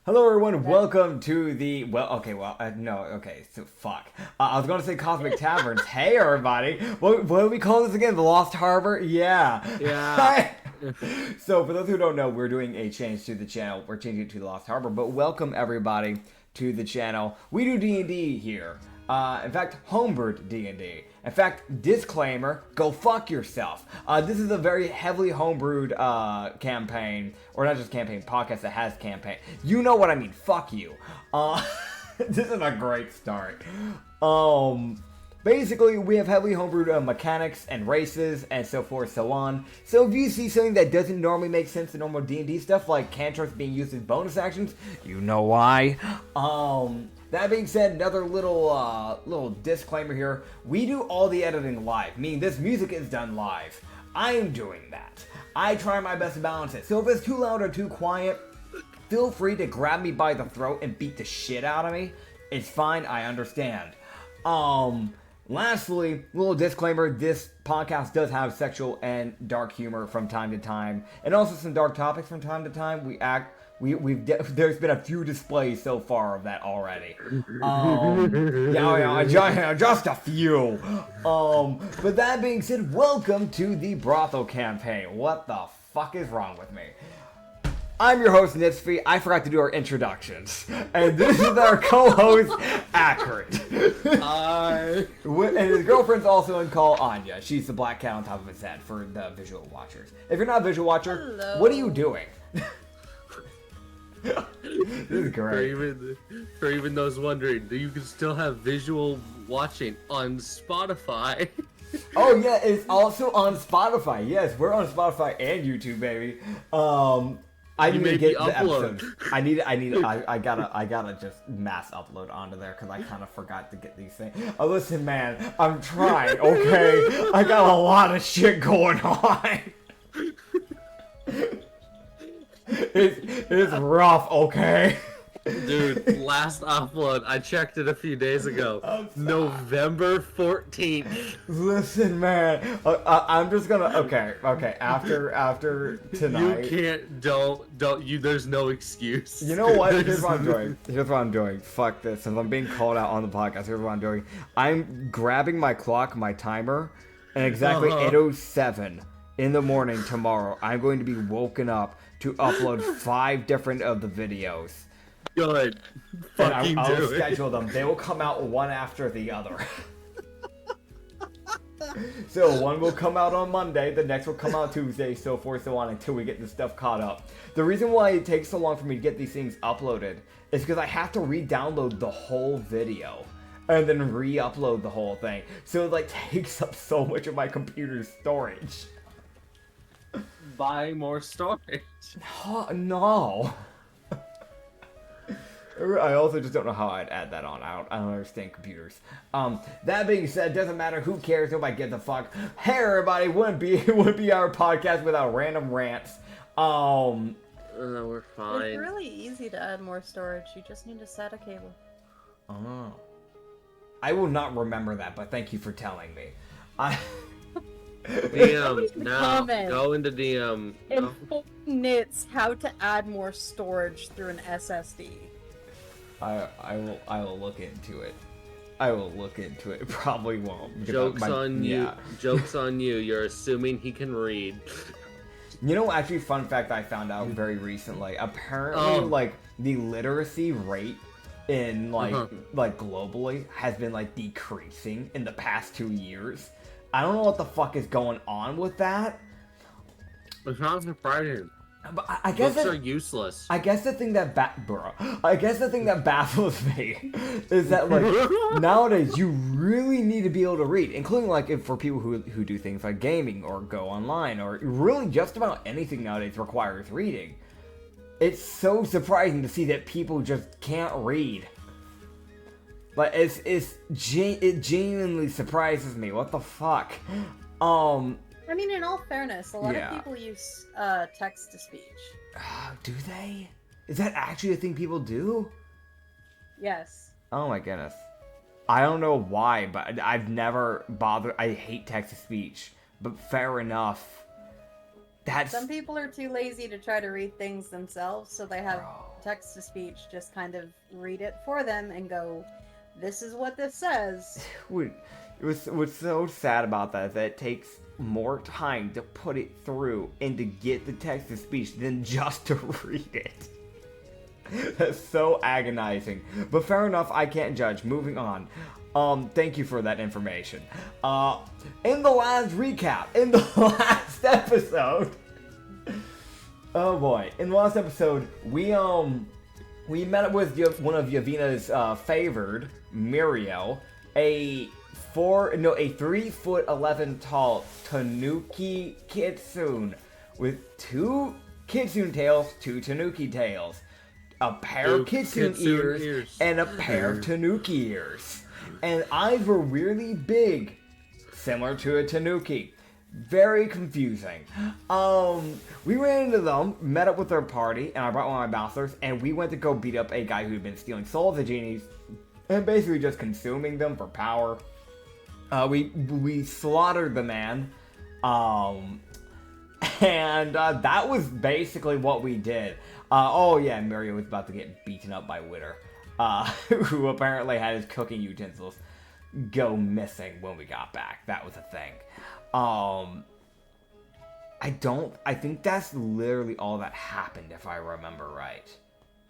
Hello everyone, welcome to the, so fuck. I was going to say Cosmic Taverns. Hey everybody, what do we call this again? The Lost Harbor? Yeah. So for those who don't know, we're doing a change to the channel. We're changing it to the Lost Harbor, but welcome everybody to the channel. We do D&D here. In fact, homebrewed D&D. In fact, disclaimer, go fuck yourself. This is a very heavily homebrewed campaign, or not just campaign, podcast that has campaign. You know what I mean, fuck you. This is a great start. Basically, we have heavily homebrewed mechanics and races and so forth, so on. So if you see something that doesn't normally make sense to normal D&D stuff, like cantrips being used as bonus actions, you know why. That being said, another little disclaimer here. We do all the editing live, meaning this music is done live. I am doing that. I try my best to balance it. So if it's too loud or too quiet, feel free to grab me by the throat and beat the shit out of me. It's fine, I understand. Lastly, little disclaimer, this podcast does have sexual and dark humor from time to time, and also some dark topics from time to time. There's been a few displays so far of that already. Just a few. But that being said, welcome to the Brothel campaign. What the fuck is wrong with me? I'm your host, Nitsify. I forgot to do our introductions. And this is our co-host, Acrid. Hi. And his girlfriend's also in call, Anya. She's the black cat on top of his head for the visual watchers. If you're not a visual watcher, hello. What are you doing? This is great. For even those wondering, you can still have visual watching on Spotify. Oh yeah, it's also on Spotify. Yes, we're on Spotify and YouTube, baby. I need to get the episode. I gotta just mass upload onto there because I kind of forgot to get these things. Oh, listen, man, I'm trying. Okay, I got a lot of shit going on. It's rough, okay? Dude, last upload, I checked it a few days ago. November 14th. Listen, man, I'm just gonna, okay, after tonight. You can't, there's no excuse. You know what? Here's what I'm doing. Fuck this. Since I'm being called out on the podcast, here's what I'm doing. I'm grabbing my clock, my timer, and exactly 8:07 in the morning tomorrow, I'm going to be woken up to upload 5 different of the videos. Good. Fucking I'll schedule them. They will come out one after the other. So one will come out on Monday, the next will come out Tuesday, so forth, so on, until we get this stuff caught up. The reason why it takes so long for me to get these things uploaded is because I have to re-download the whole video and then re-upload the whole thing. So it like takes up so much of my computer's storage. Buy more storage. No. I also just don't know how I'd add that on. I don't understand computers. That being said, doesn't matter. Who cares? Nobody gives a fuck. Hey everybody, wouldn't be our podcast without random rants. We're fine. It's really easy to add more storage. You just need to set a cable. Oh. I will not remember that, but thank you for telling me. DM, now, go into DM. Inform Nits how to add more storage through an SSD. I will look into it. I will look into it. It probably won't. Joke's on you. Joke's on you. You're assuming he can read. You know, actually, fun fact I found out very recently. Apparently, like, the literacy rate in, like globally has been, like, decreasing in the past 2 years. I don't know what the fuck is going on with that. It's not surprising. But I guess books are useless. I guess the thing that baffles me is that like nowadays you really need to be able to read, including like if for people who do things like gaming or go online or really just about anything nowadays requires reading. It's so surprising to see that people just can't read. Like it genuinely surprises me. What the fuck? I mean, in all fairness, a lot of people use text to speech. Do they? Is that actually a thing people do? Yes. Oh my goodness. I don't know why, but I've never bothered. I hate text to speech, but fair enough. Some people are too lazy to try to read things themselves, so they have text-to-speech just kind of read it for them and go, this is what this says. What's so sad about that is that it takes more time to put it through and to get the text-to-speech than just to read it. That's so agonizing. But fair enough, I can't judge. Moving on. Thank you for that information. In the last recap, in the last episode, oh boy, in the last episode, we met up with one of Yavina's favored, Muriel, a 3'11" tall Tanuki kitsune with 2 kitsune tails, 2 Tanuki tails, a pair of kitsune ears, and a pair of Tanuki ears. And eyes were really big, similar to a Tanuki. Very confusing. We ran into them, met up with their party, and I brought one of my bouncers, and we went to go beat up a guy who'd been stealing souls of the genies, and basically just consuming them for power. We slaughtered the man, and that was basically what we did. Oh yeah, Mario was about to get beaten up by Witter. Who apparently had his cooking utensils go missing when we got back. That was a thing. I think that's literally all that happened, if I remember right.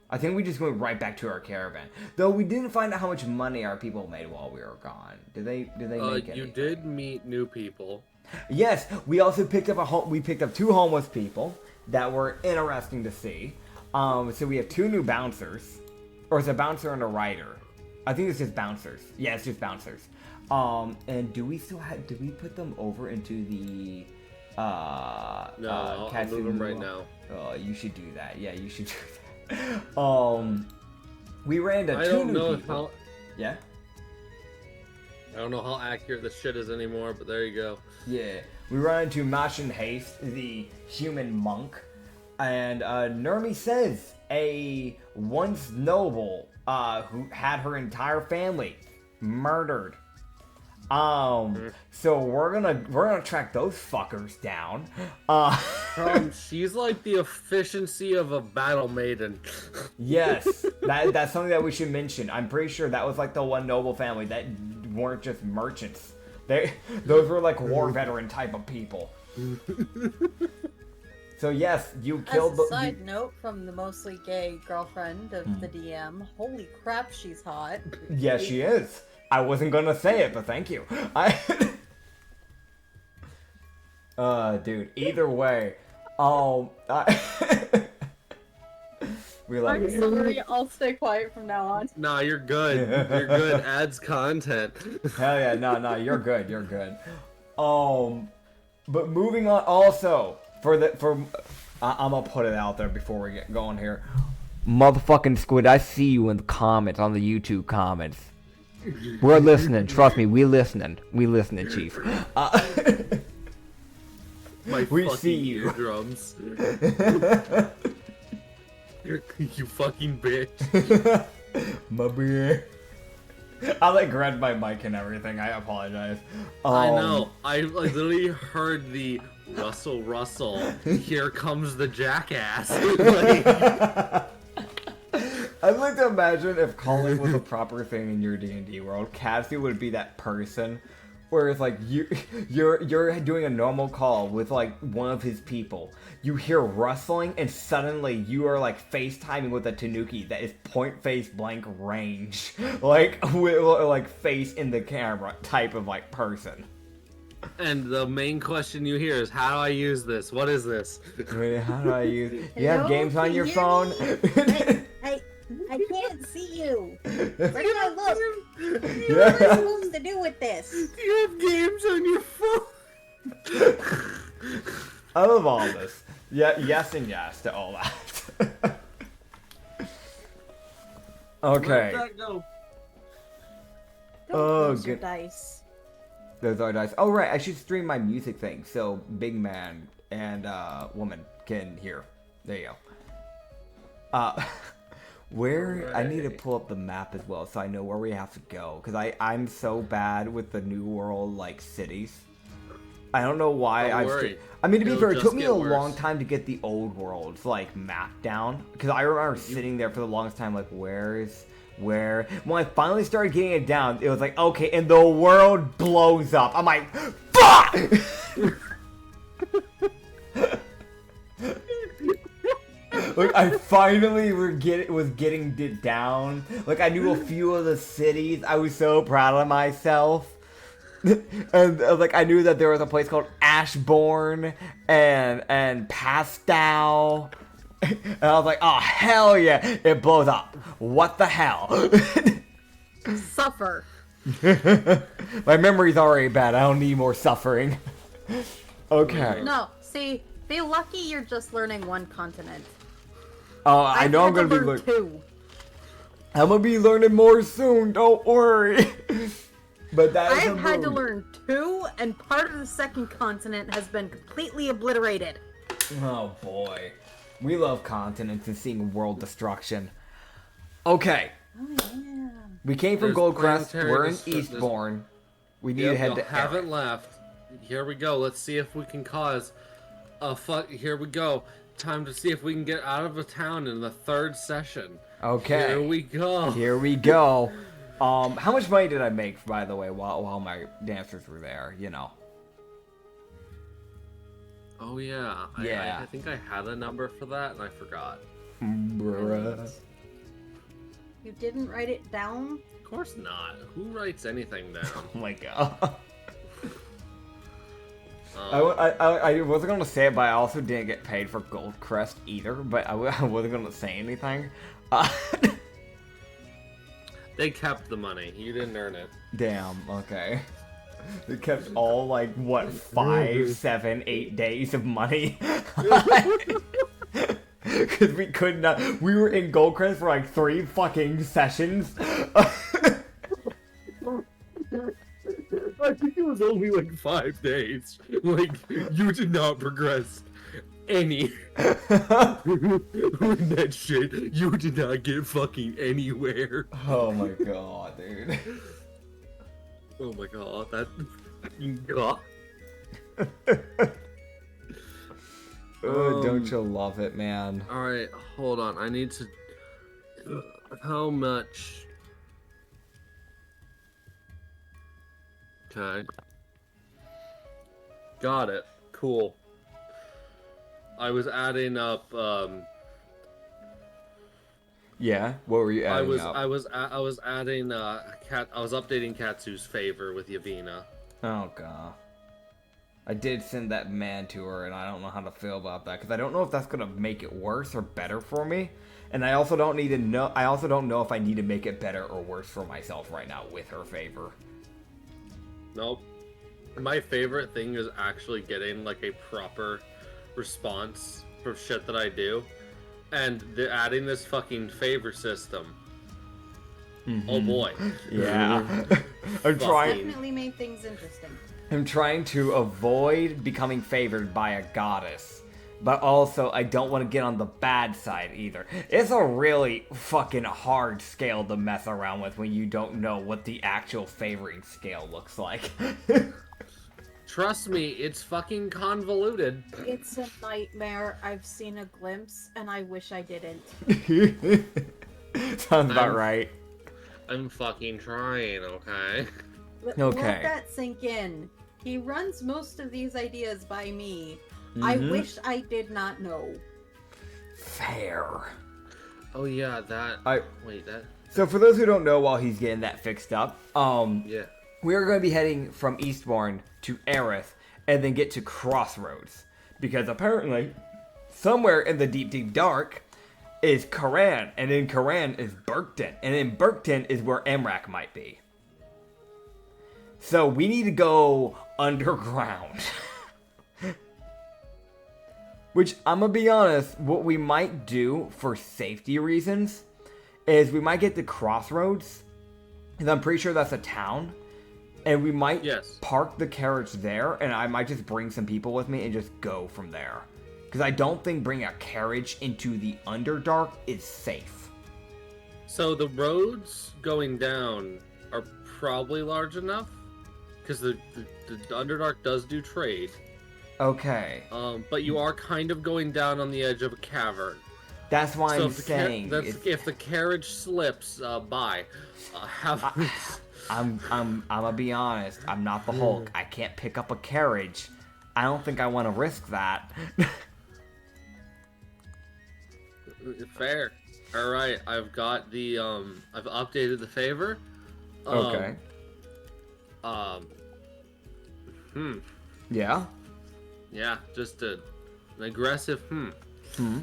I think we just went right back to our caravan. Though we didn't find out how much money our people made while we were gone. Did they make anything? You did meet new people. Yes, we also picked up we picked up 2 homeless people that were interesting to see. So we have 2 new bouncers. Or it's a bouncer and a rider. I think it's just bouncers. Yeah, it's just bouncers. And do we put them over into the no, I'll move them right now. Oh, you should do that. Yeah, you should do that. We ran into 2 new people. Yeah? I don't know how accurate this shit is anymore, but there you go. Yeah. We ran into Mashin Haste, the human monk. And Nurmi says a once noble who had her entire family murdered. So we're gonna track those fuckers down. She's like the efficiency of a battle maiden. Yes, that's something that we should mention. I'm pretty sure that was like the one noble family that weren't just merchants. Those were like war veteran type of people. So yes, you killed. As a side note from the mostly gay girlfriend of the DM, holy crap, she's hot. Yeah, she is. I wasn't gonna say it, but thank you. Dude. Either way, we like. I'm sorry. I'll stay quiet from now on. Nah, you're good. You're good. Adds content. Hell yeah, no, you're good. You're good. But moving on. Also, I'm gonna put it out there before we get going here. Motherfucking Squid, I see you in the comments on the YouTube comments. We're listening. Trust me, we listening. We listening, Chief. We see you. Drums. You fucking bitch. My beer. I like grabbed my mic and everything. I apologize. I know. I literally heard the Russell. Here comes the jackass. I'd like to imagine if calling was a proper thing in your D&D world, Katsu would be that person where it's like you're doing a normal call with like one of his people. You hear rustling and suddenly you are like FaceTiming with a Tanuki that is point face blank range. Like with like face in the camera type of like person. And the main question you hear is, how do I use this? What is this? Wait, how do I use it? You have games on your phone? I can't see you. Where do I look? What am I supposed to do with this? You have games on your phone. I love all this. Yeah, yes and yes to all that. Okay. Where did that go? Those are dice. Those are dice. Oh right, I should stream my music thing so big man and woman can hear. There you go. Where I need to pull up the map as well so I know where we have to go because I'm so bad with the New World like cities. I don't know why. Don't worry. I mean, to be It'll fair, it just took me get a worse. long time to get the old worlds like mapped down because I remember sitting there for the longest time, like, where? When I finally started getting it down, it was like, okay, and the world blows up. I'm like, fuck! Like, I finally was getting it down. Like, I knew a few of the cities. I was so proud of myself. And like, I knew that there was a place called Ashbourne and Pastel. And I was like, oh, hell yeah, it blows up. What the hell? Suffer. My memory's already bad. I don't need more suffering. Okay. No, see, be lucky you're just learning one continent. I know I'm gonna be learning two. I'm gonna be learning more soon. Don't worry. But that is I've had to learn two, and part of the second continent has been completely obliterated. Oh boy, we love continents and seeing world destruction. Okay. Oh yeah. We came from There's Goldcrest. planetary We're in dis- Eastbourne. We need Yep, to head y'all to haven't left. Here we go. Let's see if we can cause a fuck. Here we go. Time to see if we can get out of a town in the third session. Okay. Here we go. Here we go. How much money did I make, by the way, while my dancers were there? You know. Oh yeah. Yeah. I think I had a number for that and I forgot. Bruh. You didn't write it down? Of course not. Who writes anything down? Oh my god. I wasn't gonna say it, but I also didn't get paid for Goldcrest either. But I wasn't gonna say anything. They kept the money. You didn't earn it. Damn. Okay. They kept all like what 5, 7, 8 days of money. Because we could not. We were in Goldcrest for like 3 fucking sessions. I think it was only like 5 days. Like, you did not progress any. With that shit, you did not get fucking anywhere. Oh my god, dude. Oh my god, that fucking god. Don't you love it, man? Alright, hold on. I need to. How much? Okay. Got it. Cool. I was adding up. Yeah. What were you adding up? I was adding. I was updating Katsu's favor with Yavina. Oh god. I did send that man to her, and I don't know how to feel about that because I don't know if that's gonna make it worse or better for me, and I also don't need to know. I also don't know if I need to make it better or worse for myself right now with her favor. Nope. My favorite thing is actually getting like a proper response for shit that I do, and they're adding this fucking favor system. Mm-hmm. Oh boy. Yeah. I'm trying. Definitely made things interesting. I'm trying to avoid becoming favored by a goddess, but also I don't want to get on the bad side either. It's a really fucking hard scale to mess around with when you don't know what the actual favoring scale looks like. Trust me, it's fucking convoluted. It's a nightmare. I've seen a glimpse, and I wish I didn't. Sounds about right. I'm fucking trying, okay? Okay. Let that sink in. He runs most of these ideas by me. I wish I did not know. Fair. Oh yeah, that. Wait, that. So for those who don't know, while he's getting that fixed up, Yeah. we are going to be heading from Eastbourne to Aerith, and then get to Crossroads, because apparently, somewhere in the deep, deep dark, is Karan, and in Karan is Burkton, and in Burkton is where Emrak might be. So we need to go underground. Which, I'm gonna be honest, what we might do for safety reasons is we might get to Crossroads, because I'm pretty sure that's a town, and we might park the carriage there, and I might just bring some people with me and just go from there. Because I don't think bringing a carriage into the Underdark is safe. So the roads going down are probably large enough? because the Underdark does do trade. Okay. But you are kind of going down on the edge of a cavern. That's why I'm saying. If the carriage slips, bye. I'm gonna be honest. I'm not the Hulk. I can't pick up a carriage. I don't think I want to risk that. Fair. All right, I've got the I've updated the favor. Okay. Yeah. Yeah, just an aggressive I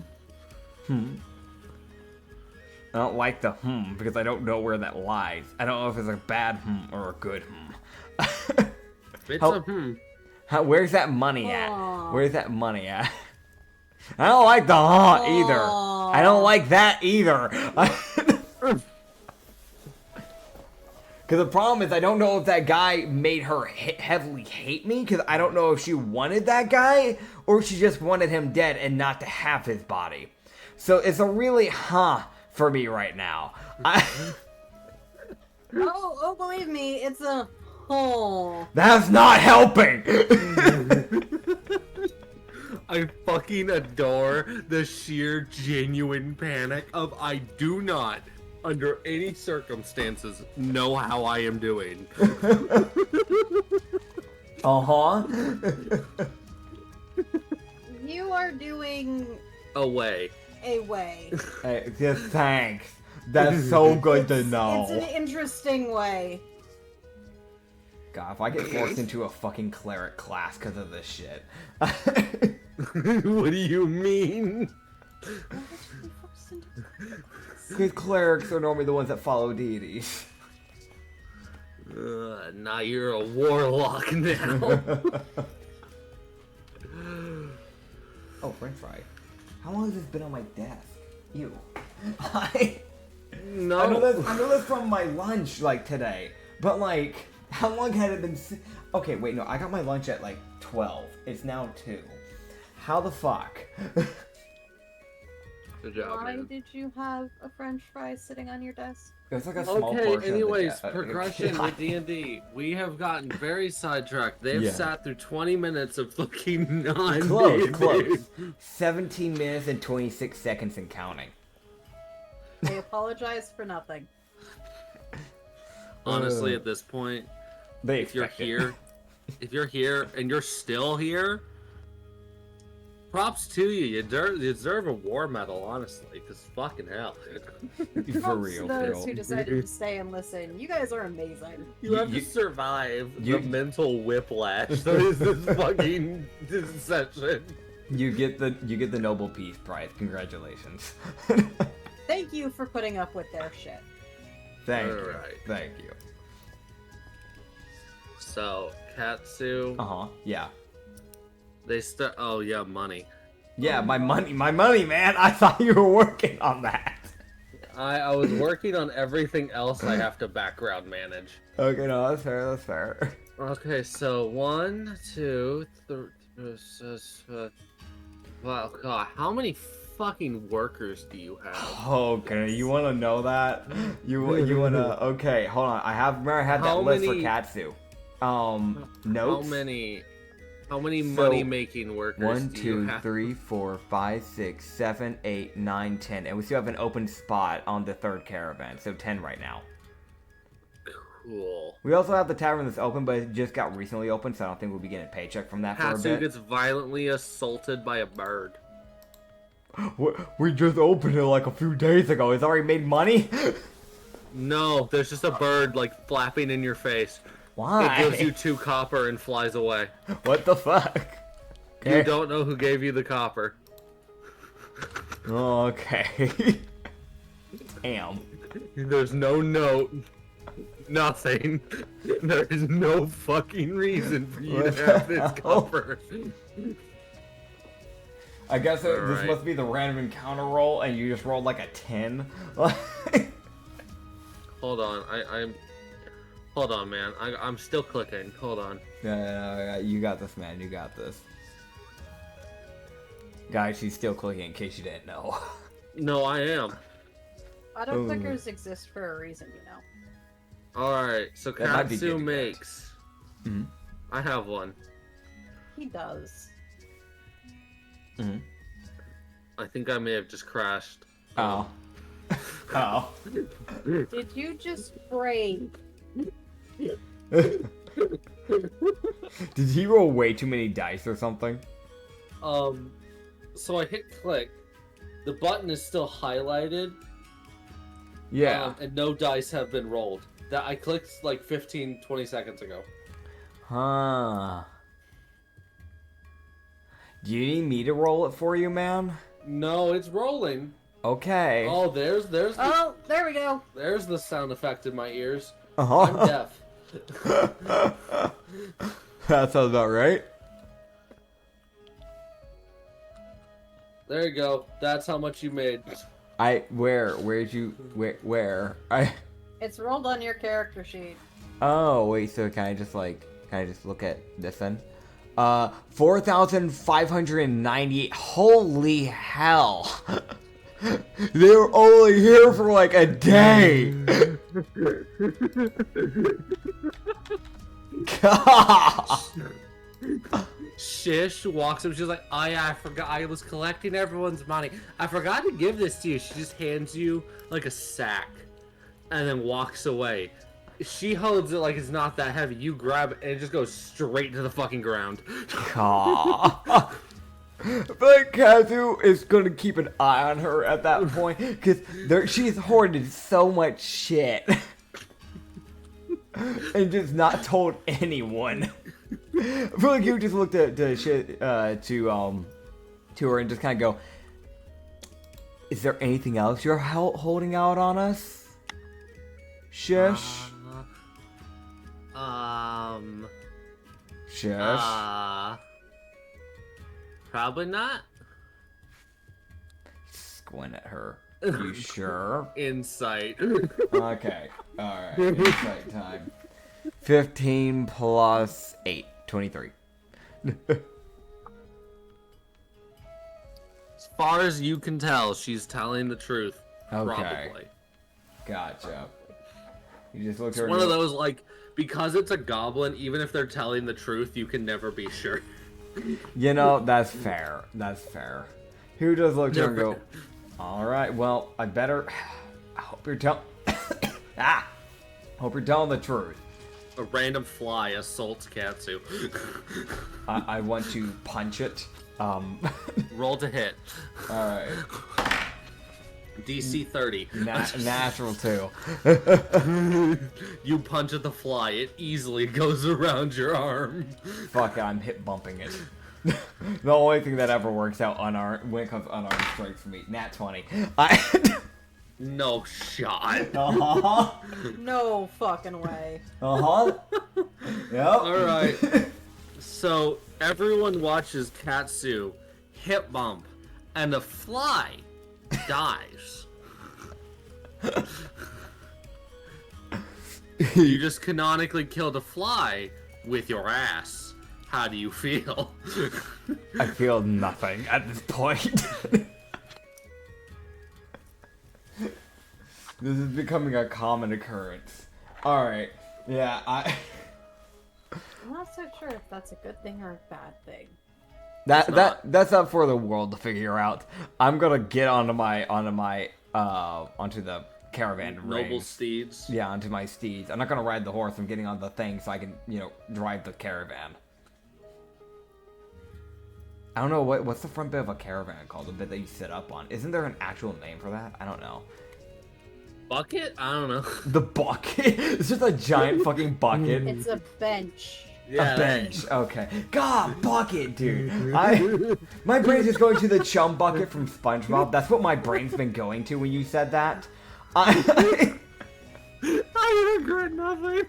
don't like the because I don't know where that lies. I don't know if it's a bad or a good It's Where's that money at? Where's that money at? I don't like the either. I don't like that either. Because the problem is I don't know if that guy made her heavily hate me, because I don't know if she wanted that guy or she just wanted him dead and not to have his body. So it's a really for me right now. Oh, believe me, it's a That's not helping! I fucking adore the sheer genuine panic of I do not, under any circumstances, know how I am doing. You are doing Away. a way. Hey, just thanks. That's so good to know. It's an interesting way. God, if I get forced into a fucking cleric class because of this shit. What do you mean? Because clerics are normally the ones that follow deities. Now you're a warlock now. Oh, french fry. How long has this been on my desk? Ew. No. I know that's from my lunch, like, today. But, like, how long had it been... Okay, wait, no, I got my lunch at, like, 12. It's now 2. How the fuck? Good job, Why man. did you have a french fry sitting on your desk? It's like a small portion Okay, of the anyways, progression with D&D. We have gotten very sidetracked. They've sat through 20 minutes of fucking non-D&D. Close. 17 minutes and 26 seconds and counting. I apologize for nothing. Honestly, at this point, if you're here and you're still here, props to you. You deserve a war medal, honestly, because fucking hell. For Props real, to those who decided to stay and listen. You guys are amazing. You have to survive the mental whiplash that is this fucking session. You get the Nobel Peace Prize. Congratulations. Thank you for putting up with their shit. Thank you. So, Katsu. Yeah. They start. Oh yeah, money. Yeah, my money, man. I thought you were working on that. I was working on everything else I have to background manage. Okay, no, that's fair. Okay, so 1, 2, 3. Wow, God, how many fucking workers do you have? Okay, you want to know that? You want to? Okay, hold on. I had that list for Katsu. Notes. How many money-making workers 1, do you 2, have? 3, 4, 5, 6, 7, 8, 9, 10. And we still have an open spot on the 3rd caravan, so 10 right now. Cool. We also have the tavern that's open, but it just got recently opened, so I don't think we'll be getting a paycheck from that for a Katsu bit. gets violently assaulted by a bird. We just opened it like a few days ago. It's already made money? No, there's just a bird, like, flapping in your face. Why? It gives you 2 copper and flies away. What the fuck? You don't know who gave you the copper. Okay. Damn. There's no note. Nothing. There is no fucking reason for you to have this copper. I guess this must be the random encounter roll, and you just rolled like a 10. Hold on, Hold on, man. I'm still clicking. Hold on. Yeah, you got this, man. You got this. Guys, she's still clicking in case you didn't know. No, I am. Auto clickers exist for a reason, you know. Alright, so Katsu makes Mm-hmm. I have one. He does. Mm-hmm. I think I may have just crashed. Oh. Oh. Did you just break? Did he roll way too many dice or something? So I hit click. The button is still highlighted. Yeah. And no dice have been rolled. That I clicked like 15, 20 seconds ago. Huh. Do you need me to roll it for you, man? No, it's rolling. Okay. Oh, there's the, Oh, there we go. there's the sound effect in my ears. Uh-huh. I'm deaf. That sounds about right. There you go. That's how much you made. Where'd you, It's rolled on your character sheet. Oh, wait, so can I just look at this then? 4,598. Holy hell. They were only here for like a day. God. Shish walks up. She's like, "Oh yeah, I forgot. I was collecting everyone's money. I forgot to give this to you." She just hands you like a sack, and then walks away. She holds it like it's not that heavy. You grab it, and it just goes straight to the fucking ground. God. But Katsu is gonna keep an eye on her at that point, because she's hoarded so much shit. And just not told anyone. I feel like you just looked at shit to her and just kind of go, "Is there anything else you're holding out on us, Shush?" Shush. Probably not. Squint at her. You sure? Insight. Okay. Alright. Insight time. 15 plus 8. 23. As far as you can tell, she's telling the truth. Okay. Probably. Gotcha. You just looked It's at her. one of those, like, because it's a goblin, even if they're telling the truth, you can never be sure. You know, that's fair. That's fair. Who does look at her and go, "Alright, well, I hope you're telling hope you're telling the truth." A random fly assaults Katsu. I want to punch it. Roll to hit. Alright. DC 30. Natural 2. You punch at the fly, it easily goes around your arm. Fuck it, I'm hit bumping it. The only thing that ever works out unarmed when it comes to unarmed strikes for me. Nat 20. No shot. Uh-huh. No fucking way. Uh-huh. Yep. Alright. So, everyone watches Katsu hip bump, and the fly dies. You just canonically killed a fly with your ass. How do you feel? I feel nothing at this point. This is becoming a common occurrence. Alright. Yeah, I'm not so sure if that's a good thing or a bad thing. That's up for the world to figure out. I'm gonna get onto the caravan Noble rings. steeds. Yeah, onto my steeds. I'm not gonna ride the horse. I'm getting on the thing so I can, drive the caravan. I don't know what's the front bit of a caravan called, the bit that you sit up on. Isn't there an actual name for that? I don't know. Bucket? I don't know. The bucket? It's just a giant fucking bucket. It's a bench. A bench. Okay. God, bucket, dude. My brain's just going to the chum bucket from SpongeBob. That's what my brain's been going to when you said that. I regret nothing.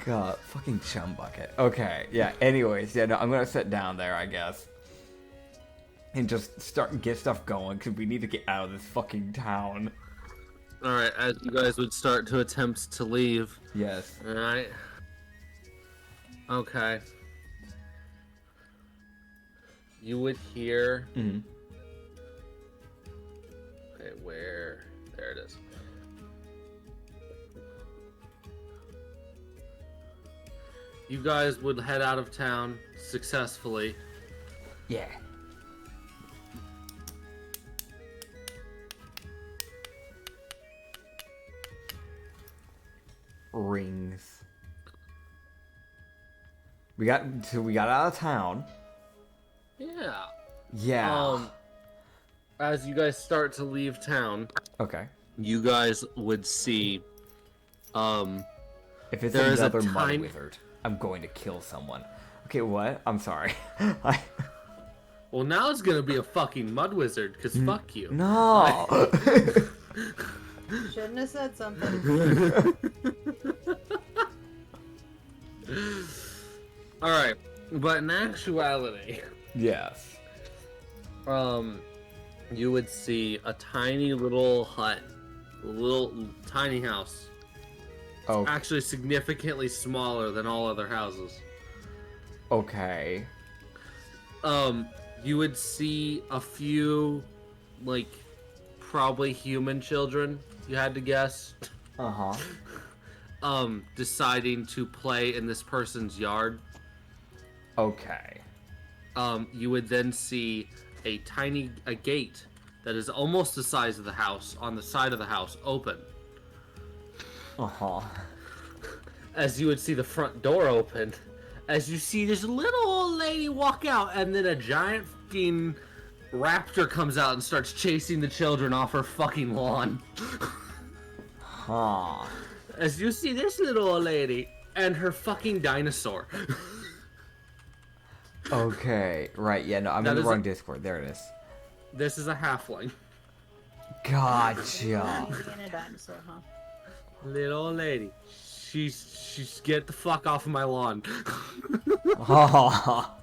God, fucking chum bucket. Okay, yeah. Anyways, yeah. No, I'm gonna sit down there, I guess, and just get stuff going because we need to get out of this fucking town. All right, as you guys would start to attempt to leave. Yes. All right. Okay. You would hear. Mm-hmm. Okay, where? There it is. you guys would head out of town successfully. Yeah. Rings. We got out of town. Yeah. Yeah. As you guys start to leave town, Okay. you guys would see, If it's there is a another mud tiny- wizard, I'm going to kill someone. Okay, what? I'm sorry. well, now it's gonna be a fucking mud wizard, because fuck you. No. Shouldn't have said something. Alright, but in actuality, Yes. you would see a tiny little hut, a little tiny house. Oh. Actually significantly smaller than all other houses. Okay. You would see a few, like, probably human children, you had to guess, Uh-huh. deciding to play in this person's yard. Okay. You would then see a gate that is almost the size of the house on the side of the house open. Uh-huh. As you would see the front door open, as you see this little old lady walk out, and then a giant fucking raptor comes out and starts chasing the children off her fucking lawn. Huh. As you see this little old lady and her fucking dinosaur. Okay. Right, yeah, no, I'm That in the is wrong a- Discord. There it is. This is a halfling. Gotcha. Being a dinosaur, huh? Little old lady. She's get the fuck off of my lawn. Oh.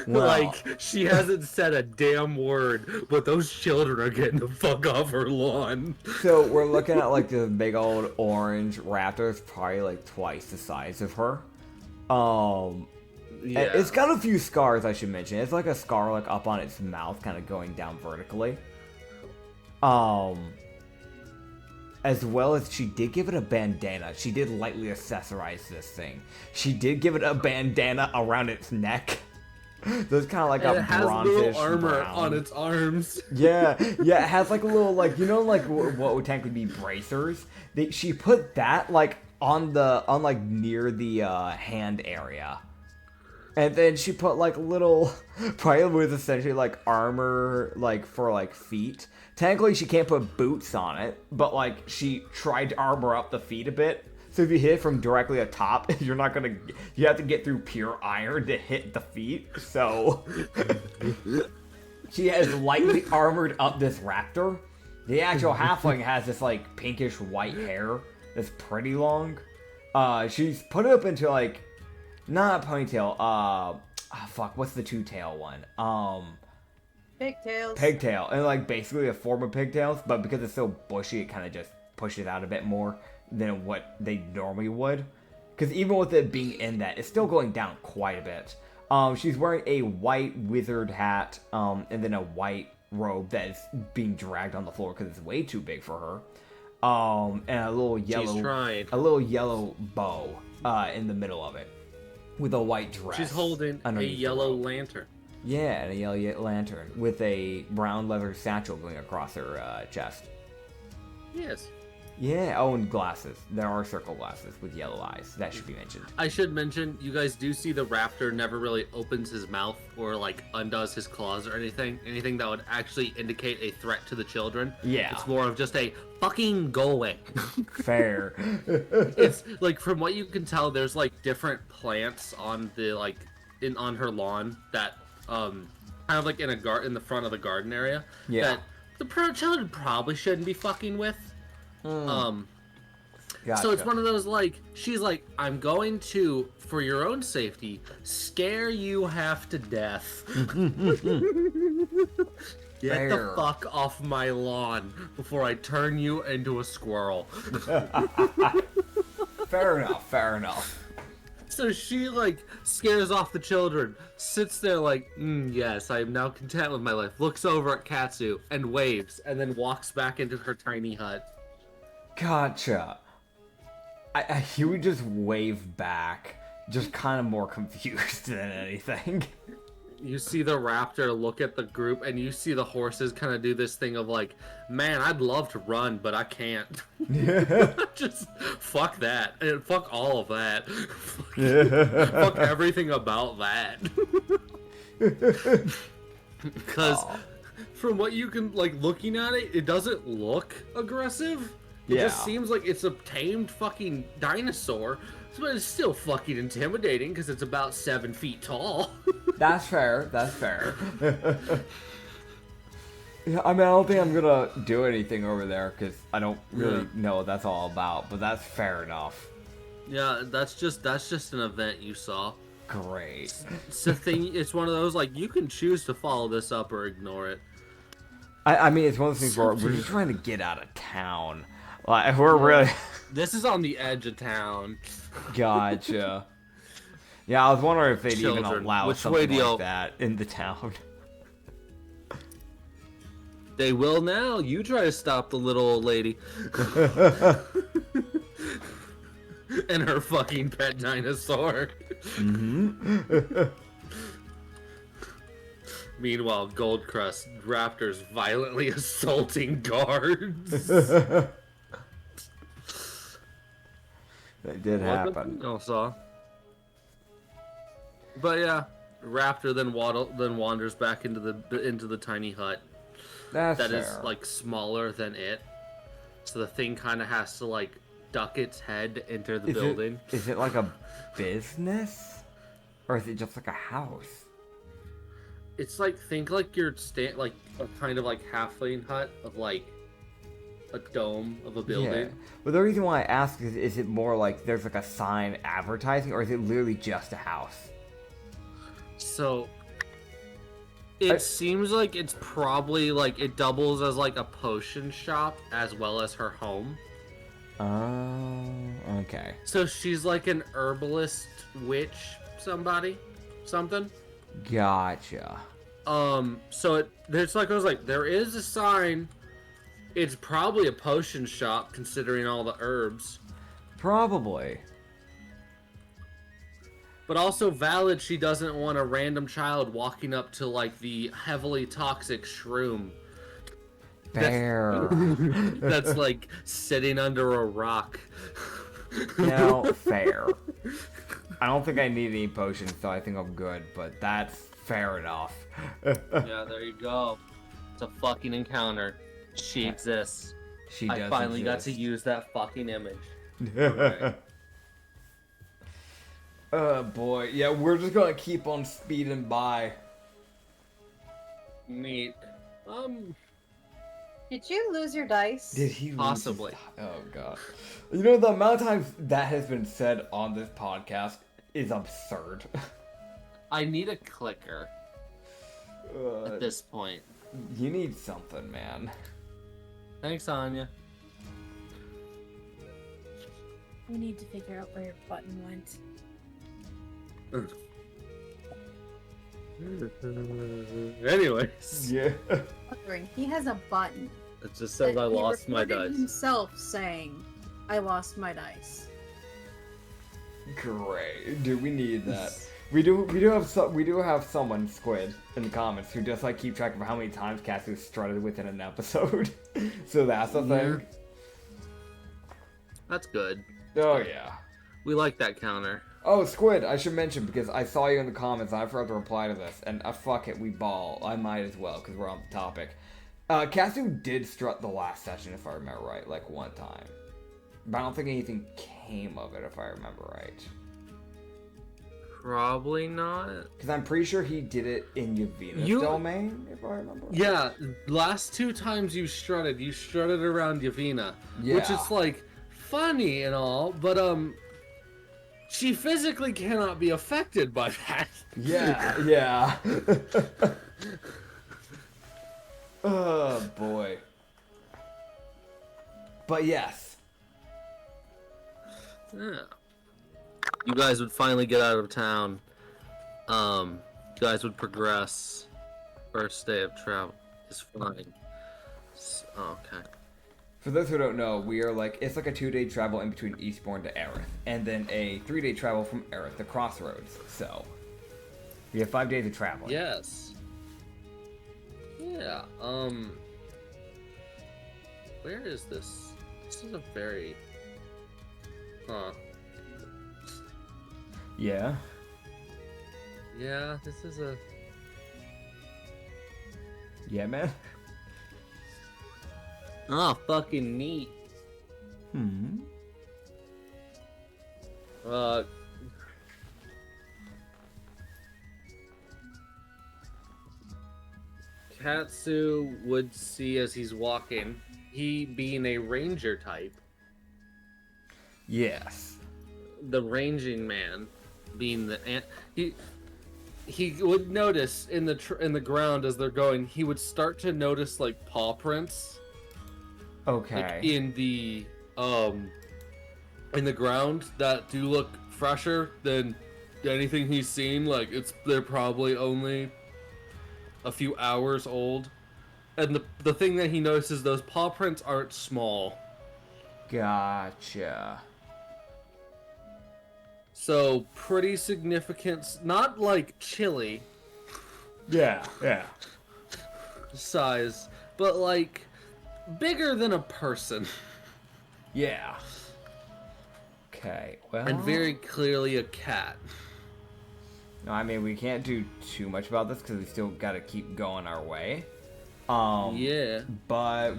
Well, Like, she hasn't said a damn word, but those children are getting the fuck off her lawn. so we're looking at like this big old orange raptor. It's probably like twice the size of her. And it's got a few scars, I should mention. It's like a scar like up on its mouth, kind of going down vertically. As well as she did give it a bandana. She did lightly accessorize this thing. She did give it a bandana around its neck. So it's kind of like And a it has bronzish little armor brown. on its arms. Yeah, it has like a little, like, you know, like what would technically be bracers. She put that like on like near the hand area, and then she put like little, probably was essentially like armor like for like feet. Technically, she can't put boots on it, but like she tried to armor up the feet a bit. So if you hit from directly atop, you have to get through pure iron to hit the feet. So she has lightly armored up this raptor. The actual halfling has this like pinkish white hair that's pretty long. She's put it up into like, not a ponytail. Fuck, what's the two-tail one? Pigtails. Pigtail, and like basically a form of pigtails, but because it's so bushy, it kind of just pushes out a bit more than what they normally would. Because even with it being in that, it's still going down quite a bit. She's wearing a white wizard hat, and then a white robe that is being dragged on the floor because it's way too big for her. And a little yellow bow in the middle of it, with a white dress. She's holding a underneath the yellow robe. lantern. Yeah, and a yellow lantern with a brown leather satchel going across her chest. Yes. Yeah, oh, and glasses. There are circle glasses with yellow eyes. That should be mentioned. I should mention, you guys do see the raptor never really opens his mouth or like undoes his claws or anything that would actually indicate a threat to the children. Yeah. It's more of just a fucking go away. Fair. It's like, from what you can tell, there's like different plants on the on her lawn that kind of like in the front of the garden area. Yeah. That the children probably shouldn't be fucking with. Gotcha. So it's one of those, like, she's like, I'm going to, for your own safety, scare you half to death. Get the fuck off my lawn before I turn you into a squirrel. Fair enough. So she, like, scares off the children, sits there like, yes, I am now content with my life, looks over at Katsu and waves, and then walks back into her tiny hut. Gotcha. he would just wave back, just kind of more confused than anything. You see the raptor look at the group, and you see the horses kind of do this thing of like, man, I'd love to run, but I can't. Just fuck that. And fuck all of that. Fuck everything about that. Because from what you can, like, looking at it, it doesn't look aggressive. It just seems like it's a tamed fucking dinosaur. But it's still fucking intimidating because it's about 7 feet tall. That's fair. Yeah, I mean, I don't think I'm gonna do anything over there because I don't really know what that's all about. But that's fair enough. Yeah, that's just an event you saw. Great. It's a thing. It's one of those like you can choose to follow this up or ignore it. I mean, it's one of those things where we're just trying to get out of town. Like we're really. This is on the edge of town. Gotcha. Yeah, I was wondering if they'd Children, even allow which something way do like that in the town. They will now. You try to stop the little old lady. And her fucking pet dinosaur. Mm-hmm. Meanwhile, Goldcrust raptors violently assaulting guards. That did happen. Also. But yeah, Raptor then wanders back into the tiny hut. That's that fair. is like smaller than it. So the thing kind of has to like duck its head into the building. Is it like a business, or is it just like a house? It's like think like you're like a kind of like halfling hut of like a dome of a building. Yeah. But the reason why I ask is it more like there's like a sign advertising, or is it literally just a house? So it seems like it's probably like it doubles as like a potion shop as well as her home. Oh, okay. So she's like an herbalist witch, something. Gotcha. So there's like I was like, there is a sign. It's probably a potion shop considering all the herbs. Probably. But also valid, she doesn't want a random child walking up to like the heavily toxic shroom. Fair. That's like sitting under a rock. Now, fair. I don't think I need any potions, so I think I'm good, but that's fair enough. Yeah, there you go. It's a fucking encounter. She exists. She does I finally got exist. to use that fucking image. Oh boy, yeah, we're just gonna keep on speeding by. Neat. Did you lose your dice? Did he lose Possibly. his... Oh god. You know, the amount of times that has been said on this podcast is absurd. I need a clicker at this point. You need something, man. Thanks, Anya. We need to figure out where your button went. Anyways. Yeah. He has a button. It just says I lost my dice. Himself saying, "I lost my dice." Great, dude. We need that. We do have someone, Squid, in the comments who just like keep track of how many times Katsu strutted within an episode. So that's the thing. That's good. Oh yeah. We like that counter. Oh, Squid, I should mention, because I saw you in the comments, and I forgot to reply to this, and fuck it, we ball. I might as well, because we're on the topic. Katsu did strut the last session, if I remember right, like one time. But I don't think anything came of it, if I remember right. Probably not. Because I'm pretty sure he did it in Yavina's domain, if I remember right. Yeah, last 2 times you strutted around Yavina. Yeah. Which is, like, funny and all, but, she physically cannot be affected by that. Yeah. Oh, boy. But yes. Yeah. You guys would finally get out of town. You guys would progress. First day of travel is fine. Okay. For those who don't know, we are like, it's like a 2-day travel in between Eastbourne to Aerith, and then a 3-day travel from Aerith to Crossroads. So, we have 5 days of traveling. Yes. Yeah, where is this? This is a very... Huh. Yeah? Yeah, this is a... Yeah, man? Oh, fucking neat. Katsu would see as he's walking, he being a ranger type, Yes. the ranging man being the he would notice in the ground as they're going, he would start to notice like paw prints Okay. like in the ground that do look fresher than anything he's seen. Like they're probably only a few hours old, and the thing that he notices, those paw prints aren't small. Gotcha. So pretty significant, not like chili Yeah, yeah. size, but like bigger than a person. Yeah. Okay, well... And very clearly a cat. No, I mean, we can't do too much about this because we still gotta keep going our way. Yeah. But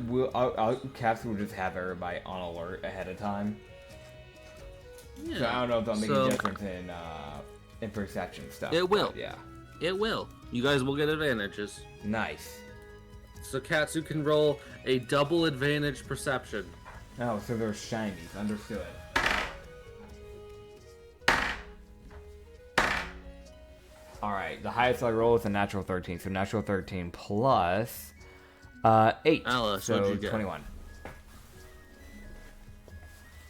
Katsu will just have everybody on alert ahead of time. Yeah. So I don't know if that'll make a difference in perception stuff. It will. But yeah. It will. You guys will get advantages. Nice. So Katsu can roll a double advantage perception. Oh, so they're shinies. Understood. Alright, the highest I roll is a natural 13. So natural 13 plus 8. Alice, so what'd you get? 21.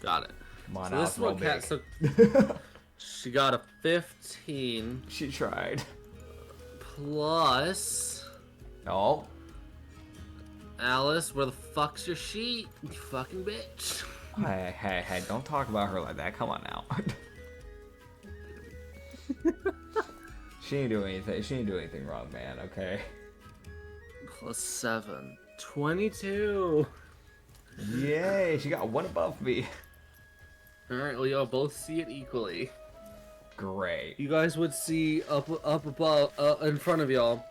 Got it. Come on, So Alice, this is what roll big. Katsu... She got a 15 She tried. plus... Oh. Alice, where the fuck's your sheet? You fucking bitch. Hey, don't talk about her like that. Come on now. She didn't do anything. She didn't do anything wrong, man. Okay. Plus 7. 22. Yay! She got one above me. Alright, well, y'all both see it equally. Great. You guys would see up above, in front of y'all,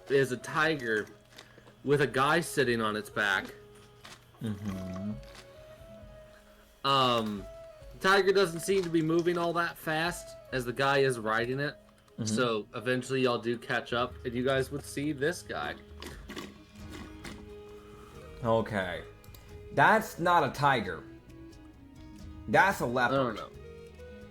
is a tiger with a guy sitting on its back. Tiger doesn't seem to be moving all that fast as the guy is riding it. So eventually y'all do catch up, and you guys would see this guy. Okay. That's not a tiger. That's a leopard. I don't know.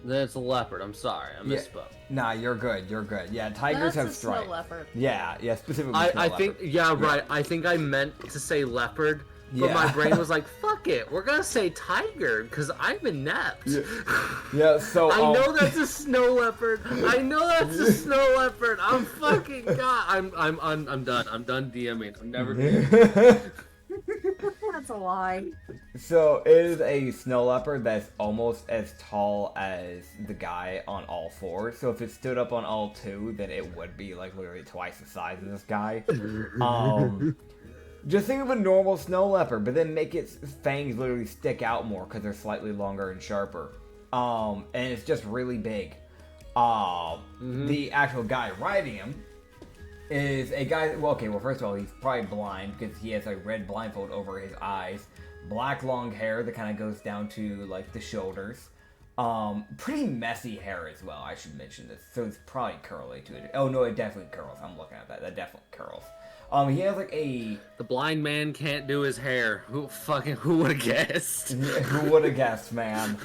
That's a leopard. I'm sorry, I Yeah. misspoke. Nah, you're good. You're good. Yeah, tigers That's have a snow stripes. leopard. Yeah, specifically. I snow think, leopard. yeah, right. I think I meant to say leopard, but my Yeah. brain was like, fuck it, we're gonna say tiger, because I'm inept. Yeah. So I know that's a snow leopard. I know that's a snow leopard. I'm fucking god. I'm done. I'm done DMing. I'm never doing That's a lie. So it is a snow leopard that's almost as tall as the guy on all fours. So if it stood up on all two, then it would be like literally twice the size of this guy. Just think of a normal snow leopard, but then make its fangs literally stick out more because they're slightly longer and sharper. And it's just really big. The actual guy riding him is a guy. Well, okay. Well, first of all, he's probably blind because he has a red blindfold over his eyes, black long hair that kind of goes down to like the shoulders. Pretty messy hair as well. I should mention this. So it's probably curly to it. Oh no, it definitely curls. I'm looking at that. That definitely curls. He has like a. The blind man can't do his hair. Who would have guessed? Who would have guessed, man?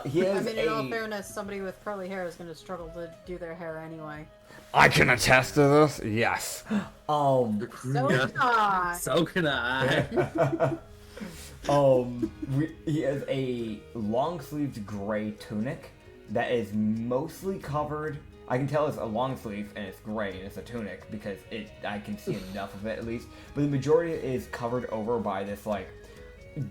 He has I mean, in all fairness, somebody with curly hair is going to struggle to do their hair anyway. I can attest to this. Yes. So Yeah. So can I. He has a long-sleeved gray tunic that is mostly covered. I can tell it's a long sleeve and it's gray and it's a tunic because I can see enough of it at least. But the majority is covered over by this like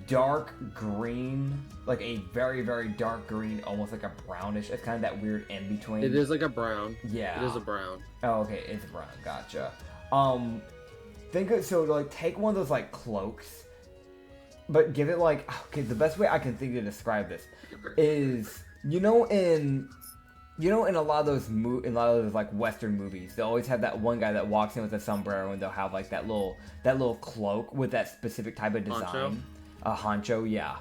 dark green, like a very, very dark green, almost like a brownish. It's kind of that weird in between. It is like a brown. Yeah. It is a brown. Oh, okay, it's brown. Gotcha. Think of, so like take one of those like cloaks, but give it like, okay, the best way I can think to describe this is, in a lot of those like Western movies, they always have that one guy that walks in with a sombrero, and they'll have like that little cloak with that specific type of design. Honcho? A honcho, yeah.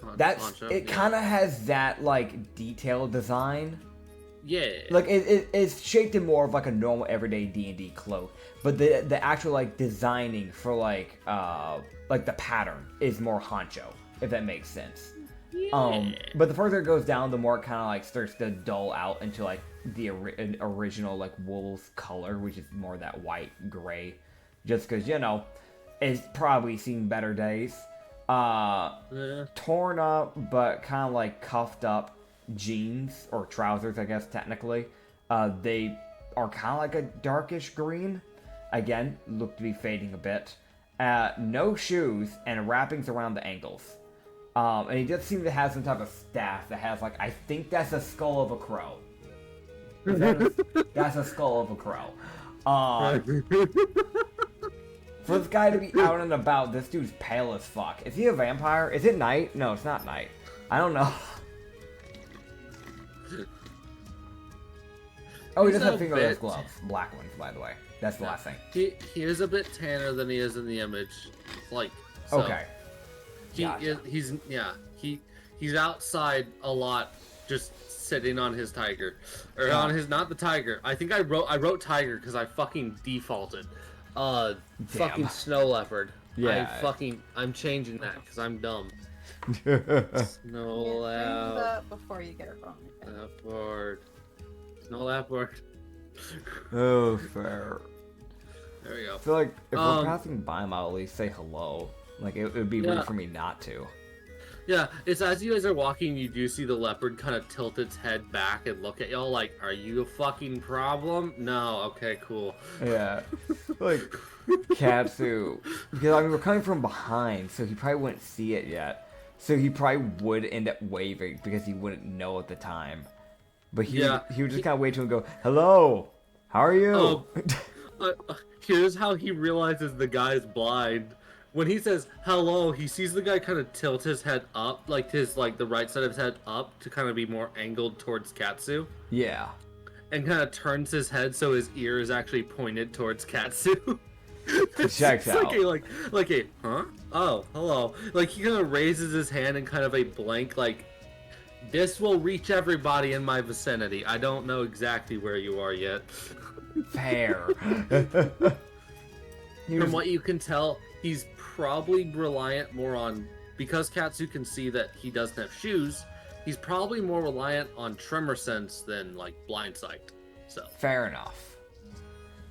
Honcho, It kind of has that like detailed design. Yeah. Like it's shaped in more of like a normal everyday D&D cloak, but the actual like designing for like the pattern is more honcho, if that makes sense. Yeah. But the further it goes down, the more it kind of like starts to dull out into like the original like wool's color, which is more that white gray, just because it's probably seen better days. Torn up but kind of like cuffed up jeans or trousers, I guess technically. They are kind of like a darkish green. Again, look to be fading a bit. No shoes and wrappings around the ankles. And he does seem to have some type of staff that has like, I think that's a skull of a crow. That's a skull of a crow. For this guy to be out and about, this dude's pale as fuck. Is he a vampire? Is it night? No, it's not night. I don't know. Oh, he does have fingerless gloves. Black ones, by the way. That's the last thing. He is a bit tanner than he is in the image. Like, so. Okay. Gotcha. He's outside a lot, just sitting on his tiger, or on his, not the tiger. I think I wrote tiger because I fucking defaulted. Fucking snow leopard. Yeah. I'm changing that because I'm dumb. Snow leopard. Before you get it wrong. Leopard. Snow leopard. Oh, fair. There we go. I feel like if we're passing by him, I'll at least say hello. Like, it would be rude for me not to. Yeah, it's as you guys are walking, you do see the leopard kind of tilt its head back and look at y'all like, are you a fucking problem? No, okay, cool. Yeah. Like, Katsu. Because, I mean, we're coming from behind, so he probably wouldn't see it yet. So he probably would end up waving because he wouldn't know at the time. But he would just kind of wait to him and go, hello, how are you? Here's how he realizes the guy's blind. When he says hello, he sees the guy kind of tilt his head up, like the right side of his head up to kind of be more angled towards Katsu. Yeah. And kind of turns his head so his ear is actually pointed towards Katsu. Checks out. Like a, huh? Oh, hello. Like he kind of raises his hand in kind of a blank, like, this will reach everybody in my vicinity. I don't know exactly where you are yet. Fair. From what you can tell, he's probably reliant more on, because Katsu can see that he doesn't have shoes, he's probably more reliant on tremor sense than like blind sight. So fair enough.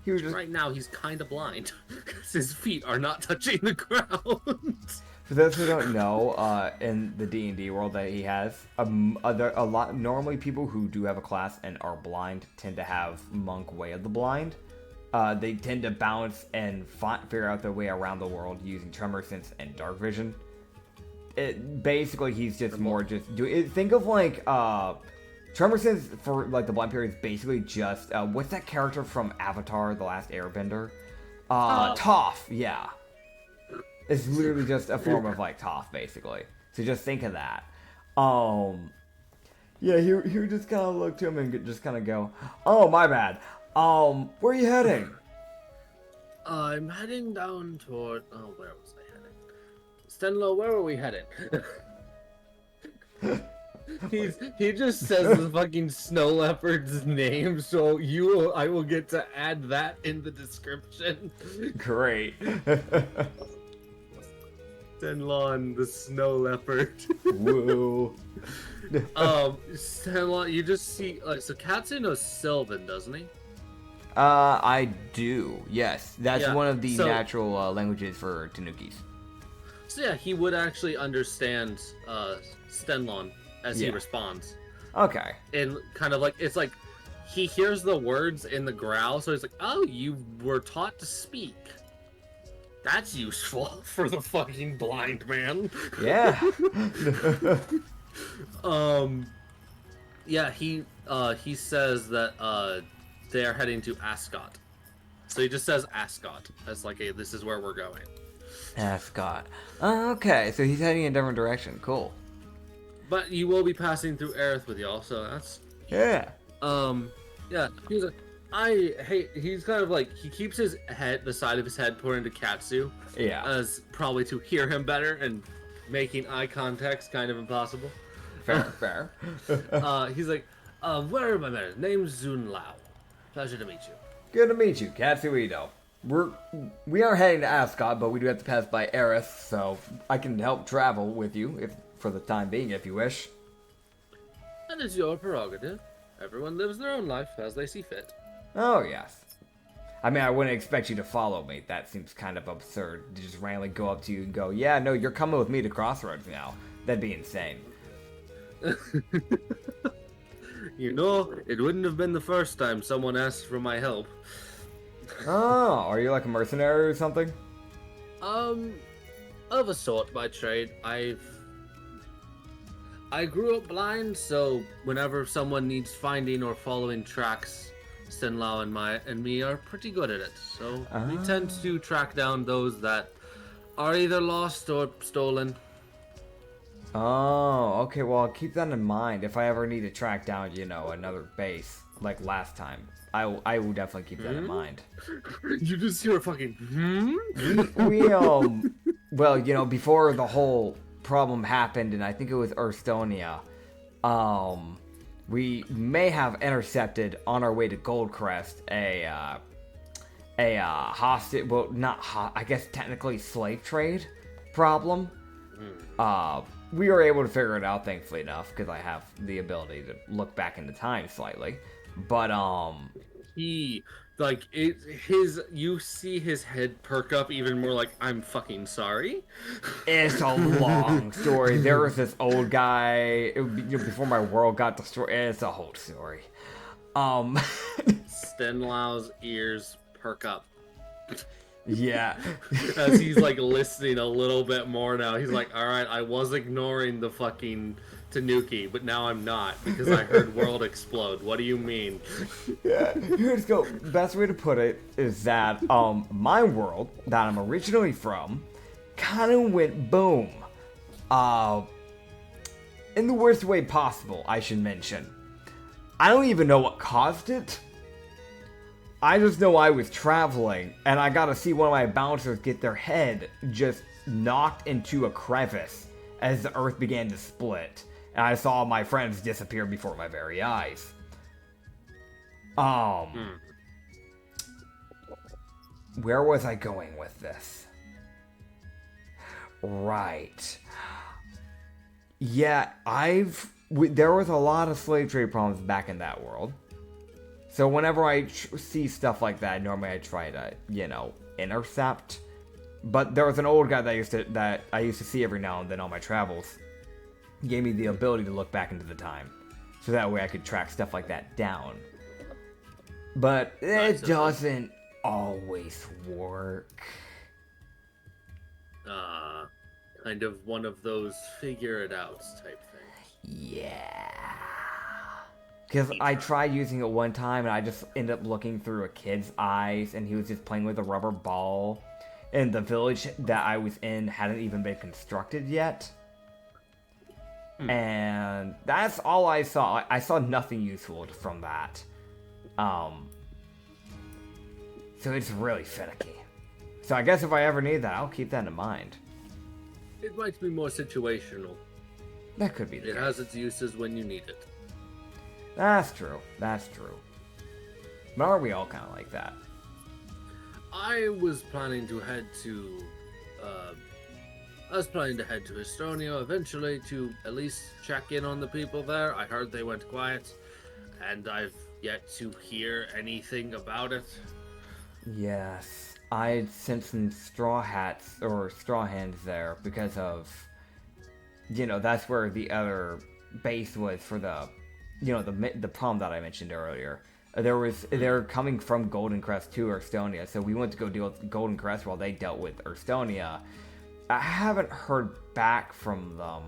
He was just... Right now he's kind of blind because his feet are not touching the ground. For those who don't know, in the D&D world that he has, a lot normally people who do have a class and are blind tend to have Monk Way of the Blind. They tend to bounce and figure out their way around the world using tremor sense and dark vision. Basically, he's just more just doing. Think of like tremor sense for like the blind period is basically just what's that character from Avatar: The Last Airbender? Toph. Yeah, it's literally just a form of like Toph, basically. So just think of that. Yeah, he would just kind of look to him and just kind of go, "Oh, my bad. Where are you heading?" I'm heading down toward... Oh, where was I heading? Stenlo, where were we heading? He just says the fucking snow leopard's name, so I will get to add that in the description. Great. Stenlon, the snow leopard. Woo. Stenlon, you just see... so Katsu knows Sylvan, doesn't he? I do. Yes, that's one of the natural languages for Tanukis. So yeah, he would actually understand Stenlon as he responds. Okay. And kind of like it's like he hears the words in the growl, so he's like, "Oh, you were taught to speak." That's useful for the fucking blind man. Yeah. Yeah, he says that they're heading to Ascot. So he just says Ascot as like, hey, this is where we're going. Ascot. Okay, so he's heading in a different direction. Cool. But you will be passing through Aerith with y'all, so that's... Yeah. Yeah, he's like, he's kind of like, he keeps his head, the side of his head pointing to Katsu. Yeah. As probably to hear him better, and making eye contact's kind of impossible. Fair. He's like, where are my manners? Name's Zun Lao. Pleasure to meet you. Good to meet you, Katsuito. We are heading to Ascot, but we do have to pass by Aerith, so I can help travel with you if for the time being, if you wish. That is your prerogative. Everyone lives their own life as they see fit. Oh, yes. I mean, I wouldn't expect you to follow me. That seems kind of absurd to just randomly go up to you and go, yeah, no, you're coming with me to Crossroads now. That'd be insane. You know, it wouldn't have been the first time someone asked for my help. Oh, are you like a mercenary or something? Of a sort by trade. I grew up blind, so whenever someone needs finding or following tracks, Sinlao and me are pretty good at it. So we tend to track down those that are either lost or stolen. Oh, okay, well, I'll keep that in mind. If I ever need to track down, another base, like last time, I will definitely keep that in mind. You just hear a fucking Well, before the whole problem happened, and I think it was Urstonia, we may have intercepted on our way to Goldcrest a hostage, I guess technically slave trade problem. We were able to figure it out, thankfully enough, because I have the ability to look back into time slightly. But you see his head perk up even more, like, I'm fucking sorry. It's a long story. There was this old guy before my world got destroyed. It's a whole story. Stenlau's ears perk up. Yeah. As he's like listening a little bit more now. He's like, alright, I was ignoring the fucking Tanuki, but now I'm not because I heard world explode. What do you mean? Yeah. Here's go. Best way to put it is that my world that I'm originally from kind of went boom. In the worst way possible, I should mention. I don't even know what caused it. I just know I was traveling, and I got to see one of my bouncers get their head just knocked into a crevice as the earth began to split. And I saw my friends disappear before my very eyes. Where was I going with this? Right. Yeah, there was a lot of slave trade problems back in that world. So whenever I see stuff like that, normally I try to, intercept. But there was an old guy that I used to see every now and then on my travels. He gave me the ability to look back into the time, so that way I could track stuff like that down. But it doesn't always work. Kind of one of those figure it out type things. Yeah. Because I tried using it one time, and I just ended up looking through a kid's eyes, and he was just playing with a rubber ball. And the village that I was in hadn't even been constructed yet. And that's all I saw. I saw nothing useful from that. So it's really finicky. So I guess if I ever need that, I'll keep that in mind. It might be more situational. That could be the case. It has its uses when you need it. That's true. But aren't we all kind of like that? I was planning to head to Estonia eventually to at least check in on the people there. I heard they went quiet, and I've yet to hear anything about it. Yes, I'd sent some straw hands there because of, that's where the other base was for the, the problem that I mentioned earlier. They're coming from Golden Crest to Estonia, so we went to go deal with Golden Crest while they dealt with Estonia. I haven't heard back from them.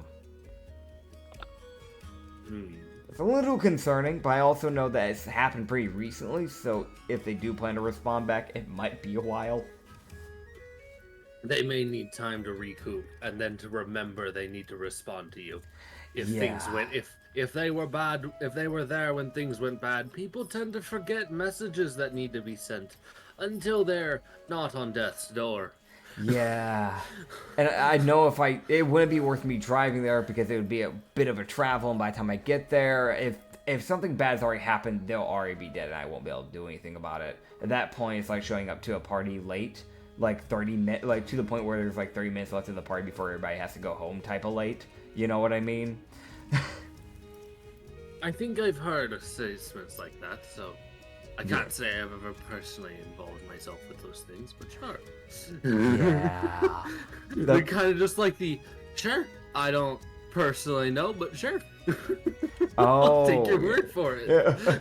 It's a little concerning, but I also know that it's happened pretty recently, so if they do plan to respond back, it might be a while. They may need time to recoup, and then to remember they need to respond to you. If things went, if they were bad, if they were there when things went bad, people tend to forget messages that need to be sent until they're not on death's door. Yeah, and I know it wouldn't be worth me driving there because it would be a bit of a travel, and by the time I get there, if something bad's already happened, they'll already be dead, and I won't be able to do anything about it. At that point, it's like showing up to a party late, like 30 minutes, like to the point where there's like 30 minutes left of the party before everybody has to go home type of late. You know what I mean? I think I've heard assessments like that, so I can't say I've ever personally involved myself with those things, but sure. Yeah. They're kind of just like sure, I don't personally know, but sure. I'll take your word for it. Yeah.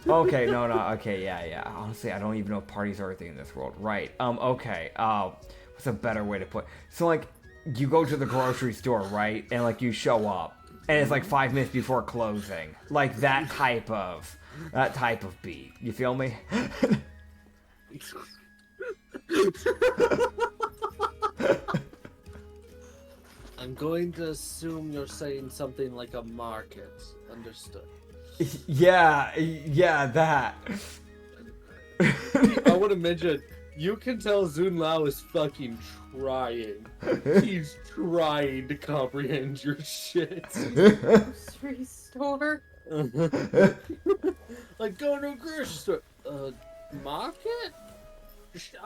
Okay, no, okay, yeah. Honestly, I don't even know if parties are a thing in this world. Right, okay, what's a better way to put it? So, like, you go to the grocery store, right? And, like, you show up, and it's like 5 minutes before closing. Like, that type of beat. You feel me? I'm going to assume you're saying something like a market. Understood. Yeah, that. I want to mention, you can tell Zun Lao is fucking trying. He's trying to comprehend your shit. Grocery store. Like going to a grocery store. Market?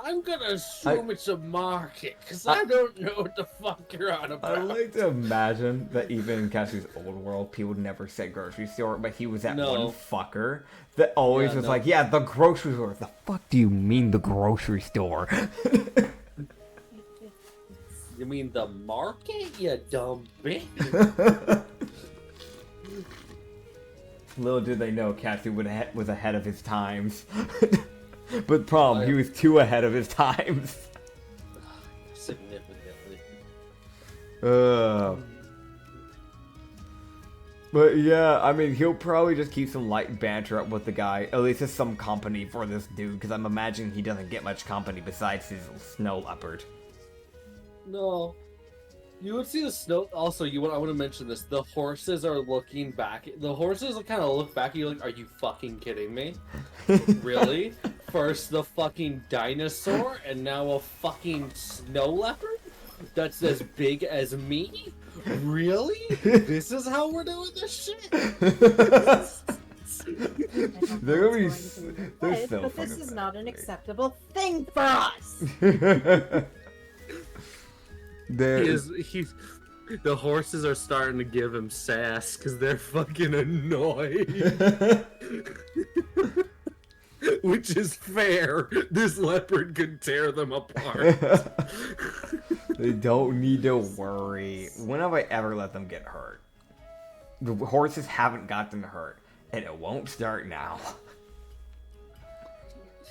I'm gonna assume it's a market, because I don't know what the fuck you're on about. I like to imagine that even in Katsu's old world, people never said grocery store, but he was that one fucker that always was like, yeah, the grocery store. The fuck do you mean the grocery store? You mean the market, you dumb bitch? Little did they know Katsu was ahead of his times. But problem, he was too ahead of his times. Significantly. But yeah, I mean, he'll probably just keep some light banter up with the guy. At least there's some company for this dude, because I'm imagining he doesn't get much company besides his snow leopard. No. You would see the snow. Also, I want to mention this. The horses are looking back. The horses kind of look back at you like, are you fucking kidding me? Really? First the fucking dinosaur, and now a fucking snow leopard? That's as big as me? Really? This is how we're doing this shit? They're gonna be. They're so but this fucking is not an big. acceptable thing for us. The horses are starting to give him sass because they're fucking annoyed. Which is fair. This leopard could tear them apart. They don't need to worry. When have I ever let them get hurt? The horses haven't gotten hurt, and it won't start now.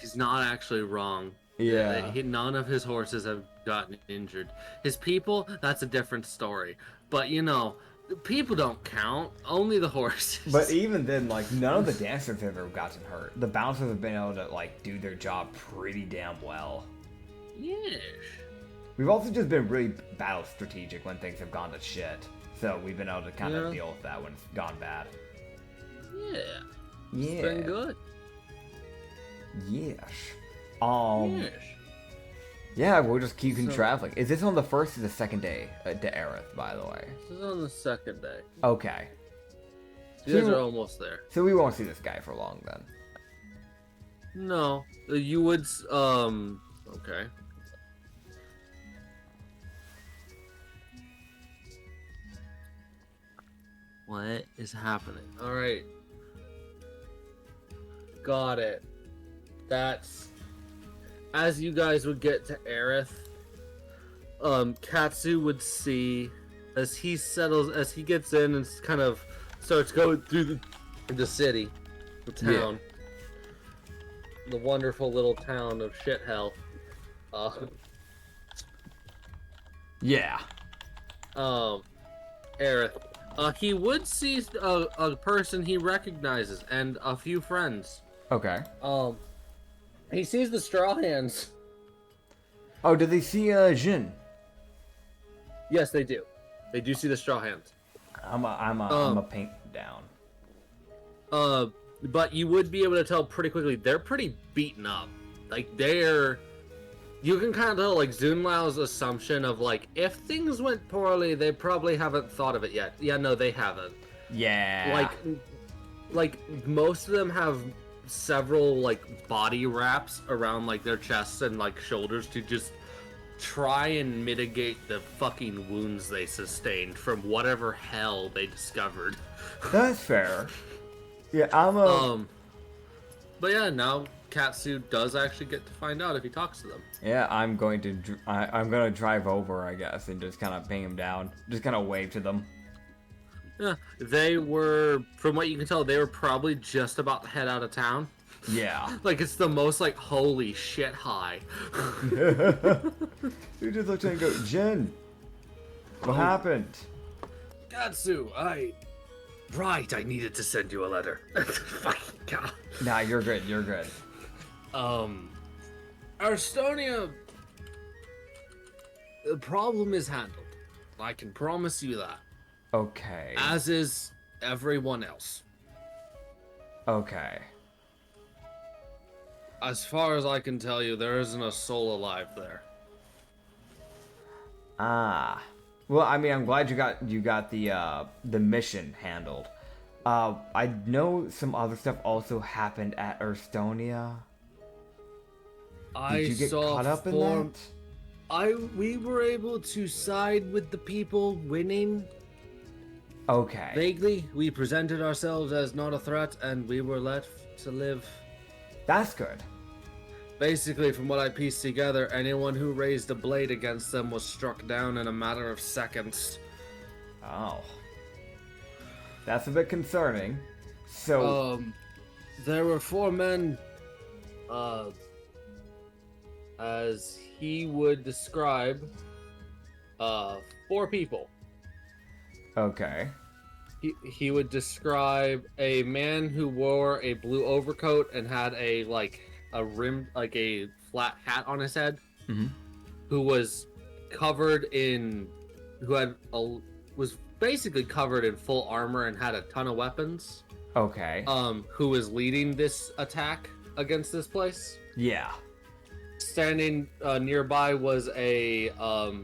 He's not actually wrong. Yeah. None of his horses have gotten injured. His people, that's a different story. But, you know, people don't count. Only the horses. But even then, like, none of the dancers have ever gotten hurt. The bouncers have been able to, like, do their job pretty damn well. Yes. We've also just been really battle strategic when things have gone to shit. So we've been able to kind of deal with that when it's gone bad. Yeah. Yeah. It's been good. Yes. Yes. Yeah, we'll just keep traveling. Is this on the first or the second day to Aerith, by the way? This is on the second day. Okay. You guys are almost there. So we won't see this guy for long then. No. You would, okay. What is happening? Alright. Got it. That's... As you guys would get to Aerith, Katsu would see, as he gets in and kind of starts going through the city, the town, the wonderful little town of shit hell. Yeah. Aerith. He would see a person he recognizes and a few friends. Okay. He sees the Straw Hands. Oh, did they see Jin? Yes, they do. They do see the Straw Hands. I'm a paint down. But you would be able to tell pretty quickly they're pretty beaten up. Like you can kind of tell like Zunlao's assumption of like if things went poorly, they probably haven't thought of it yet. Yeah, no, they haven't. Yeah. Like most of them have several like body wraps around like their chests and like shoulders to just try and mitigate the fucking wounds they sustained from whatever hell they discovered. That's fair. Yeah, But yeah, now Katsu does actually get to find out if he talks to them. Yeah, I'm going to drive over, I guess, and just kind of ping him down. Just kind of wave to them. Yeah, they were, from what you can tell, they were probably just about to head out of town. Yeah. Like, it's the most, like, holy shit high. You just looked at and go, Jin, what happened? Katsu, Right, I needed to send you a letter. Fucking God. Nah, you're good, you're good. Arstonia, the problem is handled. I can promise you that. Okay. As is everyone else. Okay. As far as I can tell you, there isn't a soul alive there. Ah. Well, I mean, I'm glad you got the mission handled. I know some other stuff also happened at Erstonia. Did you get caught up in that? We were able to side with the people winning. Okay. Vaguely, we presented ourselves as not a threat, and we were let to live. That's good. Basically, from what I pieced together, anyone who raised a blade against them was struck down in a matter of seconds. Oh. That's a bit concerning. So... there were 4 men, as he would describe, 4 people. Okay. He would describe a man who wore a blue overcoat and had a rim, like a flat hat on his head, who was covered in, was basically covered in full armor and had a ton of weapons. Okay. Who was leading this attack against this place. Yeah. Standing nearby was a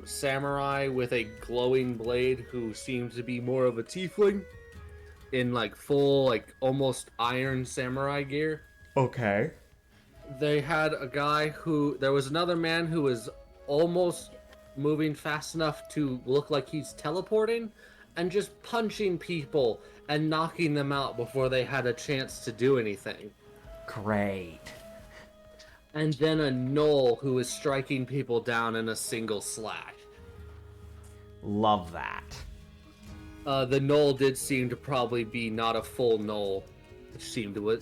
samurai with a glowing blade who seemed to be more of a tiefling in like full, like almost iron samurai gear. Okay. They had a guy there was another man who was almost moving fast enough to look like he's teleporting and just punching people and knocking them out before they had a chance to do anything. Great. And then a gnoll who was striking people down in a single slash. Love that. The gnoll did seem to probably be not a full gnoll,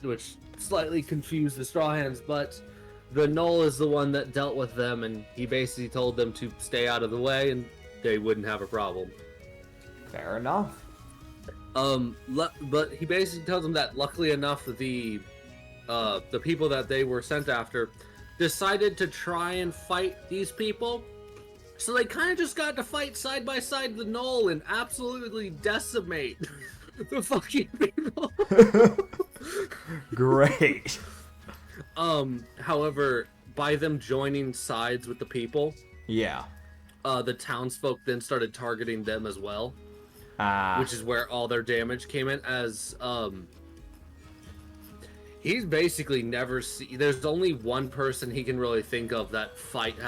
which slightly confused the Straw Hands, but the gnoll is the one that dealt with them, and he basically told them to stay out of the way, and they wouldn't have a problem. Fair enough. But he basically tells them that luckily enough, the people that they were sent after decided to try and fight these people. So they kind of just got to fight side by side the gnoll and absolutely decimate the fucking people. Great. However, by them joining sides with the people, yeah, the townsfolk then started targeting them as well. Which is where all their damage came in, as he's basically never there's only one person he can really think of that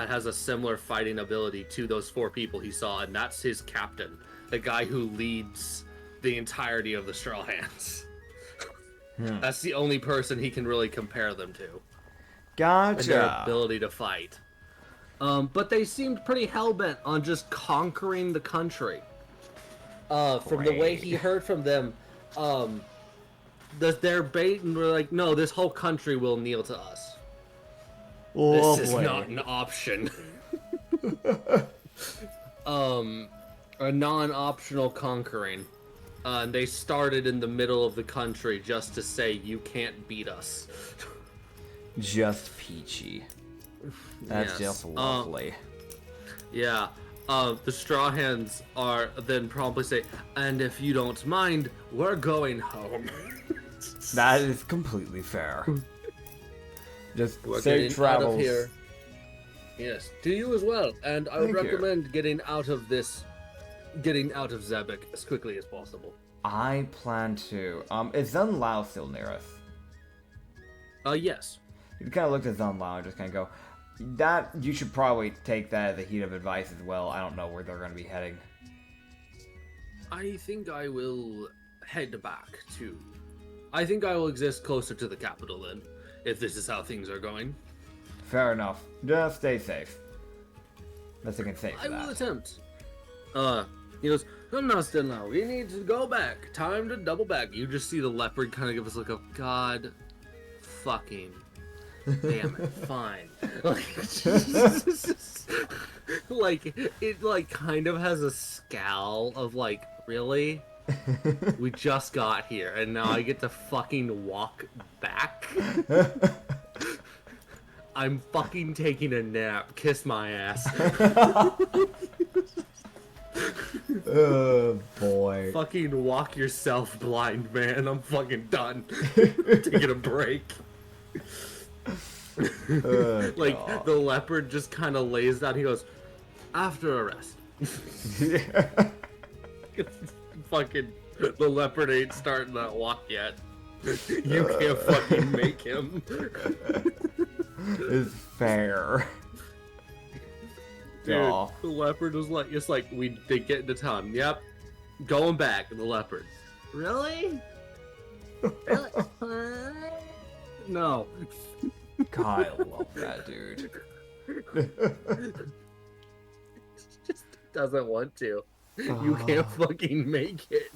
has a similar fighting ability to those 4 people he saw, and that's his captain, the guy who leads the entirety of the Straw Hands. That's the only person he can really compare them to. Gotcha. And their ability to fight. But they seemed pretty hell-bent on just conquering the country. From the way he heard from them, their bait and were like, no, this whole country will kneel to us. Lovely. This is not an option. A non-optional conquering. They started in the middle of the country just to say you can't beat us. Just peachy. That's Yes. just lovely. Yeah. The Straw Hands are then promptly say, and if you don't mind, we're going home. That is completely fair. Just We're safe getting travels. out of here. Yes, to you as well. And I would Thank you. recommend getting out of Zebek as quickly as possible. I plan to. Is Zun Lao still near us? Yes. You kind of looked at Zun Lao and just kind of go, that, you should probably take that as a heat of advice as well. I don't know where they're going to be heading. I think I will head back to... I think I will exist closer to the capital then, if this is how things are going. Fair enough. Just stay safe. Best I can say for I will that. attempt. He goes, come now, Stenlau, we need to go back. Time to double back. You just see the leopard kind of give us like a god fucking damn it, fine. Like, it like kind of has a scowl of like, really? We just got here and now I get to fucking walk back? I'm fucking taking a nap. Kiss my ass. Oh boy. Fucking walk yourself, blind man. I'm fucking done. Taking a break. Like, God. the leopard just kind of lays down. He goes, after a rest. Fucking, the leopard ain't starting that walk yet. You can't fucking make him. Is fair. Dude, Aw. the leopard was like, it's like, they get into town. Yep. Going back, the leopard. Really? Really? No. God, I love that dude. Just doesn't want to. You can't fucking make it.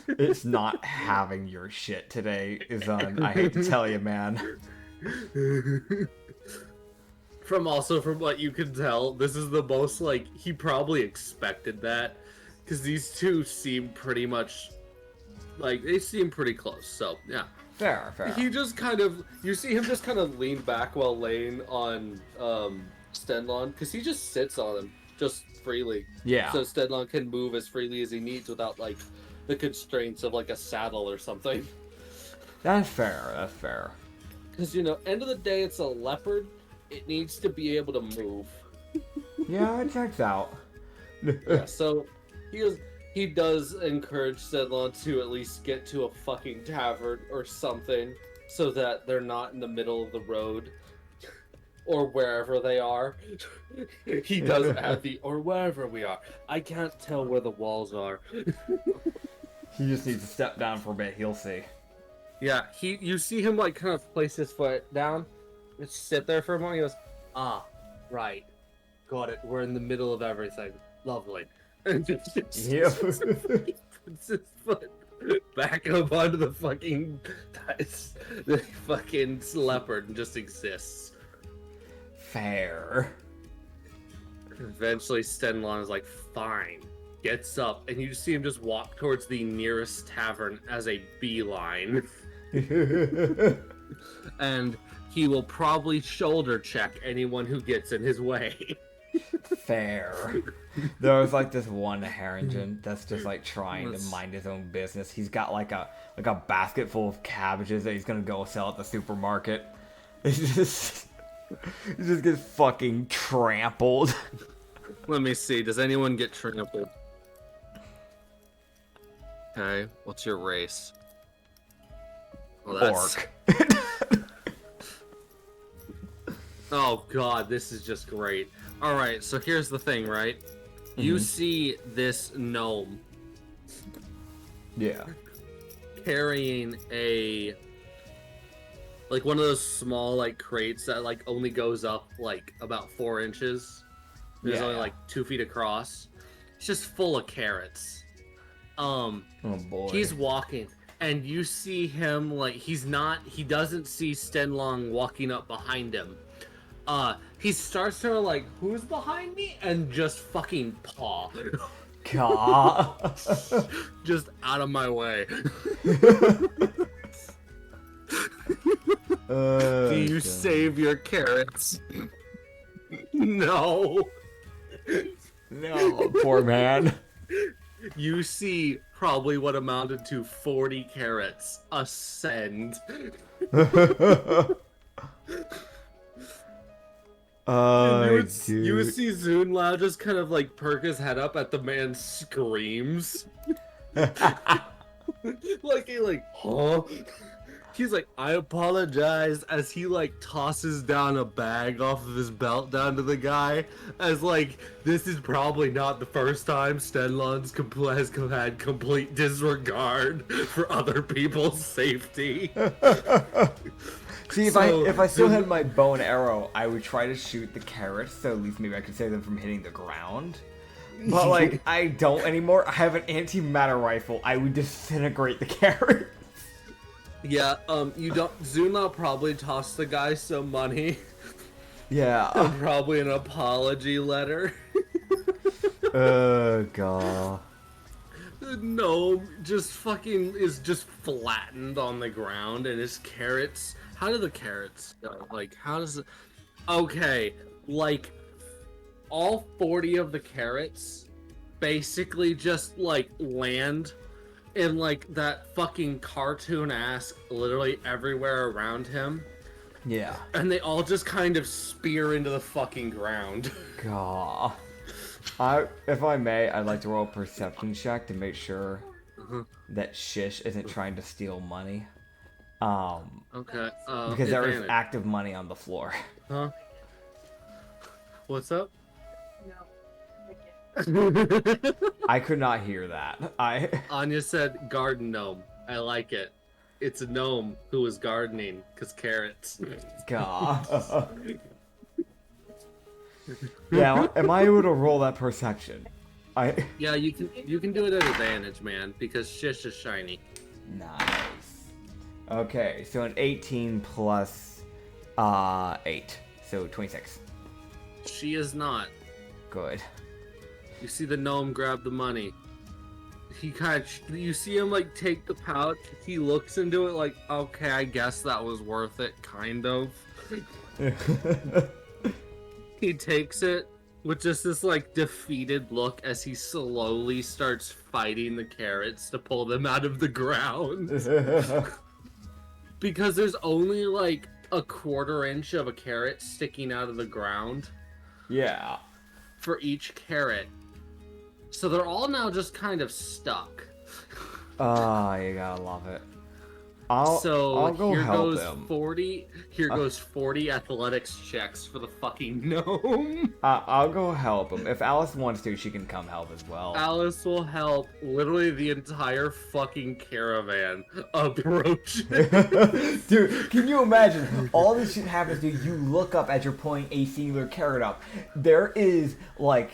It's not having your shit today, Izun. I hate to tell you, man. From what you can tell, this is the most, like, he probably expected that. Because these two seem pretty much, like, they seem pretty close, so, yeah. Fair. He just kind of, you see him just kind of lean back while laying on, Stenlon, because he just sits on him, just freely. Yeah. So Stenlon can move as freely as he needs without, like, the constraints of, like, a saddle or something. That's fair. Because, you know, end of the day, it's a leopard. It needs to be able to move. Yeah, it checks out. Yeah, so he does encourage Stenlon to at least get to a fucking tavern or something so that they're not in the middle of the road or wherever they are. He does add or wherever we are. I can't tell where the walls are. He just needs to step down for a bit, he'll see. Yeah, you see him like kind of place his foot down, just sit there for a moment. He goes, "Ah, right, got it. We're in the middle of everything. Lovely." And just puts his foot back up onto the fucking leopard and just exists. Fair. Eventually, Stenlon is like, "Fine." Gets up, and you just see him just walk towards the nearest tavern as a beeline. And he will probably shoulder check anyone who gets in his way. Fair. There was like this one Harrington that's just like trying to mind his own business. He's got like a basket full of cabbages that he's gonna go sell at the supermarket. He just gets fucking trampled. Let me see. Does anyone get trampled? Okay. What's your race? Well, that's... Orc. Oh god, this is just great. Alright, so here's the thing, right? You see this gnome Yeah. carrying like one of those small like crates that like only goes up like about 4 inches. There's only like 2 feet across. It's just full of carrots. Oh boy. He's walking, and you see him like he doesn't see Stenlong walking up behind him. he starts to like, who's behind me? And just fucking paw. God. Just out of my way. Do you save your carrots? No. No, poor man. You see probably what amounted to 40 carrots ascend. You would see Zunlao just kind of like perk his head up at the man's screams. like, huh? He's like, I apologize, as he like tosses down a bag off of his belt down to the guy, as like, this is probably not the first time Stenlon's has had complete disregard for other people's safety. See, if I still had my bow and arrow, I would try to shoot the carrots, so at least maybe I could save them from hitting the ground. But like, I don't anymore. I have an antimatter rifle. I would disintegrate the carrots. Yeah, you don't. Zunla probably tossed the guy some money. Yeah. And probably an apology letter. God. The gnome just fucking is just flattened on the ground, and his carrots. How do the carrots go? Like, how does it. Okay, like, all 40 of the carrots basically just, like, land in like that fucking cartoon-ass literally everywhere around him. Yeah. And they all just kind of spear into the fucking ground. God. If I may, I'd like to roll a perception check to make sure that Shish isn't trying to steal money. Okay. Because there is active money on the floor. Huh? What's up? No. I could not hear that. Anya said garden gnome. I like it. It's a gnome who is gardening, because carrots. God. Yeah, am I able to roll that perception? Yeah, you can do it at advantage, man, because Shish is shiny. Nice. Okay, so an 18 plus 8, so 26. She is not. Good. You see the gnome grab the money. He you see him like take the pouch. He looks into it like, okay, I guess that was worth it, kind of. He takes it with just this like defeated look as he slowly starts fighting the carrots to pull them out of the ground. Because there's only like a 1/4 inch of a carrot sticking out of the ground. Yeah. For each carrot. So they're all now just kind of stuck. Oh, you gotta love it. I'll go here help goes him. 40. Here goes 40 athletics checks for the fucking gnome. I'll go help him. If Alice wants to, she can come help as well. Alice will help literally the entire fucking caravan approach. Dude, can you imagine? All this shit happens to you. You look up as you're pulling a singular carrot up. There is like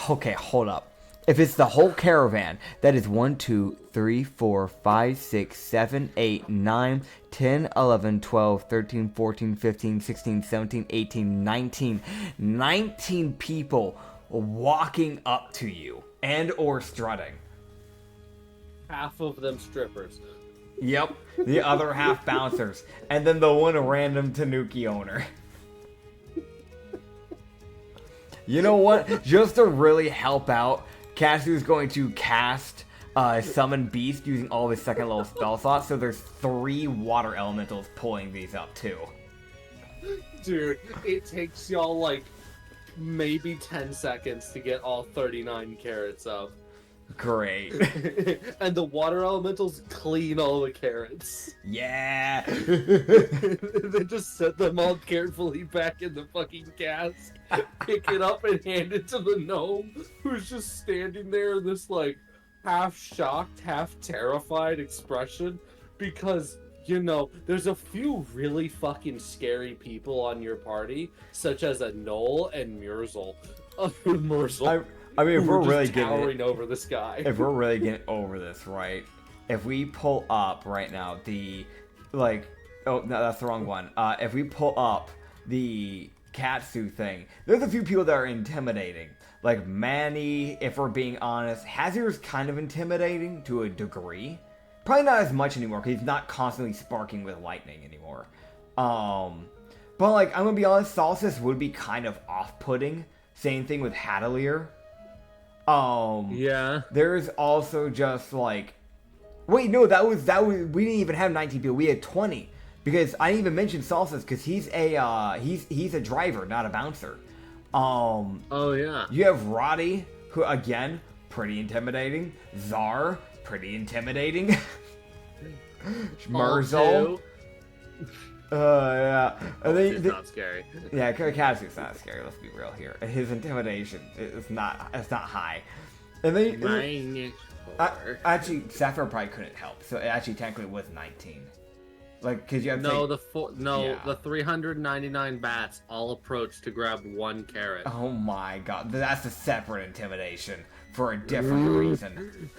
okay, hold up. If it's the whole caravan, that is 1, 2, 3, 4, 5, 6, 7, 8, 9, 10, 11, 12, 13, 14, 15, 16, 17, 18, 19. 19 people walking up to you and or strutting. Half of them strippers. Yep, the other half bouncers. And then the one random Tanuki owner. You know what? Just to really help out, Katsu is going to cast Summon Beast using all of his second level spell slots, so there's 3 water elementals pulling these up too. Dude, it takes y'all like maybe 10 seconds to get all 39 carrots up. Great. And the water elementals clean all the carrots. Yeah. They just set them all carefully back in the fucking cask, pick it up and hand it to the gnome, who's just standing there in this like half shocked, half terrified expression, because you know, there's a few really fucking scary people on your party, such as a Knoll and Murzel. I mean, if we're really towering over the sky. If we're really getting over this, right? If we pull up right now, oh no, that's the wrong one. If we pull up the Katsu thing, there's a few people that are intimidating. Like Manny, if we're being honest, Hazir's kind of intimidating to a degree. Probably not as much anymore because he's not constantly sparking with lightning anymore. But like, I'm gonna be honest, Solstice would be kind of off-putting. Same thing with Hadalier. Yeah. There's also just like, wait, no, that was we didn't even have 19 people. We had 20 because I didn't even mention Solstice because he's a driver, not a bouncer. Oh yeah. You have Roddy, who again pretty intimidating. Zar, pretty intimidating. Merzel. Yeah. He's not scary. Yeah, Katsu's not scary. Let's be real here. His intimidation is not high. And then actually, Sapphire probably couldn't help. So it actually technically was 19. Like, cause you have the 399 bats all approach to grab one carrot. Oh my god, that's a separate intimidation for a different reason.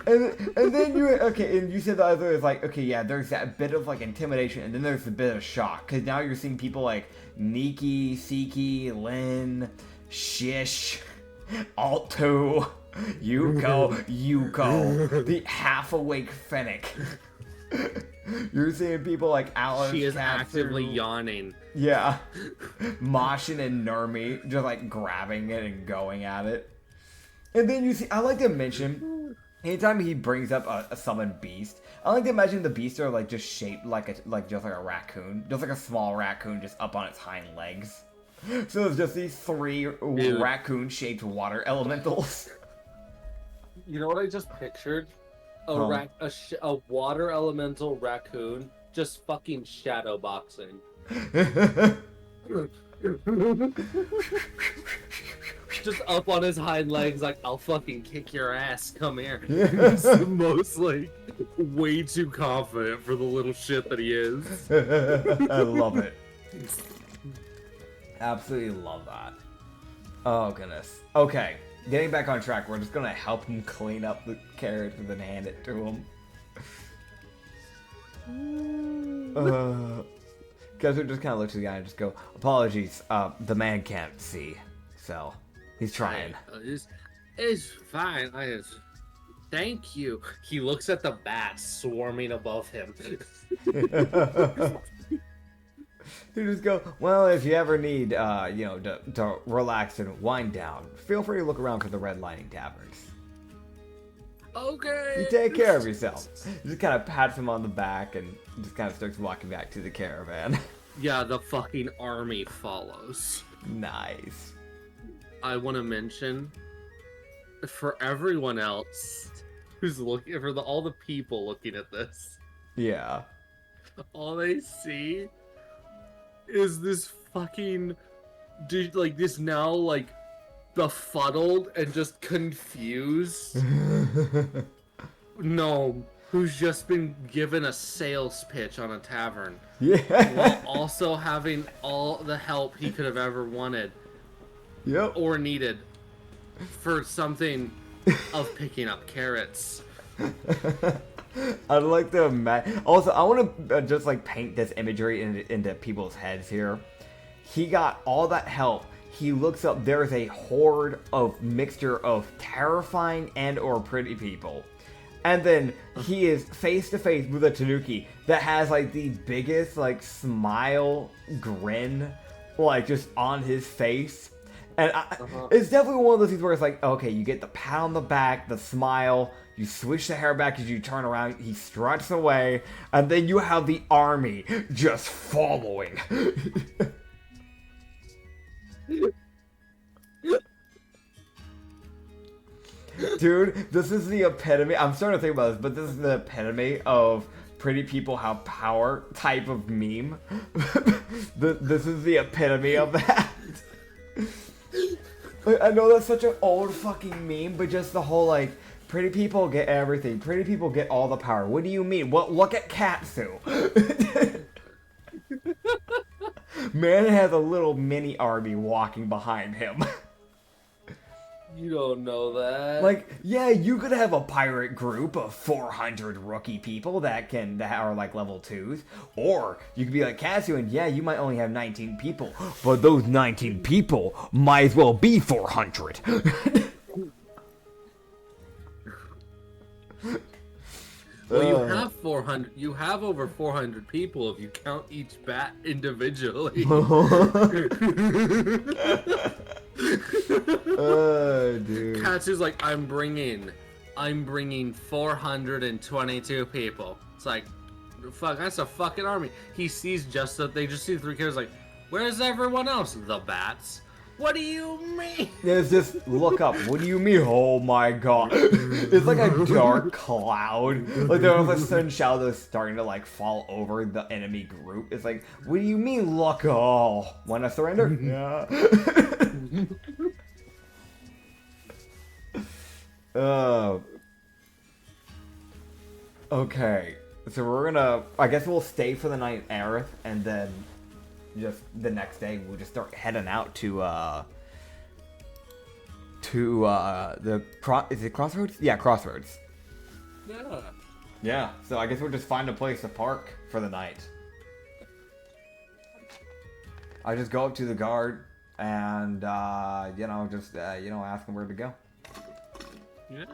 And then and you said the other is like, okay, yeah, there's that bit of like intimidation, and then there's a bit of shock, because now you're seeing people like Nikki, Siki, Lin, Shish, Alto, Yuko, the half-awake Fennec. You're seeing people like Alice. She is Katsu, actively yawning. Yeah. Moshin and Nermi just like grabbing it and going at it. And then you see, I like to mention, anytime he brings up a summoned beast, I like to imagine the beasts are like just shaped like just like a raccoon, just like a small raccoon just up on its hind legs. So it's just these 3 raccoon-shaped water elementals. You know what I just pictured? A water elemental raccoon just fucking shadow boxing. Just up on his hind legs, like, I'll fucking kick your ass, come here. He's the most, like, way too confident for the little shit that he is. I love it. Absolutely love that. Oh, goodness. Okay, getting back on track, we're just gonna help him clean up the carrots and then hand it to him. Katsu just kind of looks at the guy and just go, apologies, the man can't see, so he's trying. It's fine. Thank you. He looks at the bats swarming above him. You just go, well, if you ever need, to relax and wind down, feel free to look around for the Red Lining Taverns. Okay. You take care of yourself. You just kind of pats him on the back and just kind of starts walking back to the caravan. Yeah, the fucking army follows. Nice. I want to mention, for everyone else who's looking, for all the people looking at this, Yeah. all they see is this fucking dude, like this now, like, befuddled and just confused gnome who's just been given a sales pitch on a tavern. Yeah. While also having all the help he could have ever wanted. Yep. Or needed for something of picking up carrots. I'd like to imagine. Also, I want to just like paint this imagery into people's heads here. He got all that help. He looks up. There's a horde of mixture of terrifying and or pretty people, and then he is face to face with a Tanuki that has like the biggest like smile grin, like just on his face. And it's definitely one of those things where it's like, okay, you get the pat on the back, the smile, you swish the hair back as you turn around, he struts away, and then you have the army just following. Dude, this is the epitome. I'm starting to think about this, but this is the epitome of pretty people have power type of meme. This is the epitome of that. I know that's such an old fucking meme, but just the whole like, pretty people get everything. Pretty people get all the power. What do you mean? Well, look at Katsu. Man has a little mini army walking behind him. You don't know that. Like, yeah, you could have a pirate group of 400 rookie people that are like level 2s. Or you could be like Katsu and yeah, you might only have 19 people. But those 19 people might as well be 400. Well, you have 400. You have over 400 people if you count each bat individually. Oh, dude. Katsu's like, I'm bringing 422 people. It's like, fuck, that's a fucking army. He sees they just see 3 characters like, where's everyone else? The bats. What do you mean? It's just look up. What do you mean? Oh my god! It's like a dark cloud. Like there are sudden shadows starting to like fall over the enemy group. It's like, what do you mean? Look! Oh, wanna surrender? Yeah. Okay. So we're gonna. I guess we'll stay for the night in Aerith, and then just the next day we'll just start heading out to is it Crossroads? Yeah, Crossroads. Yeah. Yeah. So I guess we'll just find a place to park for the night. I just go up to the guard and just ask him where to go. Yeah.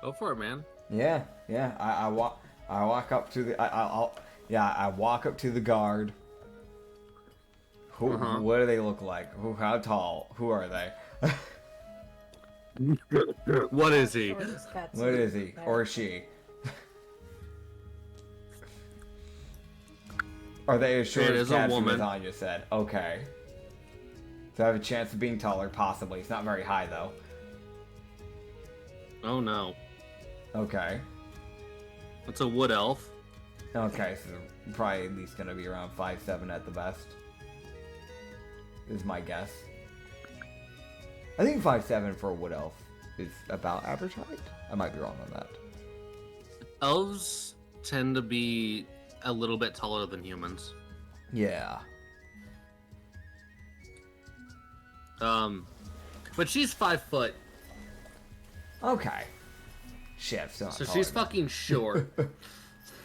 Go for it, man. Yeah. I walk up to the I walk up to the guard. Who? What do they look like? How tall? Who are they? What is he? What is he or she? Are they as short as Katsu as Anya said? Okay. So I have a chance of being taller, possibly. It's not very high though. Oh no. Okay. It's a wood elf. Okay, so probably at least gonna be around 5'7" at the best. Is my guess. I think 5'7" for a wood elf is about average height. I might be wrong on that. Elves tend to be a little bit taller than humans. Yeah. But she's 5 foot. Okay. Shit, still not So taller she's than fucking short.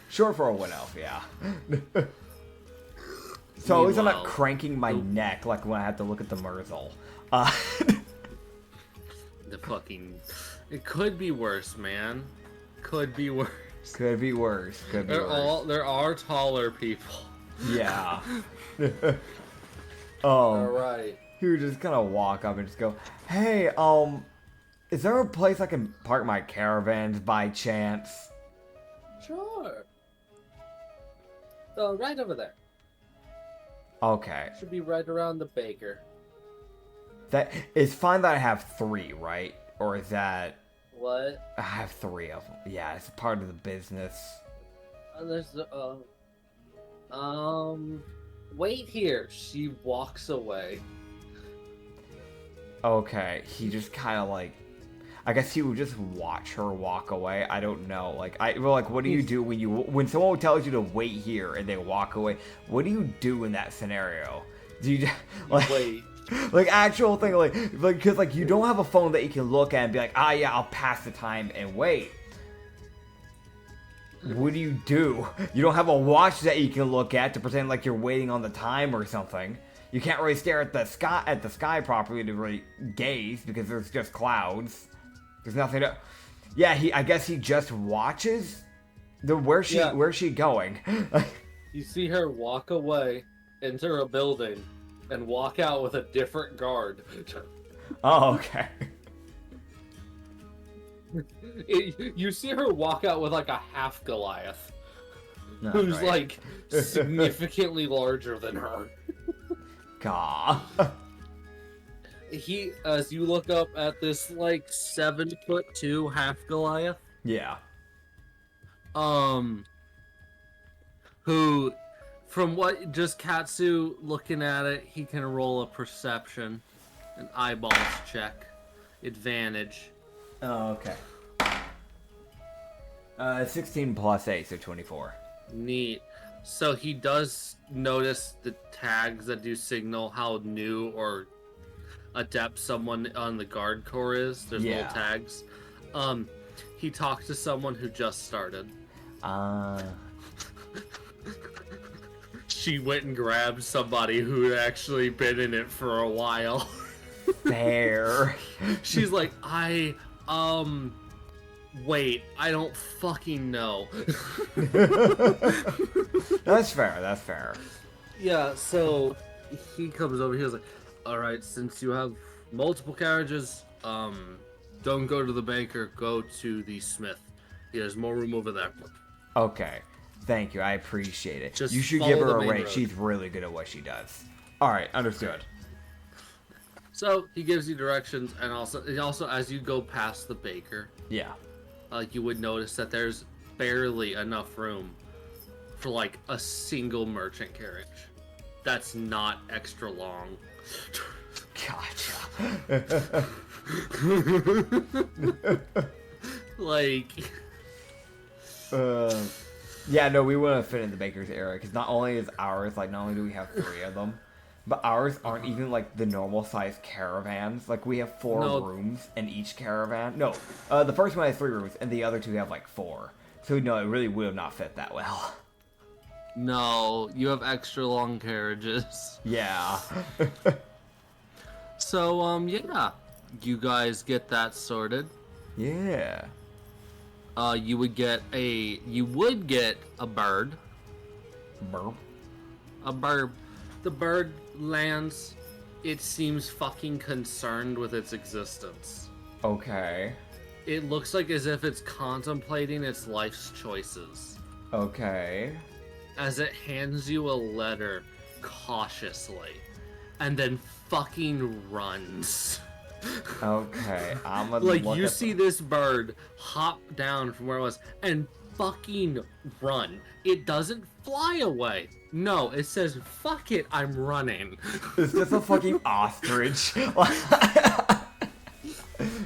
short for a wood elf, yeah. So at least I'm not cranking my neck like when I have to look at the Myrtle. The fucking... It could be worse, man. Could be worse. Could be worse. Could be worse. There are taller people. Yeah. Alright. He would just kind of walk up and just go, hey, is there a place I can park my caravans by chance? Sure. Right over there. Okay. Should be right around the baker. That it's fine that I have 3, right? Or is that... What? I have 3 of them. Yeah, it's part of the business. There's wait here. She walks away. Okay, he just kind of like... I guess he would just watch her walk away. I don't know. Like, what do you do when someone tells you to wait here and they walk away? What do you do in that scenario? Do you just, like, wait? Like actual thing, like because like you don't have a phone that you can look at and be like, ah, yeah, I'll pass the time and wait. What do? You don't have a watch that you can look at to pretend like you're waiting on the time or something. You can't really stare at the sky properly to really gaze because there's just clouds. There's nothing to... Yeah, I guess he just watches? Where's she going? You see her walk away, enter a building, and walk out with a different guard. Oh, okay. You see her walk out with like a half Goliath. Who's like significantly larger than her. God. As you look up at this like 7'2" half Goliath. Yeah. Who, from what just Katsu looking at it, he can roll a perception, an eyeballs check, advantage. Oh, okay. 16 plus 8, so 24. Neat. So he does notice the tags that do signal how new or adept someone on the guard corps is. There's little tags. He talked to someone who just started. She went and grabbed somebody who had actually been in it for a while. Fair. She's like, wait, I don't fucking know. That's fair. Yeah, so he comes over, he was like, alright, since you have multiple carriages, don't go to the baker, go to the smith. There's more room over there. Okay. Thank you, I appreciate it. Just you should give her follow a the main rate. road. She's really good at what she does. Alright, understood. So he gives you directions, and also as you go past the baker, Yeah. you would notice that there's barely enough room for like a single merchant carriage. That's not extra long. Gotcha. Like, yeah, no, we wouldn't fit in the baker's area because not only is ours like, not only do we have 3 of them, but ours aren't even like the normal size caravans. Like we have 4 rooms in each caravan. No, the first one has 3 rooms and the other 2 have like 4. So no, it really would not fit that well. no, you have extra long carriages. Yeah. So, yeah, you guys get that sorted. Yeah. You would get a bird. Burp. A bird. The bird lands. It seems fucking concerned with its existence. Okay. It looks like as if it's contemplating its life's choices. Okay. As it hands you a letter cautiously. And then fucking runs. Okay. I'm gonna Like, look you at see this bird hop down from where it was and fucking run. It doesn't fly away. No, it says, fuck it, I'm running. It's just a fucking ostrich.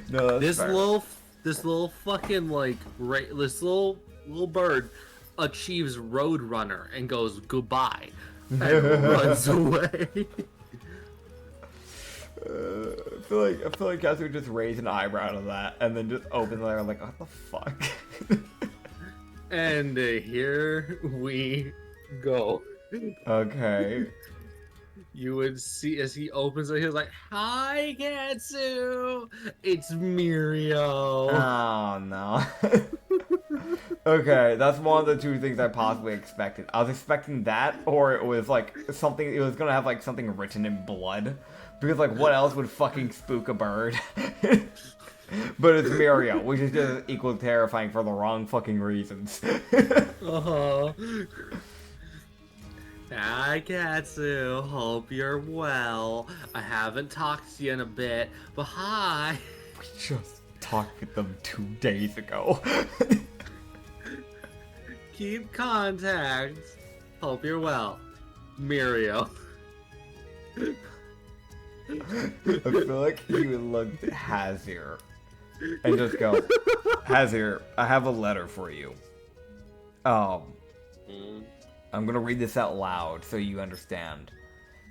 No, that's fair. This little fucking, like, this little bird achieves Roadrunner and goes goodbye and runs away. I feel like Katsu would just raise an eyebrow to that and then just open there like, what the fuck? And here we go. Okay. You would see as he opens it, he was like, "Hi, Katsu! It's Mirio." Oh no. Okay, that's one of the 2 things I possibly expected. I was expecting that, or it was like something. It was gonna have like something written in blood, because like what else would fucking spook a bird? But it's Mirio, which is just equally terrifying for the wrong fucking reasons. Uh-huh. Hi, Katsu. Hope you're well. I haven't talked to you in a bit, but hi. We just talked with them 2 days ago. Keep contact. Hope you're well. Mirio. I feel like he would look at Hazir and just go, Hazir, I have a letter for you. I'm gonna read this out loud so you understand.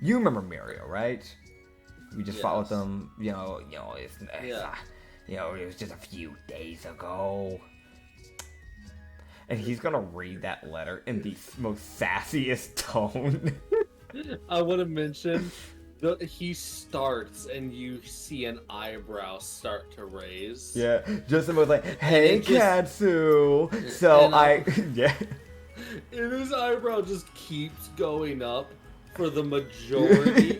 You remember Mirio, right? We just fought with him. You know, it was just a few days ago. And he's gonna read that letter in the most sassiest tone. I want to mention that he starts and you see an eyebrow start to raise. Yeah, just the most like, hey, Katsu. So yeah. And his eyebrow just keeps going up for the majority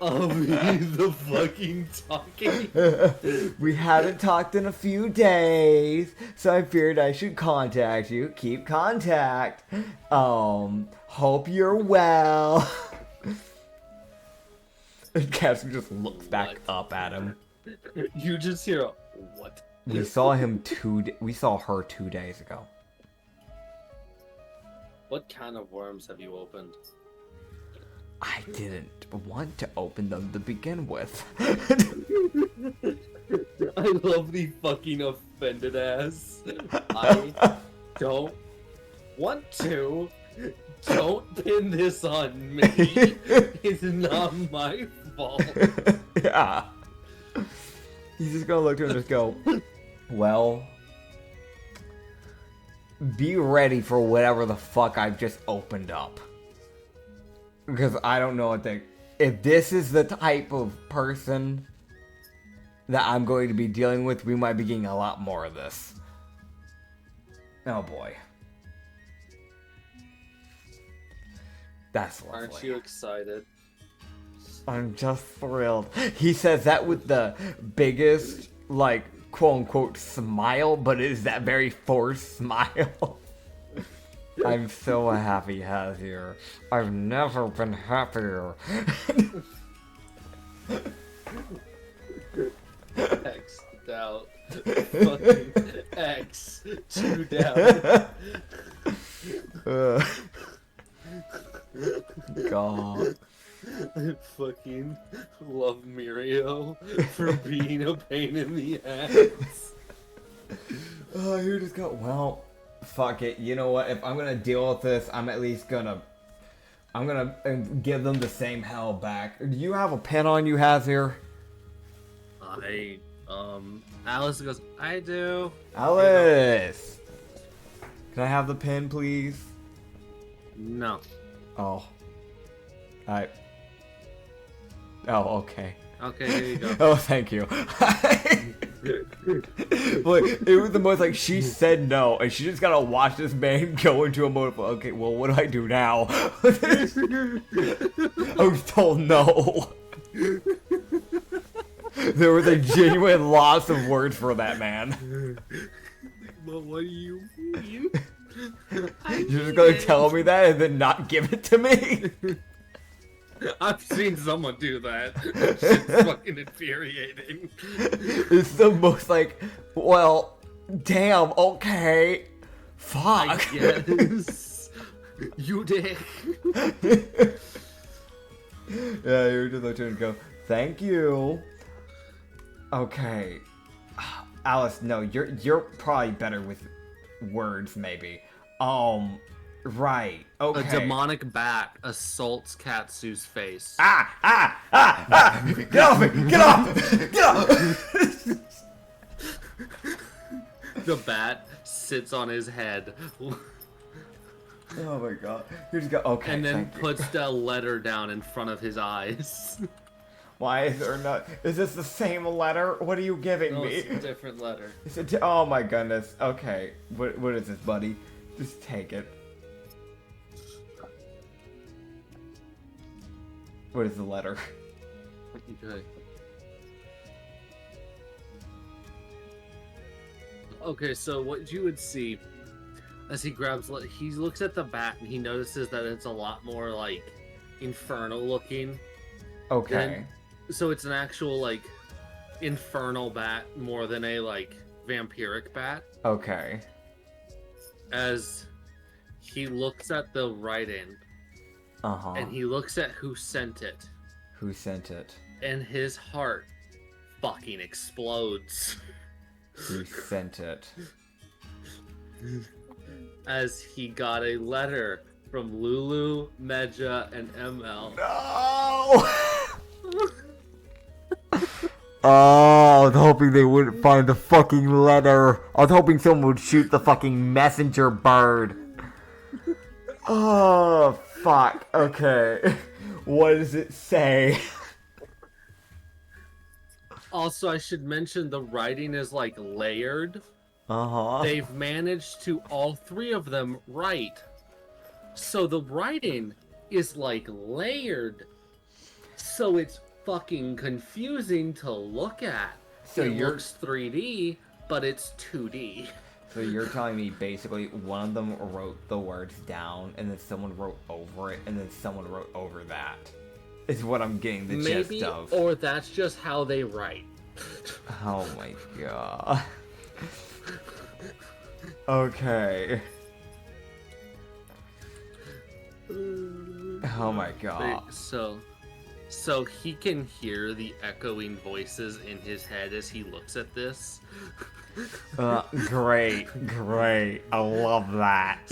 of the fucking talking. We haven't talked in a few days, so I figured I should contact you. Keep contact. Hope you're well. And Katsu just looks back up at him. You just hear a, what? We saw him we saw her 2 days ago. What kind of worms have you opened? I didn't want to open them to begin with. I love the fucking offended ass. I don't want to. Don't pin this on me. It's not my fault. Yeah. He's just gonna look to him and just go, well, be ready for whatever the fuck I've just opened up. Because I don't know what they... If this is the type of person that I'm going to be dealing with, we might be getting a lot more of this. Oh boy. That's lovely. Aren't you excited? I'm just thrilled. He says that with the biggest, like, quote-unquote smile, but it is that very forced smile. I'm so happy, Hazir. I've never been happier. X down. Fucking X. 2 down. God. I fucking love Mirio for being a pain in the ass. Oh, you just go, well, fuck it. You know what? If I'm gonna deal with this, I'm gonna give them the same hell back. Do you have a pen on you, Hazir? Alice goes, I do. Alice! Can I have the pen, please? No. Oh. Oh, okay. Okay, here you go. Oh, thank you. But it was the most like she said no, and she just gotta watch this man go into a mode of, okay, well, what do I do now? I was told no. There was a genuine loss of words for that man. But what do you mean? You're just gonna tell me that and then not give it to me? I've seen someone do that. It's fucking infuriating. It's the most like, well, damn, okay. Fuck. Yes. You dick. Yeah, you're just like and go, thank you. Okay. Alice, no, you're probably better with words, maybe. Right. Okay. A demonic bat assaults Katsu's face. Ah! Get off me! Get off! Get off! The bat sits on his head. Oh my god. You just go, okay, And then thank you. puts the letter down in front of his eyes. Why is there not... Is this the same letter? What are you giving No, me? it's a different letter. Oh my goodness. Okay. What is this, buddy? Just take it. What is the letter? Okay. Okay, so what you would see as he looks at the bat and he notices that it's a lot more like infernal looking. Okay. So it's an actual like infernal bat more than a like vampiric bat. Okay. As he looks at the writing Uh-huh. and he looks at who sent it. Who sent it? And his heart fucking explodes. Who sent it? As he got a letter from Lulu, Meja, and ML. No! Oh, I was hoping they wouldn't find the fucking letter. I was hoping someone would shoot the fucking messenger bird. Oh, fuck. Okay. What does it say? Also, I should mention the writing is like layered. Uh-huh. They've managed to all three of them write. So the writing is like layered. So it's fucking confusing to look at. So it you're... looks 3D, but it's 2D. So you're telling me basically one of them wrote the words down, and then someone wrote over it, and then someone wrote over that. Is what I'm getting the gist of. Or that's just how they write. Oh my god. Okay. Oh my god. So he can hear the echoing voices in his head as he looks at this. Great. I love that.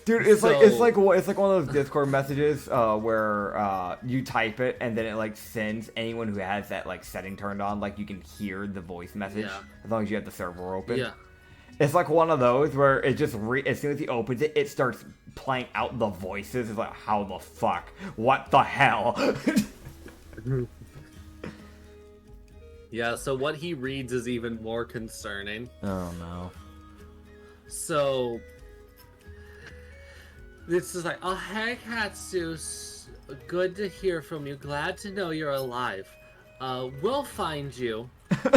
Dude, it's like one of those Discord messages where you type it and then it like sends anyone who has that like setting turned on, like you can hear the voice message as long as you have the server open. Yeah. It's like one of those where it just as soon as he opens it, it starts playing out the voices. It's like, how the fuck? What the hell? Yeah, so what he reads is even more concerning. Oh no. So this is like, oh hey Katsu, good to hear from you. Glad to know you're alive. We'll find you.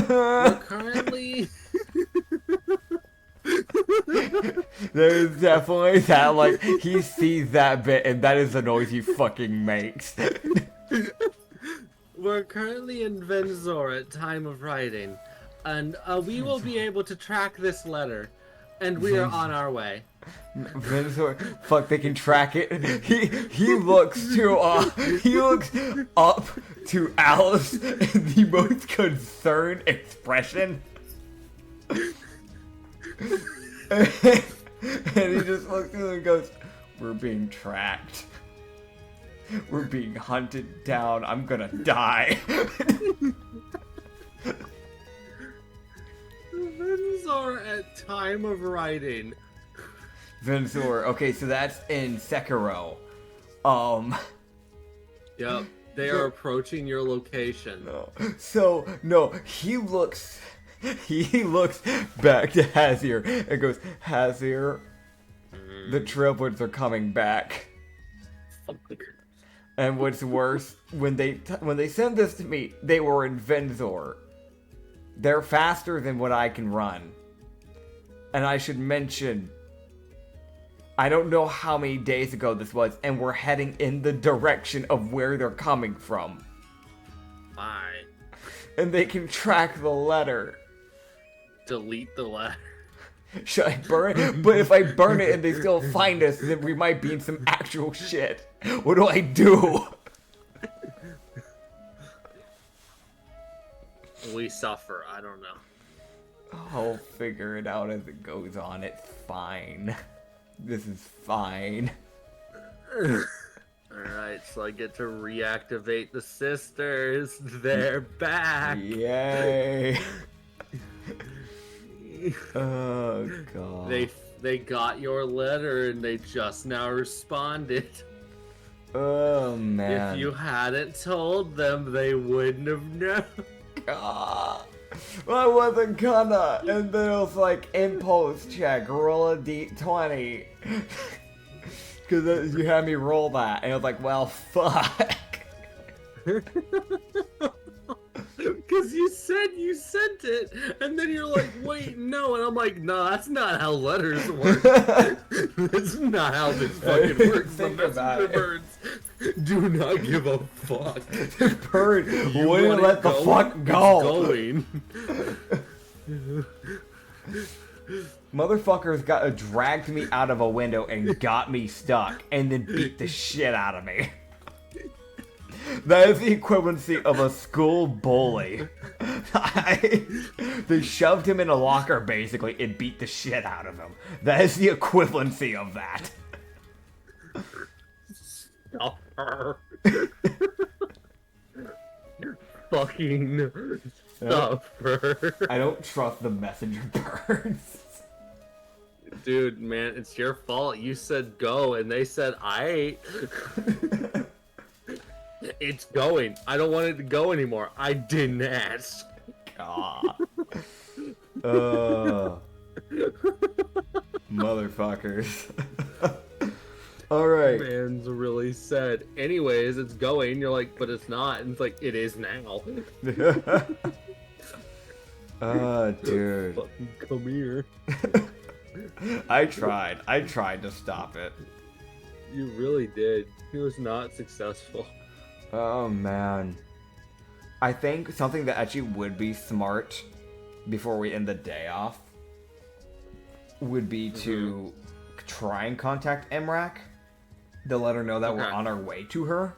We're currently There's definitely that, like, he sees that bit and that is the noise he fucking makes. We're currently in Venzor at time of writing, and we will be able to track this letter, and we are on our way. Fuck, they can track it. He looks up to Alice in the most concerned expression. And he just looks at her and goes, "We're being tracked. We're being hunted down. I'm gonna die." Venzor at time of writing. Venzor. Okay, so that's in Sekiro. Yep, they are approaching your location. No, he looks back to Hazir and goes, "Hazir, the triplets are coming back." And what's worse, when they send this to me, they were in Venzor. They're faster than what I can run. And I should mention, I don't know how many days ago this was, and we're heading in the direction of where they're coming from. Bye. And they can track the letter. Delete the letter. Should I burn it? But if I burn it and they still find us, then we might be in some actual shit. What do I do? We suffer. I don't know. I'll figure it out as it goes on. It's fine. This is fine. Alright, so I get to reactivate the sisters. They're back. Yay. Oh god. They got your letter and they just now responded. Oh man. If you hadn't told them, they wouldn't have known. God. I wasn't gonna. And then it was like, impulse check, roll a d20. Because you had me roll that. And I was like, well, fuck. Because you said you sent it, and then you're like, wait, no, and I'm like, no, that's not how letters work. That's not how this fucking works. The messenger birds do not give a fuck. The bird wouldn't let the fuck go. Going. Motherfuckers dragged me out of a window and got me stuck, and then beat the shit out of me. That is the equivalency of a school bully. They shoved him in a locker, basically, and beat the shit out of him. That is the equivalency of that. Stop her. Fucking stop her. I don't trust the messenger birds. Dude, man, it's your fault. You said go, and they said aight. It's going. I don't want it to go anymore. I didn't ask. God. Motherfuckers. Alright. Man's really said, anyways, it's going. You're like, but it's not. And it's like, it is now. Dude. Fucking come here. I tried to stop it. You really did. He was not successful. Oh man. I think something that actually would be smart before we end the day off would be to try and contact Emrak to let her know that we're on our way to her.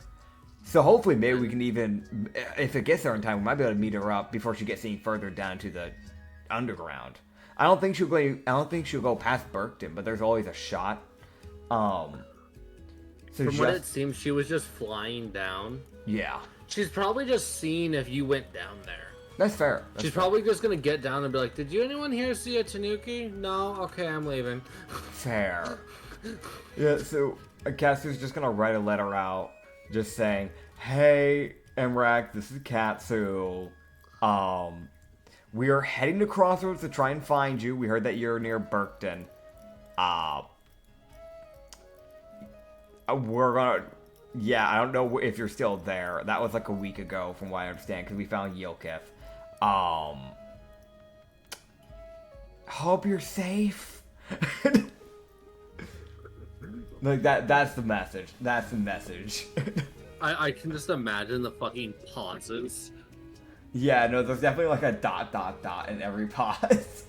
So hopefully maybe we can even, if it gets there in time, we might be able to meet her up before she gets any further down to the underground. I don't think she'll go past Burkton, but there's always a shot. So From what it seems, she was just flying down. Yeah. She's probably just seeing if you went down there. That's fair. She's probably just gonna get down and be like, "Did you anyone here see a Tanuki? No? Okay, I'm leaving." Fair. Yeah, so Katsu's just gonna write a letter out just saying, "Hey, Emrak, this is Katsu. We are heading to Crossroads to try and find you. We heard that you're near Burkton. We're gonna... Yeah, I don't know if you're still there. That was like a week ago, from what I understand, because we found Yilkith. Hope you're safe." Like, that's the message. That's the message. I can just imagine the fucking pauses. Yeah, no, there's definitely like a ... in every pause.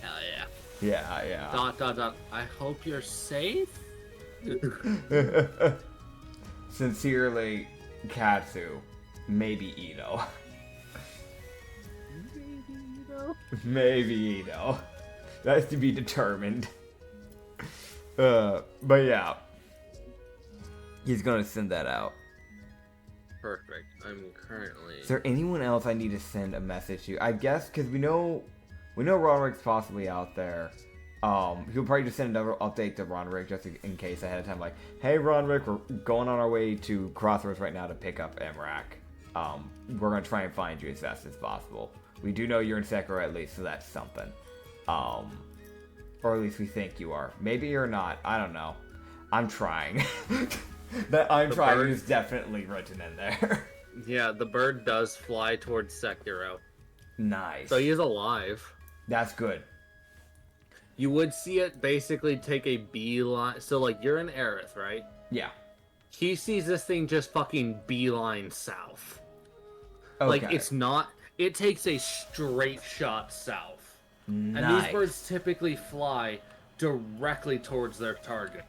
Hell yeah. Yeah. I hope you're safe. Sincerely, Katsu. Maybe Ito. Maybe Ito. That's to be determined. But yeah. He's gonna send that out. Perfect. I'm currently... Is there anyone else I need to send a message to? I guess, because we know Roderick's possibly out there. He'll probably just send another update to Roderick just in case ahead of time, like, "Hey Roderick, we're going on our way to Crossroads right now to pick up Emrak. We're gonna try and find you as fast as possible. We do know you're in Sekiro at least, so that's something. Or at least we think you are. Maybe you're not. I don't know. I'm trying." That "I'm trying" is definitely written in there. Yeah, the bird does fly towards Sekiro. Nice. So he is alive. That's good. You would see it basically take a beeline. So, like, you're in Aerith, right? Yeah. He sees this thing just fucking beeline south. Okay. Like, it's not... It takes a straight shot south. Nice. And these birds typically fly directly towards their target.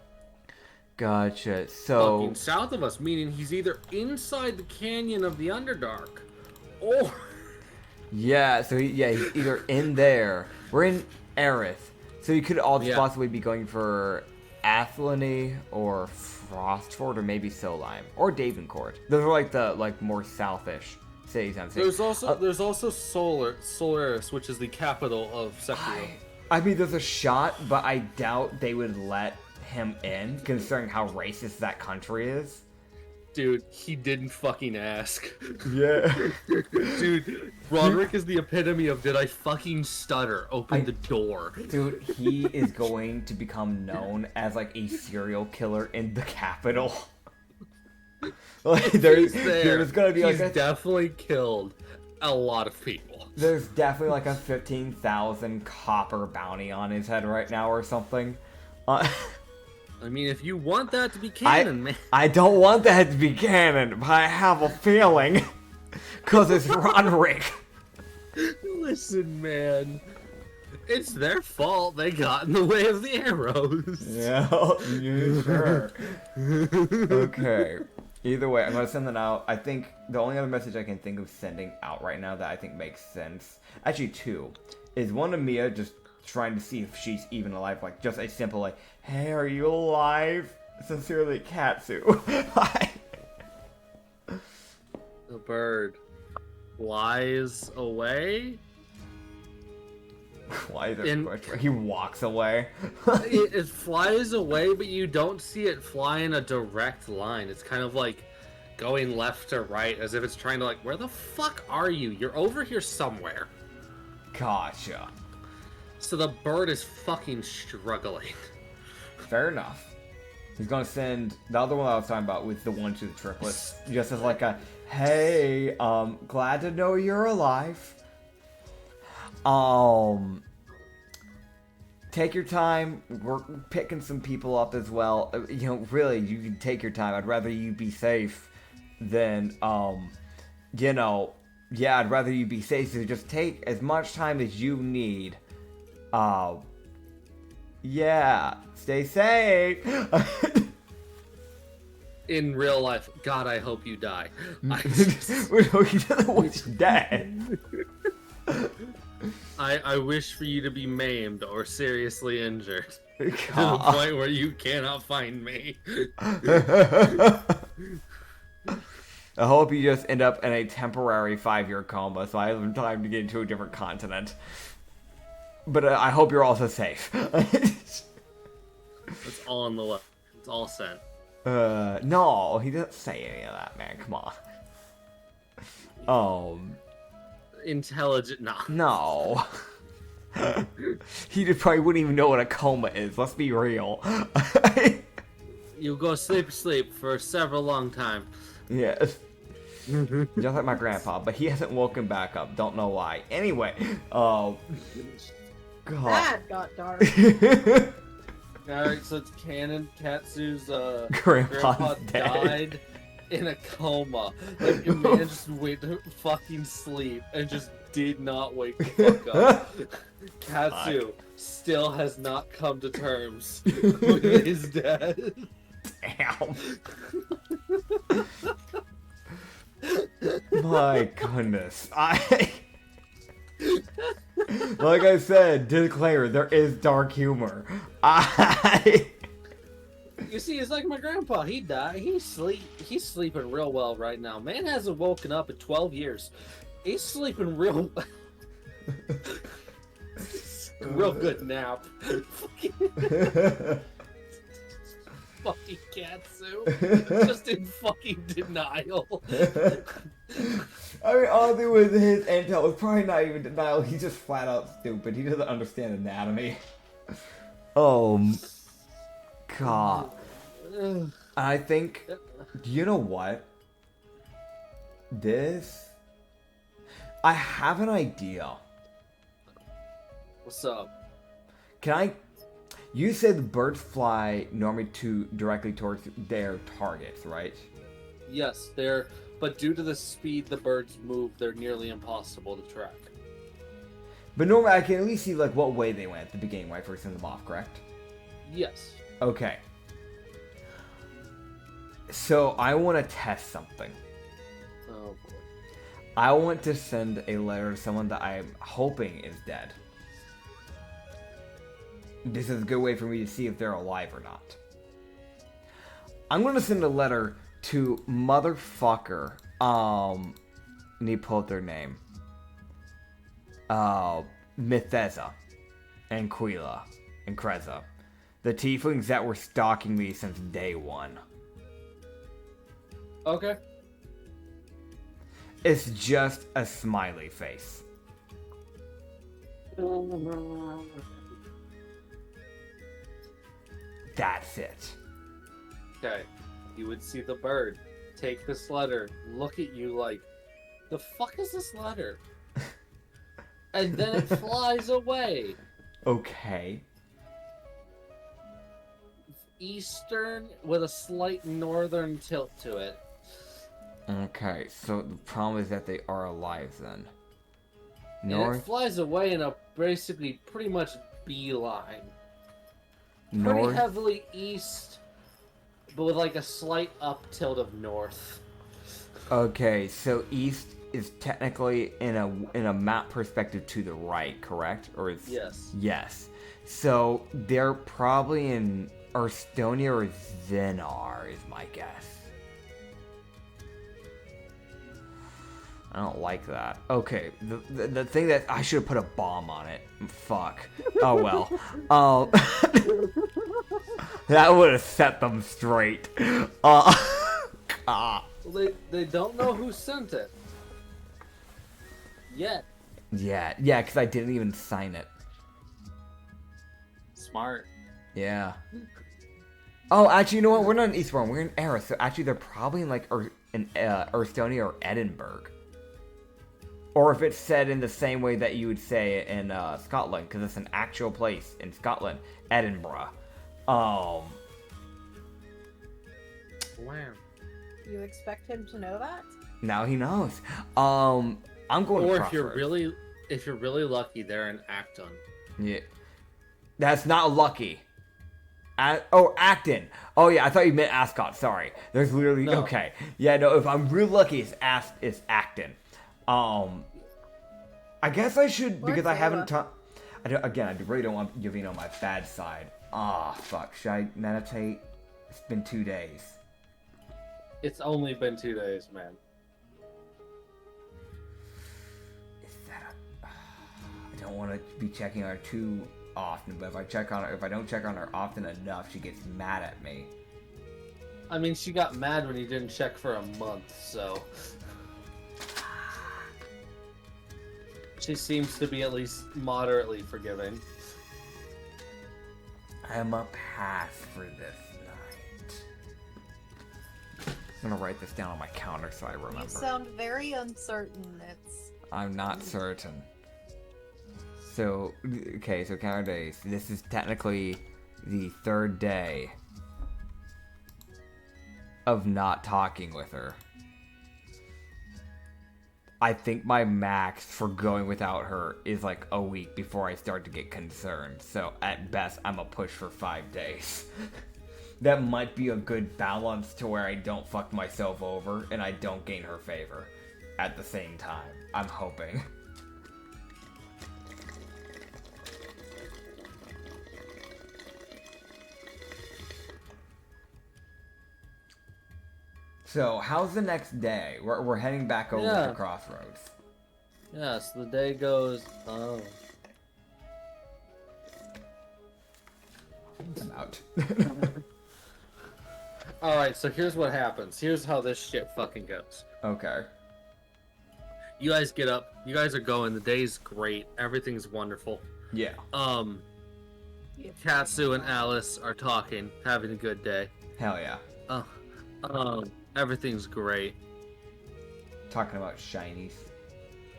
Gotcha. So... Fucking south of us, meaning he's either inside the canyon of the Underdark, or... Yeah, so he's either in there. We're in Aerith. So he could all just Yeah. possibly be going for Athlony or Frostford or maybe Solheim or Davencourt. Those are like the more southish cities I'm saying. There's also Solaris, which is the capital of Sekiro. I mean, there's a shot, but I doubt they would let him in, considering how racist that country is. Dude, he didn't fucking ask. Yeah. Dude, Roderick is the epitome of "did I fucking stutter? Open the door." Dude, he is going to become known as like a serial killer in the capital. Like, there's gonna be He's like definitely killed a lot of people. There's definitely like a 15,000 copper bounty on his head right now or something. I mean, if you want that to be canon, man. I don't want that to be canon, but I have a feeling. Because it's Roderick. Listen, man. It's their fault they got in the way of the arrows. Yeah, sure. Okay. Either way, I'm going to send that out. I think the only other message I can think of sending out right now that I think makes sense, actually two, is one to Mia, just trying to see if she's even alive, like just a simple like, "Hey, are you alive? Sincerely, Katsu." The bird flies away. Why is there a question? He walks away. It flies away, but you don't see it fly in a direct line. It's kind of like going left to right, as if it's trying to like, "Where the fuck are you? You're over here somewhere." Gotcha. So the bird is fucking struggling. Fair enough. He's gonna send the other one I was talking about with the one to the triplets, just as like a, "Hey, glad to know you're alive. Take your time. We're picking some people up as well. You know, really, you can take your time. I'd rather you be safe than, you know, yeah, I'd rather you be safe. So just take as much time as you need. Yeah, stay safe." In real life, God, I hope you die. No, he doesn't want you dead. I wish for you to be maimed or seriously injured. To the point where you cannot find me. I hope you just end up in a temporary 5-year coma, so I have time to get into a different continent. But I hope you're also safe. It's all on the left. It's all sent. No, he doesn't say any of that, man. Come on. Intelligent, No. He just probably wouldn't even know what a coma is. Let's be real. You go sleep for several long time. Yes. Just like my grandpa, but he hasn't woken back up. Don't know why. Anyway, God. That got dark. Alright, so it's canon. Katsu's Grandpa's died in a coma. Like, your man just went to fucking sleep and just did not wake the fuck up. Katsu still has not come to terms with his death. Damn. My goodness. Like I said, disclaimer, there is dark humor. You see, it's like my grandpa. He died. He's sleeping real well right now. Man hasn't woken up in 12 years. He's sleeping real good nap. Fucking Katsu. Just in fucking denial. I mean, honestly, with his intel, it's probably not even denial. He's just flat out stupid. He doesn't understand anatomy. God. I think, you know what? I have an idea. What's up? You said the birds fly normally directly towards their targets, right? Yes, but due to the speed the birds move, they're nearly impossible to track. But normally I can at least see like what way they went at the beginning, right? First send them off, correct? Yes. Okay. So I want to test something. Oh boy. I want to send a letter to someone that I'm hoping is dead. This is a good way for me to see if they're alive or not. I'm going to send a letter to motherfucker. Need to pull up their name. Mitheza and Quila and Kreza. The tieflings that were stalking me since day one. Okay. It's just a smiley face. That's it. Okay. You would see the bird take this letter, look at you like, the fuck is this letter? And then it flies away. Okay. Eastern with a slight northern tilt to it. Okay, so the problem is that they are alive then. And it flies away in a basically pretty much beeline. Pretty heavily east, but with like a slight up tilt of north. Okay, so east is technically in a map perspective to the right, correct? Or is Yes. Yes. So they're probably in Erstonia or Zenar is my guess. I don't like that. Okay, the thing that I should have put a bomb on it. Fuck. Oh well. That would have set them straight. God. Well, they don't know who sent it. Yet. Yeah, because I didn't even sign it. Smart. Yeah. Oh, actually, you know what? We're not in Eastbourne. We're in Eris. So actually, they're probably in like Erstonia or Edinburgh. Or if it's said in the same way that you would say it in Scotland, because it's an actual place in Scotland, Edinburgh. Wow. You expect him to know that? Now he knows. I'm going. Or to if you're really lucky, they're in Acton. Yeah. That's not lucky. Acton. Oh yeah, I thought you meant Ascot. Sorry. There's literally okay. Yeah, no. If I'm real lucky, it's Acton. I guess I should because I haven't talked. I really don't want Yavino on my bad side. Ah, fuck. Should I meditate? It's been 2 days. It's only been 2 days, man. Is that I don't want to be checking on her too often, but if I don't check on her often enough, she gets mad at me. I mean, she got mad when you didn't check for a month, so... She seems to be at least moderately forgiving. I am a pass for this night. I'm gonna write this down on my counter so I remember. You sound very uncertain. I'm not certain. So, okay, so counter days. This is technically the 3rd day of not talking with her. I think my max for going without her is like a week before I start to get concerned. So at best, I'm a push for 5 days. That might be a good balance to where I don't fuck myself over and I don't gain her favor at the same time. I'm hoping. So, how's the next day? We're heading back over to Crossroads. Yes, the day goes... Oh. I'm out. Alright, so here's what happens. Here's how this shit fucking goes. Okay. You guys get up. You guys are going. The day's great. Everything's wonderful. Yeah. Katsu and Alice are talking, having a good day. Hell yeah. Everything's great. Talking about shinies.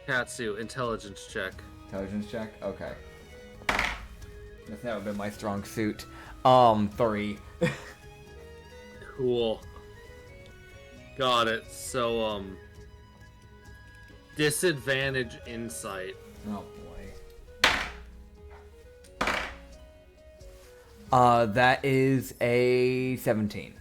Katsu, intelligence check. Intelligence check? Okay. That's never been my strong suit. 3. Cool. Got it. So, disadvantage insight. Oh boy. That is a 17.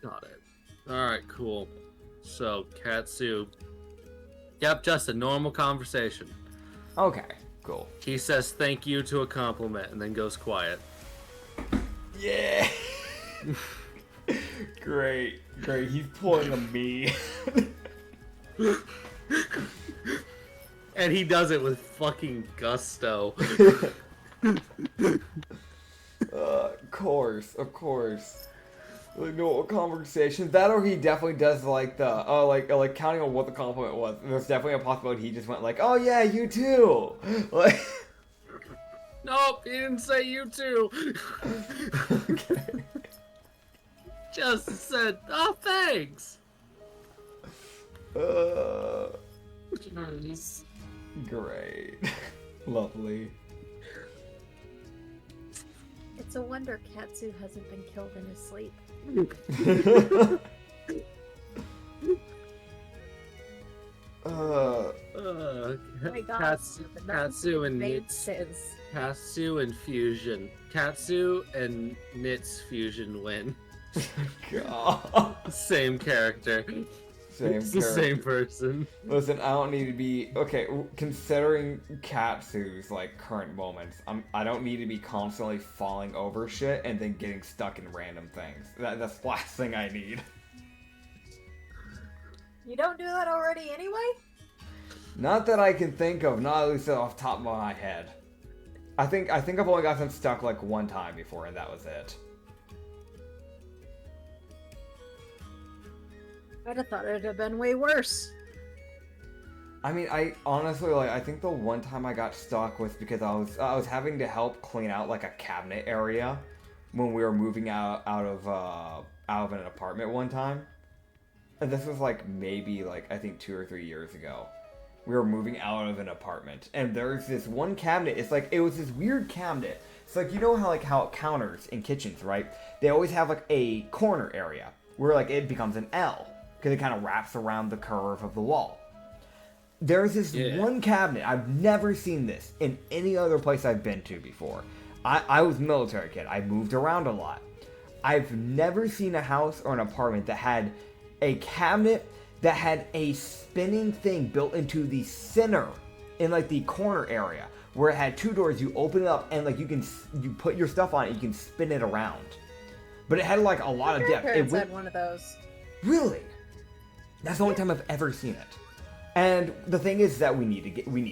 Got it. Alright, cool. So, Katsu. Yep, just a normal conversation. Okay, cool. He says thank you to a compliment and then goes quiet. Yeah! Great. He's pulling a me. And he does it with fucking gusto. Of course. Like, no conversation. That or he definitely does like the like counting on what the compliment was. There's definitely a possibility he just went like, "Oh yeah, you too." Like, nope, he didn't say you too. okay. Just said, "Oh, thanks." Great. Lovely. It's a wonder Katsu hasn't been killed in his sleep. My God. Katsu and Nits. Faces. Katsu and Fusion. Katsu and Nits Fusion win. God. Same character. It's the same person. Listen, I don't need to be okay. Considering Katsu's like current moments, I don't need to be constantly falling over shit and then getting stuck in random things. That's the last thing I need. You don't do that already anyway? Not that I can think of. Not at least off the top of my head. I think I've only gotten stuck like one time before, and that was it. I'd have thought it'd have been way worse. I mean, I honestly I think the one time I got stuck was because I was having to help clean out like a cabinet area when we were moving out of an apartment one time, and this was like maybe like I think 2 or 3 years ago. We were moving out of an apartment, and there's this one cabinet. It's like it was this weird cabinet. It's like, you know how counters in kitchens, right? They always have like a corner area where like it becomes an L. Because it kind of wraps around the curve of the wall. There's this one cabinet. I've never seen this in any other place I've been to before. I was a military kid. I moved around a lot. I've never seen a house or an apartment that had a cabinet that had a spinning thing built into the center, in like the corner area, where it had 2 doors. You open it up and like you put your stuff on it. You can spin it around, but it had like a lot of depth. Parents had one of those. Really? That's the only time I've ever seen it. And the thing is that we need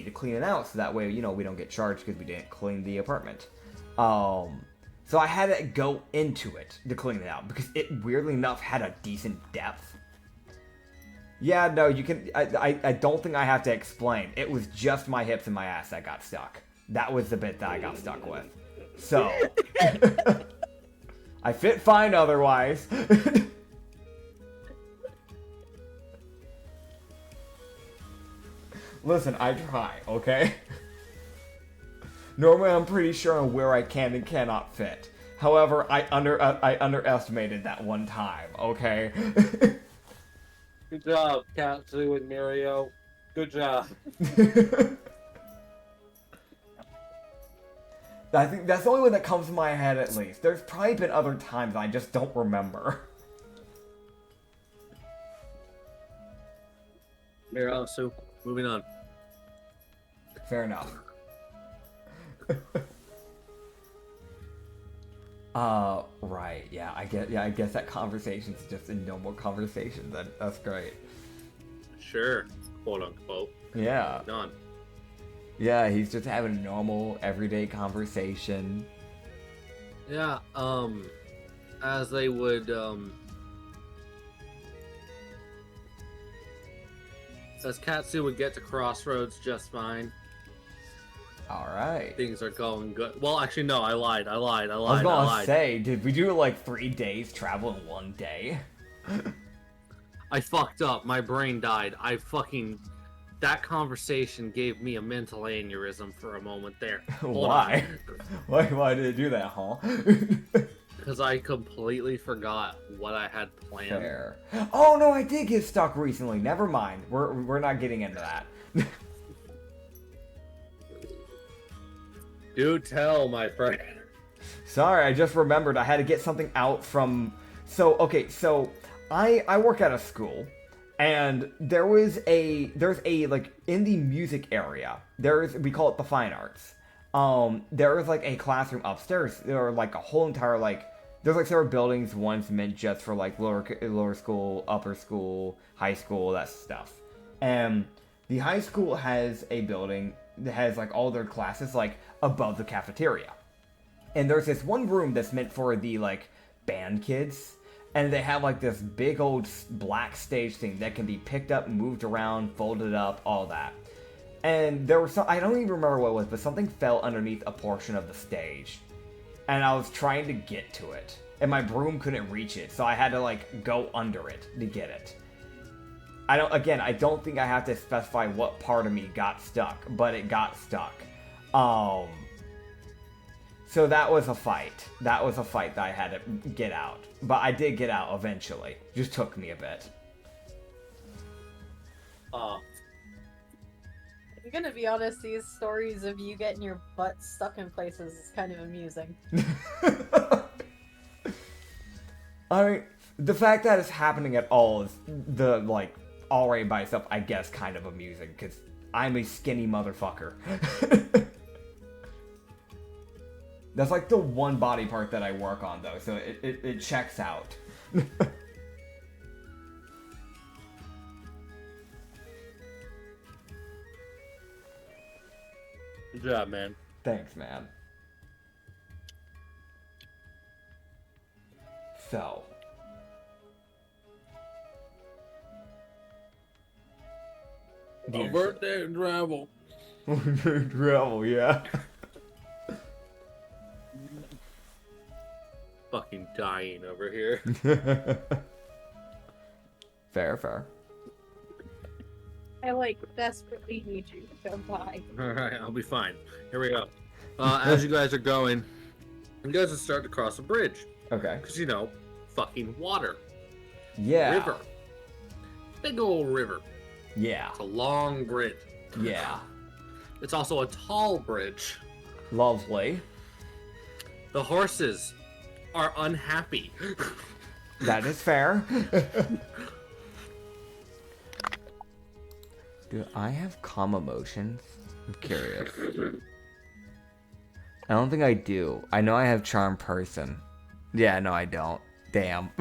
to clean it out so that way, you know, we don't get charged because we didn't clean the apartment. So I had to go into it to clean it out because it weirdly enough had a decent depth. Yeah, no, you can. I don't think I have to explain. It was just my hips and my ass that got stuck. That was the bit that I got stuck with. So I fit fine otherwise. Listen, I try, okay? Normally, I'm pretty sure on where I can and cannot fit. However, I underestimated that one time, okay? Good job, Katsu and Mario. Good job. I think that's the only one that comes to my head, at least. There's probably been other times I just don't remember. Mario, so moving on. Fair enough. Right, yeah, I guess that conversation's just a normal conversation then. That's great. Sure, quote unquote. Yeah. None. Yeah, he's just having a normal, everyday conversation. Yeah, as they would, as Katsu would get to Crossroads just fine. Alright. Things are going good. Well, actually, no, I lied. I was gonna say, did we do like 3 days travel in 1 day? I fucked up. My brain died. That conversation gave me a mental aneurysm for a moment there. Why? Why did it do that, huh? Because I completely forgot what I had planned. Fair. Oh no, I did get stuck recently. Never mind. We're not getting into that. Do tell, my friend. Sorry, I just remembered I had to get something out from... So I work at a school, and there's a, like, in the music area, we call it the fine arts. There is, like, a classroom upstairs, or, like, a whole entire, like, there's, like, several buildings, one's meant just for, like, lower school, upper school, high school, that stuff. And the high school has a building that has, like, all their classes, like, above the cafeteria. And there's this one room that's meant for the, like, band kids. And they have, like, this big old black stage thing that can be picked up, moved around, folded up, all that. And there was some, I don't even remember what it was, but something fell underneath a portion of the stage. And I was trying to get to it. And my broom couldn't reach it, so I had to, like, go under it to get it. I don't think I have to specify what part of me got stuck, but it got stuck. So that was a fight. That was a fight that I had to get out. But I did get out eventually. Just took me a bit. I'm gonna be honest, these stories of you getting your butt stuck in places is kind of amusing. Alright, the fact that it's happening at all is already by itself, I guess, kind of amusing, because I'm a skinny motherfucker. That's like the one body part that I work on, though, so it checks out. Good job, man. Thanks, man. So. A birthday and travel. Travel, yeah. Fucking dying over here. Fair. I desperately need you to come by. Alright, I'll be fine. Here we go. As you guys are going, you guys are starting to cross a bridge. Okay. Because, fucking water. Yeah. River. Big old river. Yeah. It's a long bridge. Yeah. It's also a tall bridge. Lovely. The horses are unhappy. That is fair. Do I have calm emotions? I'm curious. I don't think I do. I know I have charm person. Yeah, no, I don't. Damn.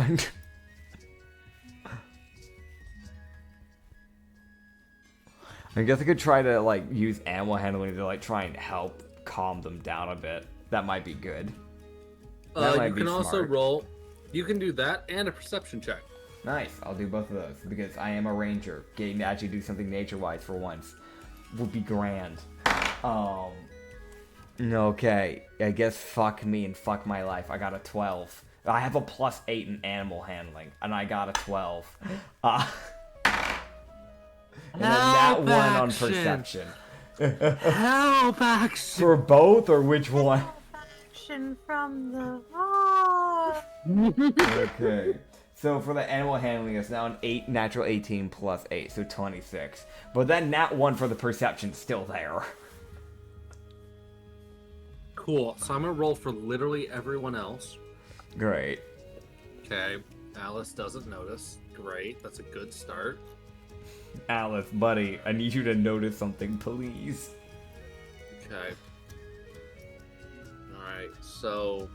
I guess I could try to, like, use animal handling to, like, try and help calm them down a bit. That might be good. That might You be can also smart. roll. You can do that and a perception check. Nice. I'll do both of those because I am a ranger. Getting to actually do something nature-wise for once would be grand. Okay. I guess fuck me and fuck my life. I got a 12. I have a +8 in animal handling, and I got a 12. And then that one on perception. Help action! For both, or which one? Action from the heart. Okay. So for the animal handling, it's now an 8 natural 18 plus 8, so 26. But then that one for the perception's still there. Cool. So I'm gonna roll for literally everyone else. Great. Okay. Alice doesn't notice. Great. That's a good start. Alice, buddy, I need you to notice something, please. Okay. Alright, so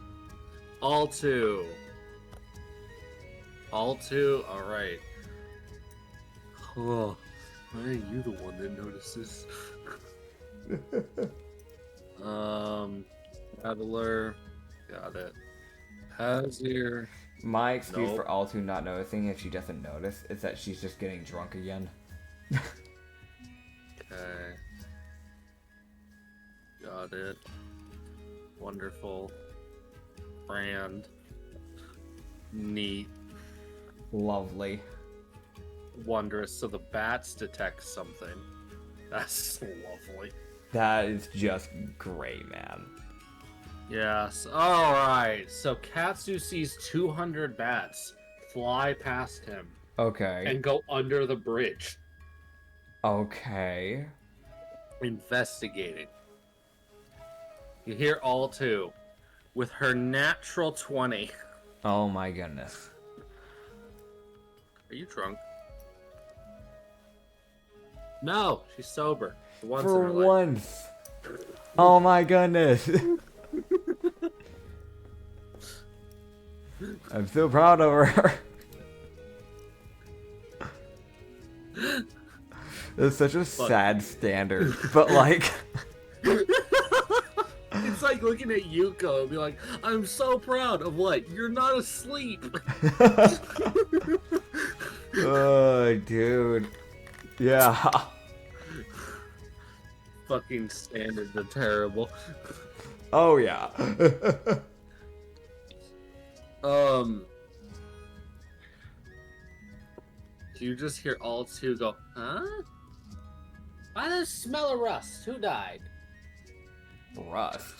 all two, alright. Oh, why are you the one that notices? Traveler, got it. Hazir. My excuse Nope. for Altu not noticing if she doesn't notice is that she's just getting drunk again. Okay. Got it. Wonderful. Brand. Neat. Lovely. Wondrous. So the bats detect something. That's lovely. That is just great, man. Yes. Alright. So Katsu sees 200 bats fly past him Okay. and go under the bridge, Okay. investigating. You hear all two with her natural 20. Oh my goodness. Are you drunk? No, she's sober. Once in For her life. once. Oh my goodness. I'm so proud of her. It's such a sad standard, but like... It's like looking at Yuko and be like, I'm so proud of what? You're not asleep. Oh, dude. Yeah. Fucking standards are terrible. Oh, yeah. You just hear all two go, huh? Why does smell of rust? Who died? Rust.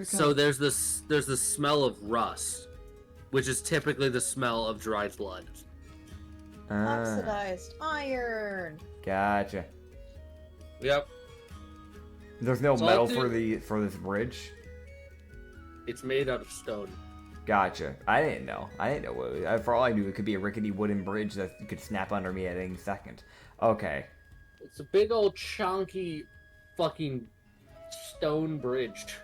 So there's the smell of rust, which is typically the smell of dried blood. Oxidized iron. Gotcha. Yep. There's no So metal I'll do- for this bridge? It's made out of stone. Gotcha. I didn't know. For all I knew, it could be a rickety wooden bridge that could snap under me at any second. Okay. It's a big old chunky fucking stone bridge.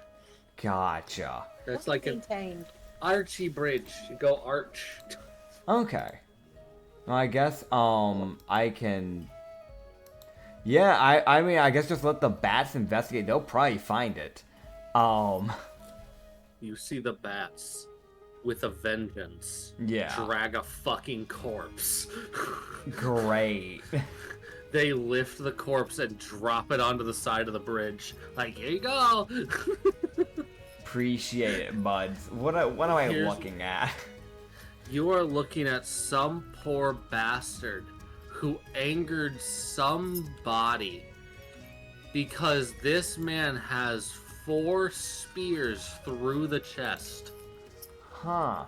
Gotcha. It's like an Maintained. archy bridge. You go arch. Okay. Well, I guess, I can... Yeah, I mean, I guess just let the bats investigate. They'll probably find it. You see the bats with a vengeance Yeah. drag a fucking corpse. Great. They lift the corpse and drop it onto the side of the bridge. Like, here you go. Appreciate it, buds. What am I Here's- looking at? You are looking at some poor bastard who angered somebody because this man has 4 spears through the chest. Huh.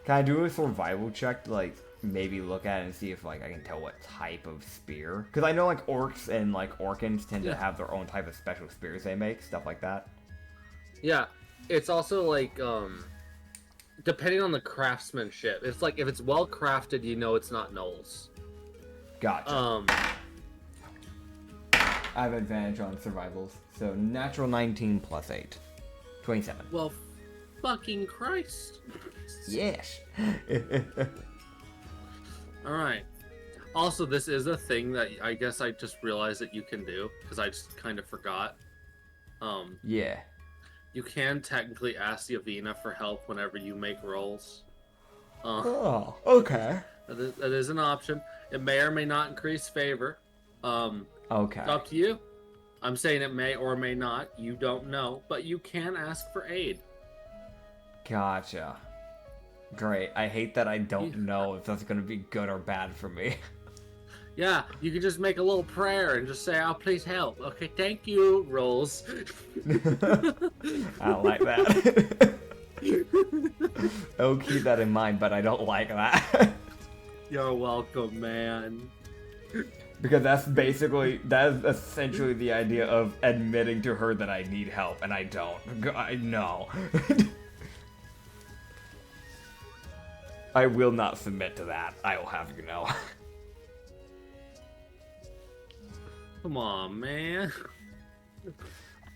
Can I do a survival check to, like, maybe look at it and see if, like, I can tell what type of spear? Because I know, like, orcs and, like, orcans tend to have their own type of special spears they make, stuff like that. Yeah, it's also like, depending on the craftsmanship, it's like if it's well crafted, you know it's not gnolls. Gotcha. I have advantage on survivals, so natural 19 plus 8. 27. Well, fucking Christ. Yes. Alright. Also, this is a thing that I guess I just realized that you can do, because I just kind of forgot. Yeah. You can technically ask the Avena for help whenever you make rolls. Oh, okay. That is an option. It may or may not increase favor. Okay. It's up to you. I'm saying it may or may not. You don't know, but you can ask for aid. Gotcha. Great. I hate that I don't know if that's going to be good or bad for me. Yeah, you can just make a little prayer and just say, "Oh, please help." Okay, thank you. Rolls. I don't like that. I'll keep that in mind, but I don't like that. You're welcome, man. Because that is essentially the idea of admitting to her that I need help, and I don't. No. I will not submit to that. I will have you know. Come on, man.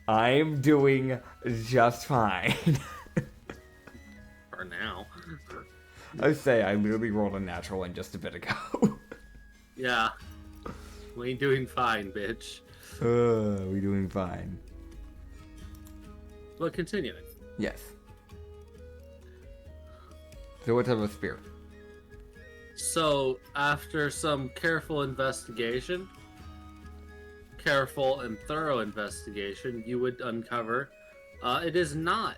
I'm doing just fine. For now. I say I literally rolled a natural one just a bit ago. Yeah. We ain't doing fine, bitch. We doing fine. But continuing. Yes. So what type of spear? So, after some careful and thorough investigation, you would uncover it is not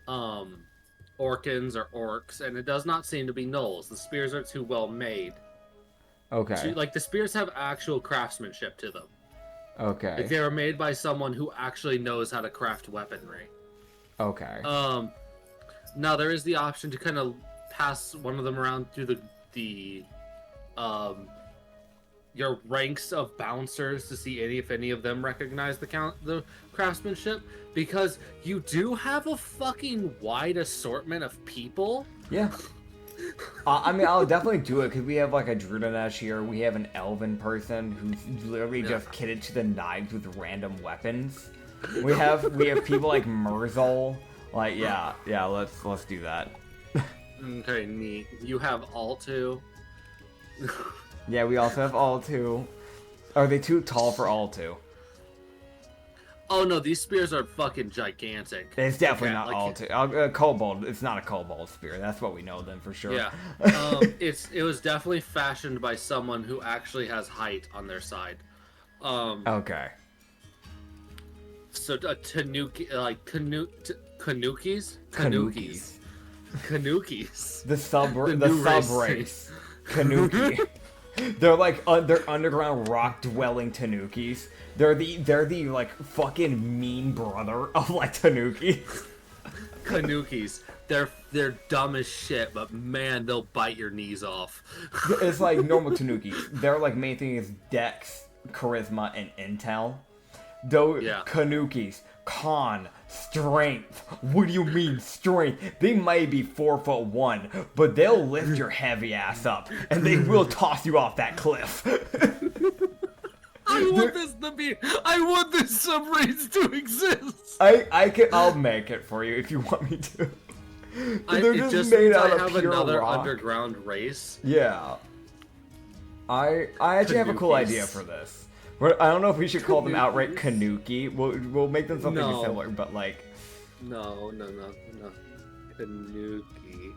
Orkans or Orcs, and it does not seem to be Gnolls. The spears are too well made. Okay. The spears have actual craftsmanship to them. Okay. Like, they were made by someone who actually knows how to craft weaponry. Okay. Now there is the option to kind of pass one of them around through your ranks of bouncers to see if any of them recognize the craftsmanship, because you do have a fucking wide assortment of people. Yeah. I mean, I'll definitely do it, because we have, like, a Druidinesh here. We have an Elven person who's literally just kitted to the knives with random weapons. We have people like Merzel. Like, yeah, let's do that. Okay, neat. You have Altu. Yeah, we also have Altu. Are they too tall for Altu? Oh no, these spears are fucking gigantic. It's definitely not like, Altu. Kobold. It's not a kobold spear. That's what we know then for sure. Yeah. It was definitely fashioned by someone who actually has height on their side. Okay. So Tanukis? The sub race. Kanuki. They're like they're underground rock dwelling Tanukis. They're the like fucking mean brother of like Tanukis. Kanukis. They're dumb as shit, but man, they'll bite your knees off. It's like normal Tanukis. Their like main thing is dex, charisma, and intel. Though Kanukis, con, strength. What do you mean strength? They may be 4'1", but they'll lift your heavy ass up, and they will toss you off that cliff. I want this subrace to exist. I'll make it for you if you want me to. They're just made means out I of have pure another rock. underground race. Yeah. I actually have a cool idea for this. I don't know if we should call them outright Kanuki. We'll make them something similar, but like. No. Kanuki.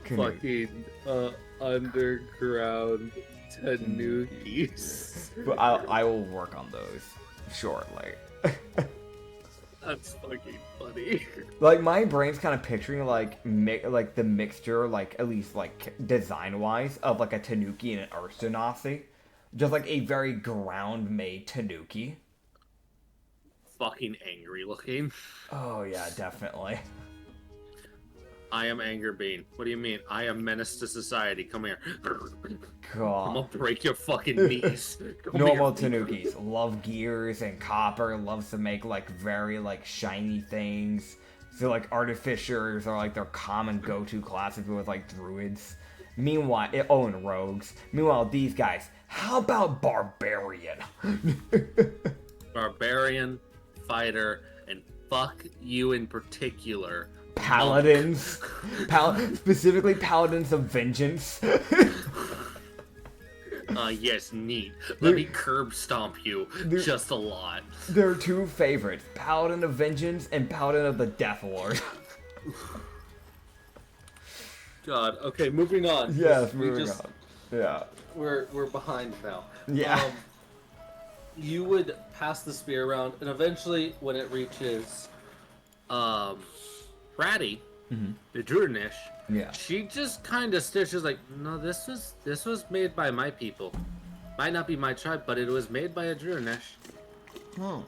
Fucking underground Tanukis. But I will work on those shortly. That's fucking funny. Like my brain's kind of picturing like the mixture, like at least like design wise, of like a Tanuki and an Urstanasi. Just like a very ground-made Tanuki. Fucking angry looking. Oh yeah, definitely. I am Anger Bean. What do you mean? I am menace to society. Come here. God. I'm gonna break your fucking knees. Normal Tanukis love gears and copper. Loves to make like very like shiny things. So like artificers are like their common go-to classes with like druids. and rogues. Meanwhile, these guys, how about barbarian? Barbarian, fighter, and fuck you in particular. Paladins. Specifically paladins of vengeance. Yes, neat. Let me curb stomp you just a lot. There are two favorites, Paladin of Vengeance and Paladin of the Death Lord. God. Okay, moving on. Yes, moving on. Yeah. We're behind now. Yeah. You would pass the spear around, and eventually, when it reaches, Ratty, the Drunish, she just kind of stares. She's like, "No, this was made by my people. Might not be my tribe, but it was made by a Drunish." Oh.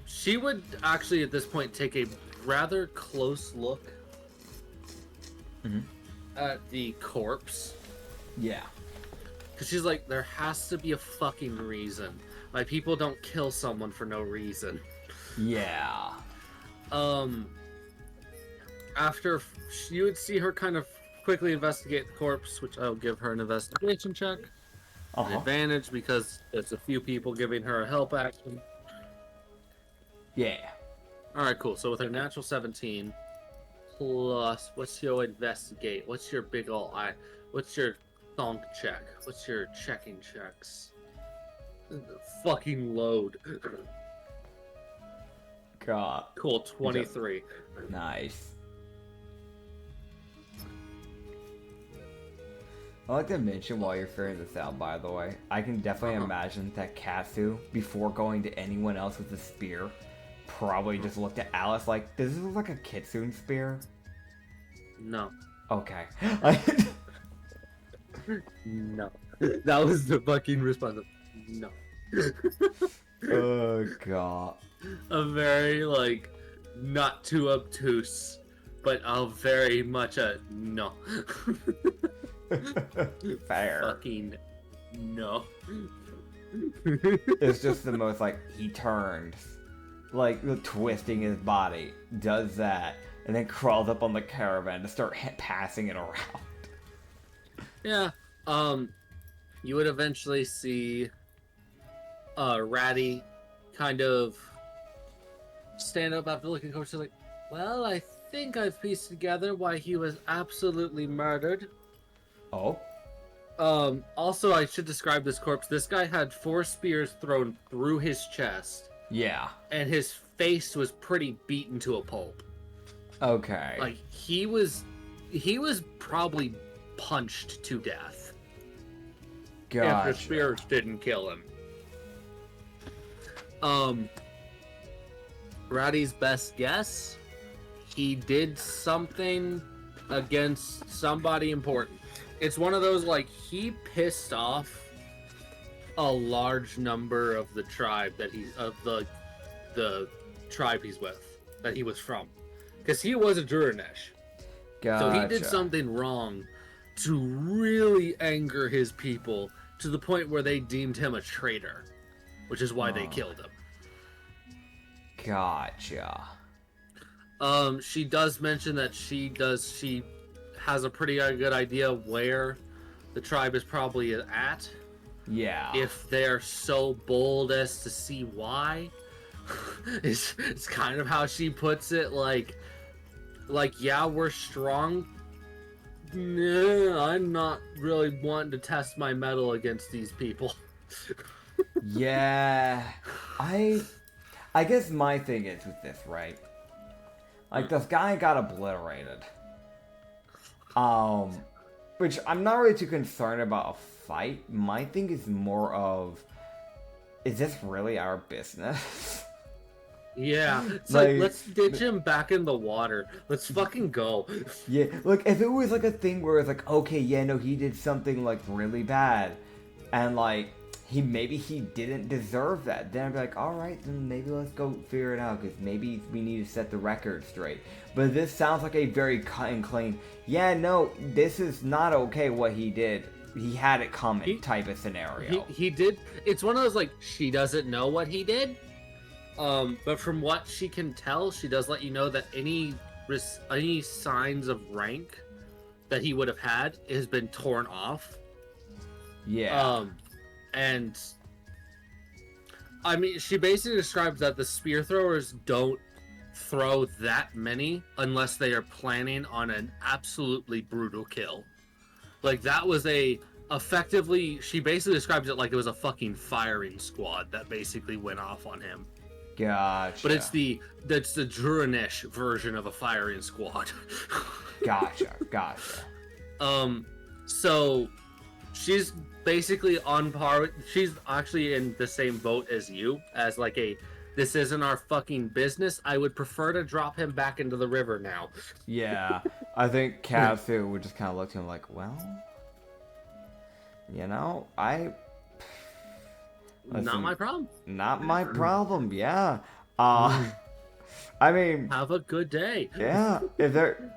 She would actually at this point take a rather close look at the corpse. Yeah. Because she's like, there has to be a fucking reason. My people don't kill someone for no reason. Yeah. After you would see her kind of quickly investigate the corpse, which I'll give her an investigation check. An advantage because it's a few people giving her a help action. Yeah. Alright, cool. So with her natural 17 plus, what's your investigate? What's your big ol' eye? What's your thonk check? What's your checking checks? Fucking load. God. Cool, 23. Nice. I like to mention while you're figuring this out, by the way, I can definitely imagine that Katsu, before going to anyone else with a spear, probably just looked at Alice like, does this look like a Kitsune spear? No. Okay. No. That was the fucking response. No. Oh, God. A very, like, not too obtuse, but a very much a no. Fair. Fucking no. It's just the most, like, he turns, like, twisting his body, does that, and then crawls up on the caravan to start passing it around. Yeah, you would eventually see Ratty kind of stand up after looking at the corpse. She's like, well, I think I've pieced together why he was absolutely murdered. Oh? Also, I should describe this corpse. This guy had 4 spears thrown through his chest. Yeah. And his face was pretty beaten to a pulp. Okay. Like, he was probably punched to death. Gotcha. If the spears didn't kill him. Ratty's best guess, he did something against somebody important. It's one of those, like, he pissed off a large number of the tribe that the tribe he's with, that he was from. Because he was a Drunish. Gotcha. So he did something wrong to really anger his people to the point where they deemed him a traitor, which is why they killed him. Gotcha. She does mention that she has a pretty good idea where the tribe is probably at. Yeah. If they're so bold as to see why. it's kind of how she puts it, like, yeah, we're strong. Nah, I'm not really wanting to test my mettle against these people. Yeah. I guess my thing is with this, right? Like, this guy got obliterated. Which I'm not really too concerned about a fight. My thing is more of, is this really our business? Yeah, it's like, let's ditch him back in the water. Let's fucking go. Yeah, like, if it was, like, a thing where it's like, okay, yeah, no, he did something, like, really bad, and, like, maybe he didn't deserve that, then I'd be like, alright, then maybe let's go figure it out, because maybe we need to set the record straight. But this sounds like a very cut and clean, yeah, no, this is not okay what he did. He had it coming type of scenario. He did. It's one of those, like, she doesn't know what he did. But from what she can tell, she does let you know that any signs of rank that he would have had has been torn off. Yeah. And I mean, she basically describes that the spear throwers don't throw that many unless they are planning on an absolutely brutal kill. Like, that was effectively, she basically describes it like it was a fucking firing squad that basically went off on him. Gotcha. But that's the Drunish version of a firing squad. Gotcha. So she's basically on par. She's actually in the same boat as you, as like this isn't our fucking business. I would prefer to drop him back into the river now. Yeah, I think Katsu would just kind of look to him like, well, you know, Not my problem. Not my problem, yeah. I mean... Have a good day. Yeah,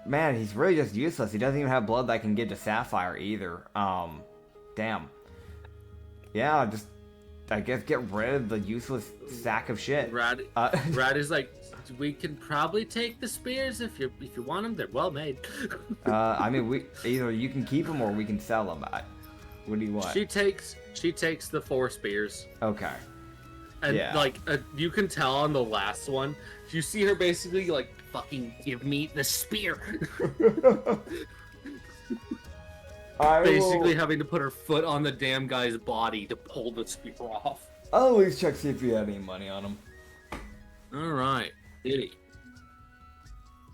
man, he's really just useless. He doesn't even have blood that can give to Sapphire either. Damn. Yeah, just, I guess get rid of the useless sack of shit. Rad is like, we can probably take the spears if you want them. They're well made. I mean, either you can keep them or we can sell them. What do you want? She takes the 4 spears. Okay. And yeah. like you can tell on the last one, you see her basically like, fucking give me the spear. Basically having to put her foot on the damn guy's body to pull the spear off. I'll at least check see if you had any money on him. All right, did he?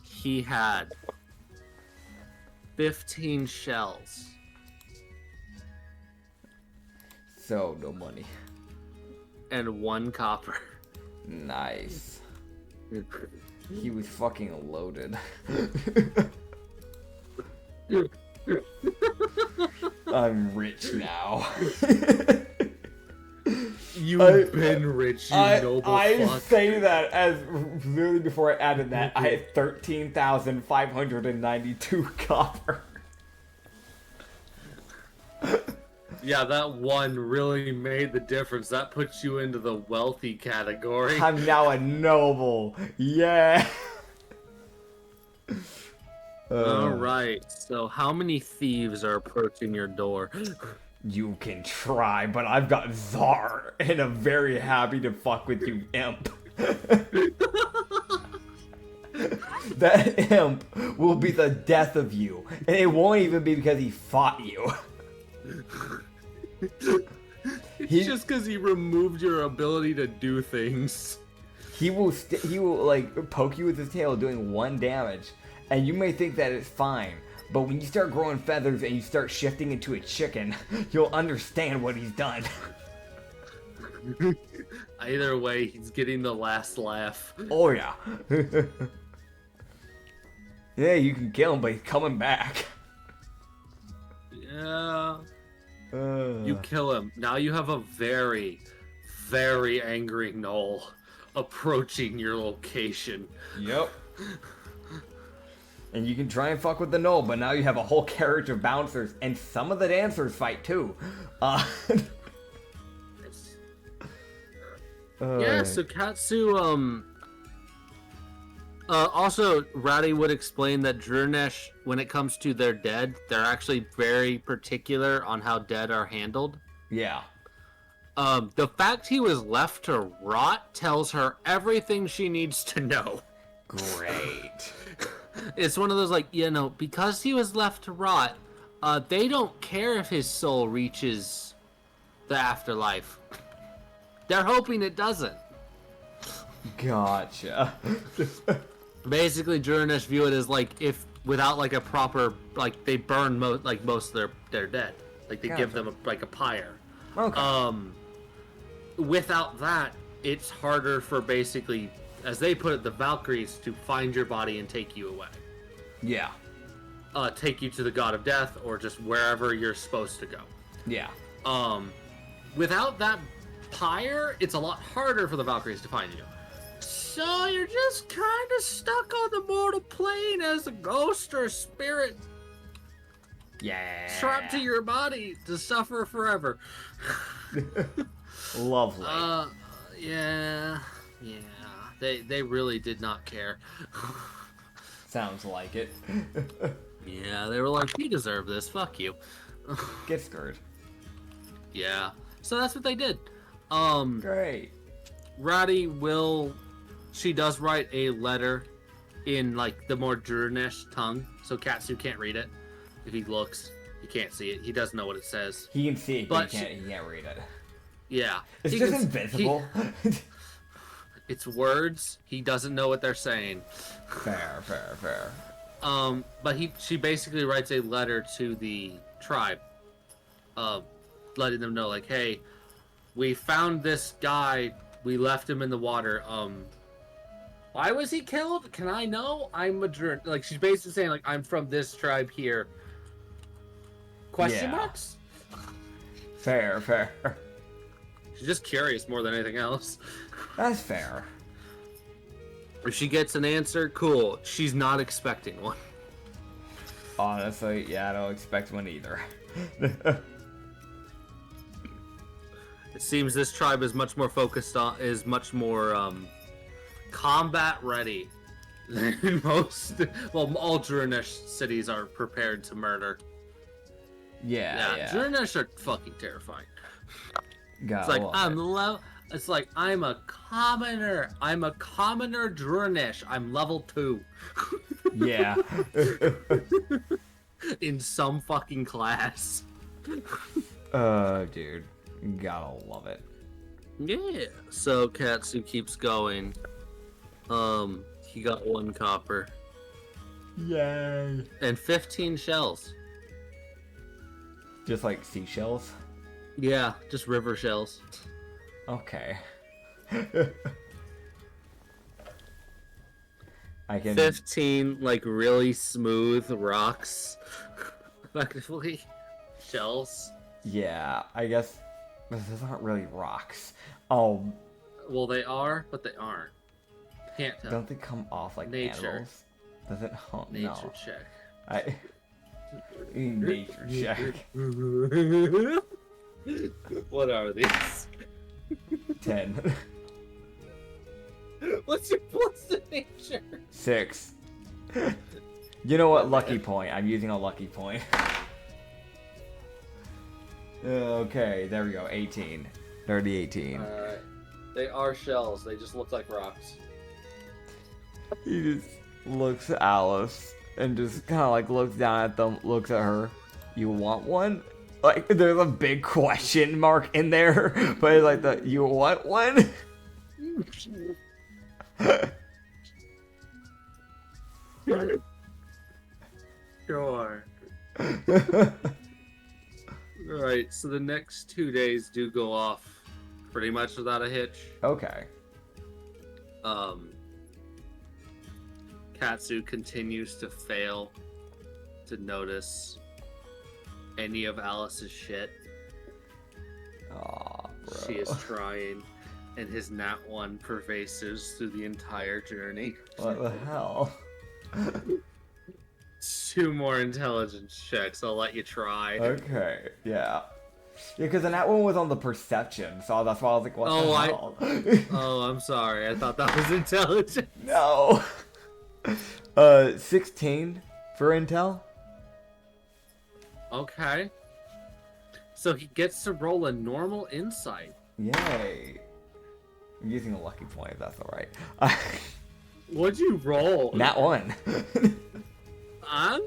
He had 15 shells. So no money. And 1 copper. Nice. He was fucking loaded. I'm rich now. You've been rich, you noble fuck. I say that as literally before I added that, I had 13,592 copper. Yeah, that one really made the difference. That puts you into the wealthy category. I'm now a noble. Yeah. Alright, so how many thieves are approaching your door? You can try, but I've got Czar, and I'm very happy to fuck with you, imp. That imp will be the death of you, and it won't even be because he fought you. It's just because he removed your ability to do things. He will like poke you with his tail, doing 1 damage, and you may think that it's fine. But when you start growing feathers and you start shifting into a chicken, you'll understand what he's done. Either way, he's getting the last laugh. Oh yeah. Yeah, you can kill him, but he's coming back. Yeah. You kill him. Now you have a very, very angry gnoll approaching your location. Yep. And you can try and fuck with the gnoll, but now you have a whole carriage of bouncers, and some of the dancers fight too. Yeah, so Katsu, also, Ratty would explain that Drurnesh, when it comes to their dead, they're actually very particular on how dead are handled. Yeah. The fact he was left to rot tells her everything she needs to know. Great. It's one of those, like, you know, because he was left to rot, they don't care if his soul reaches the afterlife. They're hoping it doesn't. Gotcha. Basically, Drurnesh view it as, like, if without, like, a proper, like, they burn most of their dead. Like, they give them, a pyre. Okay. Without that, it's harder for basically, as they put it, the Valkyries to find your body and take you away. Yeah. Take you to the God of Death or just wherever you're supposed to go. Yeah. Without that pyre, it's a lot harder for the Valkyries to find you. So you're just kind of stuck on the mortal plane as a ghost or a spirit. Yeah. Trapped to your body to suffer forever. Lovely. Yeah. They really did not care. Sounds like it. Yeah, they were like, "You deserve this. Fuck you." Get screwed. Yeah. So that's what they did. Great. Ratty she does write a letter in like the more Drunish tongue, so Katsu can't read it. If he looks, he can't see it. He doesn't know what it says. He can see it, but he can't read it. Yeah. It's just invisible. It's words. He doesn't know what they're saying. Fair. But she basically writes a letter to the tribe, letting them know, like, hey, we found this guy. We left him in the water. Why was he killed? Can I know? I'm a like. She's basically saying, like, I'm from this tribe here. Question marks? Fair. She's just curious more than anything else. That's fair. If she gets an answer, cool. She's not expecting one. Honestly, yeah, I don't expect one either. It seems this tribe is much more focused on, combat ready than most. Well, all Drunish cities are prepared to murder. Yeah. Drunish are fucking terrifying. It's like I'm a commoner. I'm a commoner Drunish. I'm level 2. Yeah. In some fucking class. Dude, gotta love it. Yeah. So Katsu keeps going. He got 1 copper. Yay. And 15 shells. Just like seashells? Yeah, just river shells. Okay. I can 15 like really smooth rocks. Effectively. Shells. Yeah, I guess those aren't really rocks. Oh, Well, they are, but they aren't. Can't tell. don't they come off like Nature. animals? Does it? Oh, Nature no. check. Nature check. What are these? 10. What's your plus to nature? 6. You know what? Lucky point. I'm using a lucky point. Okay, there we go. 18. 18. Alright. They are shells. They just look like rocks. He just looks at Alice and just kind of like looks down at them, looks at her. You want one? Like, there's a big question mark in there, but it's like you want one? Sure. Alright, so the next 2 days do go off pretty much without a hitch. Okay. Katsu continues to fail to notice any of Alice's shit. Aw, bro. She is trying, and his nat 1 pervasives through the entire journey. What the hell? 2 more intelligence checks, I'll let you try. Okay, yeah. Yeah, because then that one was on the perception, so that's why I was like, what the hell? Oh, I'm sorry, I thought that was intelligence. No! 16 for intel? Okay. So he gets to roll a normal insight. Yay. I'm using a lucky point if that's alright. What'd you roll? Nat 1. I'm...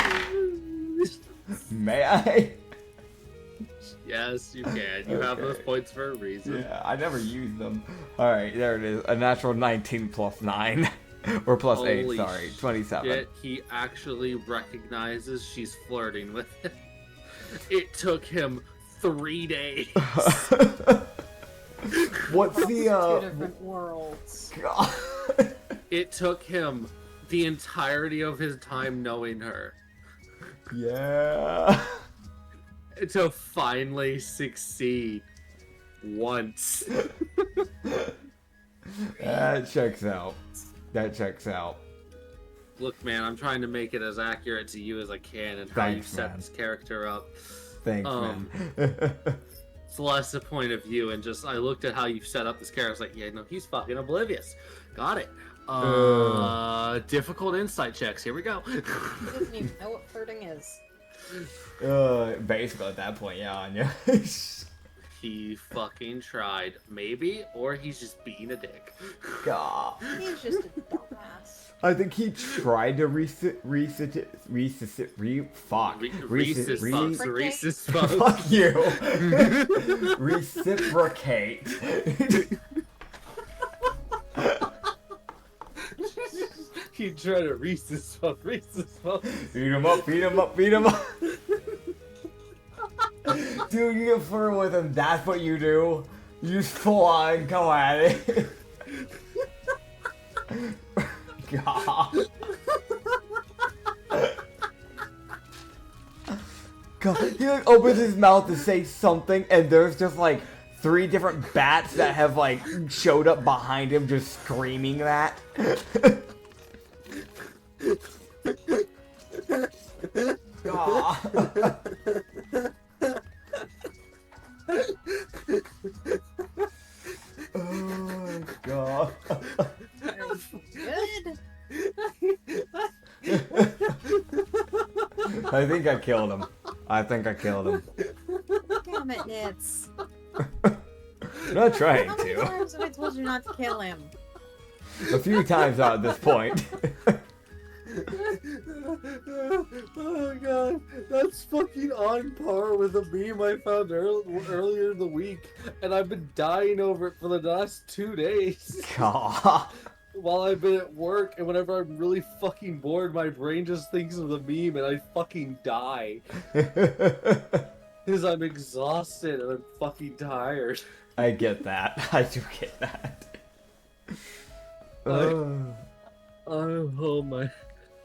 May I? Yes, you can. You have those Okay. points for a reason. Yeah, I never used them. Alright, there it is. A natural 19 plus 9. Or plus 8, Holy sorry. 27. Shit, he actually recognizes she's flirting with him. It took him 3 days. What's the, Two different worlds. God. It took him the entirety of his time knowing her Yeah. to finally succeed once. That checks out. That checks out. Look, man, I'm trying to make it as accurate to you as I can and how you Thanks, set man. this character up. Thanks, Um, man. It's less a point of view, and just I looked at how you set up this character. I was like, yeah, no, he's fucking oblivious. Got it. Difficult insight checks. Here we go. He doesn't even know what flirting is. Basically at that point, yeah, Anya. He fucking tried. Maybe, or he's just being a dick. God. He's just a dumbass. I think he tried to fuck you. Reciprocate. He tried to Reese's Puff. Beat him up, beat him up, beat him up. Dude, you get flirt with him, that's what you do. You just full on go at it. God. God. He like opens his mouth to say something and there's just like 3 different bats that have like showed up behind him just screaming that. God. Oh my God. Good. I think I killed him. Damn it, Nits. I'm not trying How many to. times have I told you not to kill him? A few times now at this point. Oh god, that's fucking on par with a meme I found earlier in the week, and I've been dying over it for the last 2 days. God. While I've been at work, and whenever I'm really fucking bored, my brain just thinks of the meme, and I fucking die. Because I'm exhausted, and I'm fucking tired. I get that. I do get that. Oh my...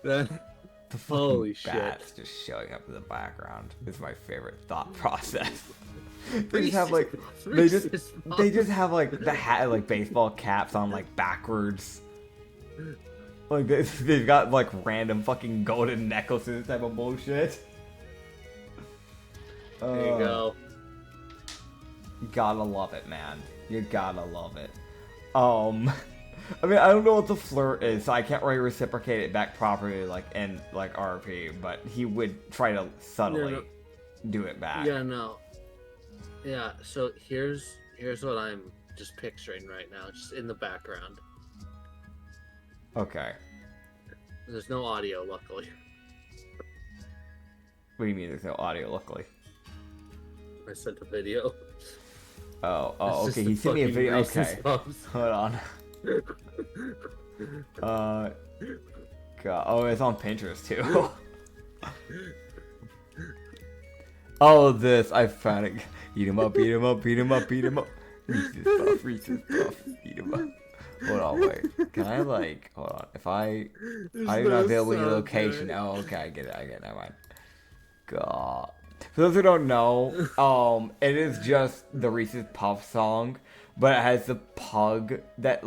That... The Holy bats shit. just showing up in the background is my favorite thought process. They just have like they just have like the hat like baseball caps on like backwards. Like they've got like random fucking golden necklaces type of bullshit. There you go. You gotta love it, man. You gotta love it. I mean, I don't know what the flirt is, so I can't really reciprocate it back properly, like in like RP. But he would try to subtly do it back. Yeah, no. Yeah, so here's what I'm just picturing right now, just in the background. Okay. There's no audio, luckily. What do you mean? There's no audio, luckily. I sent a video. Oh, It's okay. just He sent me a fucking video. Reese's Okay, Puffs. hold on. God. Oh, it's on Pinterest too. Oh, this I found it. Eat him up, beat him up, beat him up, beat him up. Reese's Puff, beat him up. Hold on, wait. Can I like? Hold on. If I do not available your location. Good. Oh, okay. I get it. Never mind. God. For those who don't know, it is just the Reese's Puff song, but it has the pug that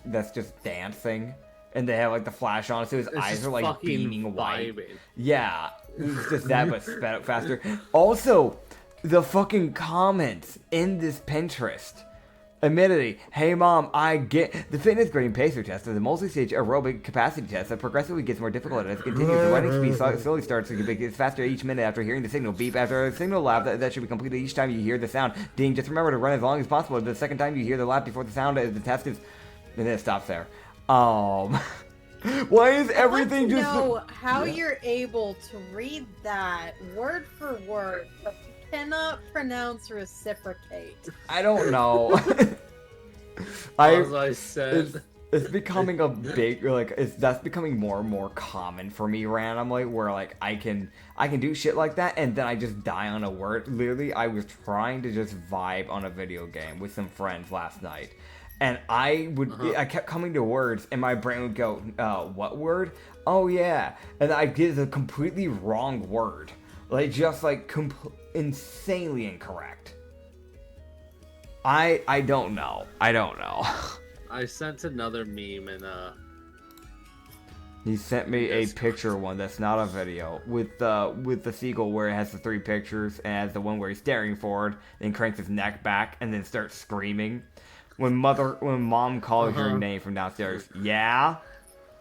that's just dancing, and they have like the flash on, so his eyes are like beaming white. Yeah, it's just that, but sped up faster. Also, the fucking comments in this Pinterest. Admittedly, hey mom, I get the fitness grading pacer test is a multi-stage aerobic capacity test that progressively gets more difficult as it continues. The running speed slowly starts to get faster each minute after hearing the signal beep. After a signal lap, that should be completed each time you hear the sound ding. Just remember to run as long as possible. The second time you hear the lap before the sound, the test is, and then it stops there. Why is everything I just? know how you're able to read that word for word, but you cannot pronounce reciprocate. I don't know. As I said, it's becoming a big that's becoming more and more common for me randomly, where like I can do shit like that and then I just die on a word. Literally, I was trying to just vibe on a video game with some friends last night, and I kept coming to words and my brain would go, what word? Oh yeah, and I did the completely wrong word, like just like insanely incorrect. I don't know. I sent another meme and He sent me a picture one that's not a video with the seagull where it has the 3 pictures and has the one where he's staring forward, then cranks his neck back and then starts screaming. When mom calls your name from downstairs. Yeah?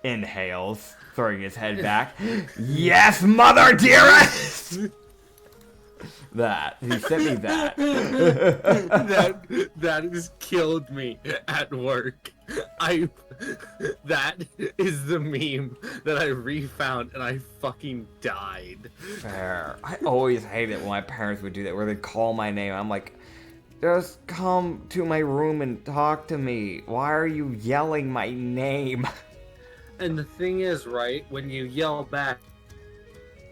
Inhales, throwing his head back. Yes, mother dearest! That. He sent me that. that has killed me at work. That is the meme that I refound and I fucking died. Fair. I always hated it when my parents would do that, where they'd call my name. I'm like, just come to my room and talk to me. Why are you yelling my name? And the thing is, right, when you yell back,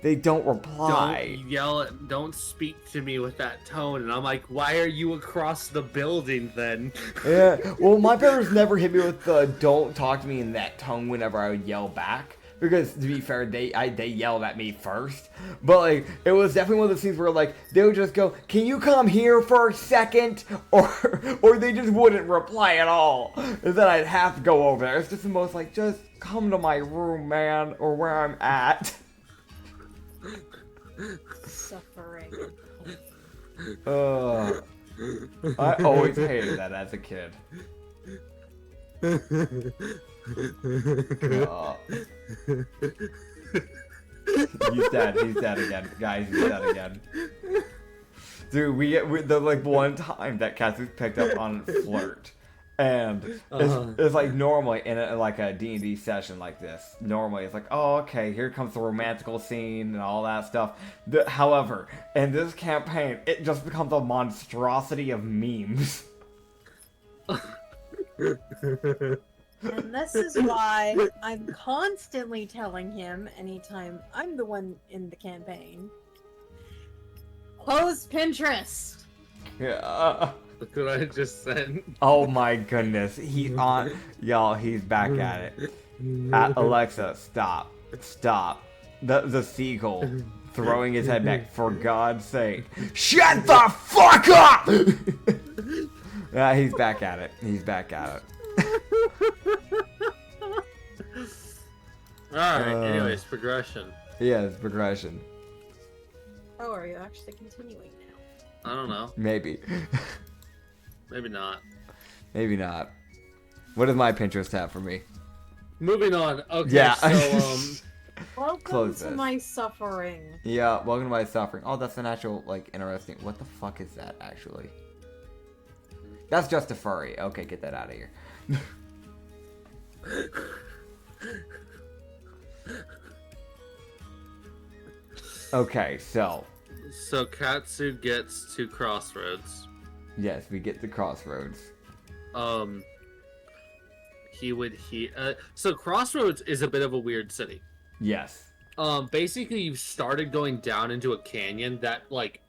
They don't reply. don't yell it, don't speak to me with that tone. And I'm like, why are you across the building then? Yeah. Well, my parents never hit me with the "don't talk to me" in that tone whenever I would yell back. Because to be fair, they yelled at me first. But like, it was definitely one of those things where like they would just go, "Can you come here for a second?" Or they just wouldn't reply at all. And then I'd have to go over there. It's just the most like, just come to my room, man, or where I'm at. Suffering. I always hated that as a kid. He's dead again. Guys, he's dead again. Dude, we the like one time that Katsu picked up on Flirt. And it's like normally in like a D&D session like this, normally it's like, oh, okay, here comes the romantical scene and all that stuff. However, in this campaign, it just becomes a monstrosity of memes. And this is why I'm constantly telling him anytime I'm the one in the campaign, close Pinterest! Yeah. Look what I just said. Oh my goodness. He's on. Y'all, he's back at it. Alexa, stop. Stop. The seagull throwing his head back. For God's sake. Shut the fuck up! Yeah, he's back at it. He's back at it. Alright, anyways, progression. Yeah, it's progression. Oh, are you actually continuing now? I don't know. Maybe. Maybe not. Maybe not. What does my Pinterest have for me? Moving on. Okay, Yeah. so, Welcome Close to this. my suffering. Yeah, welcome to my suffering. Oh, that's an actual, like, interesting. What the fuck is that, actually? That's just a furry. Okay, get that out of here. Okay, so. So Katsu gets to Crossroads. Yes, we get to Crossroads. So Crossroads is a bit of a weird city. Yes. Basically you started going down into a canyon that, like,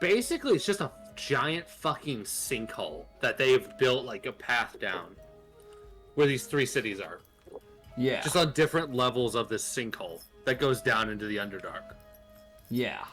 basically it's just a giant fucking sinkhole that they've built, like, a path down where these three cities are. Yeah. Just on different levels of this sinkhole that goes down into the Underdark. Yeah.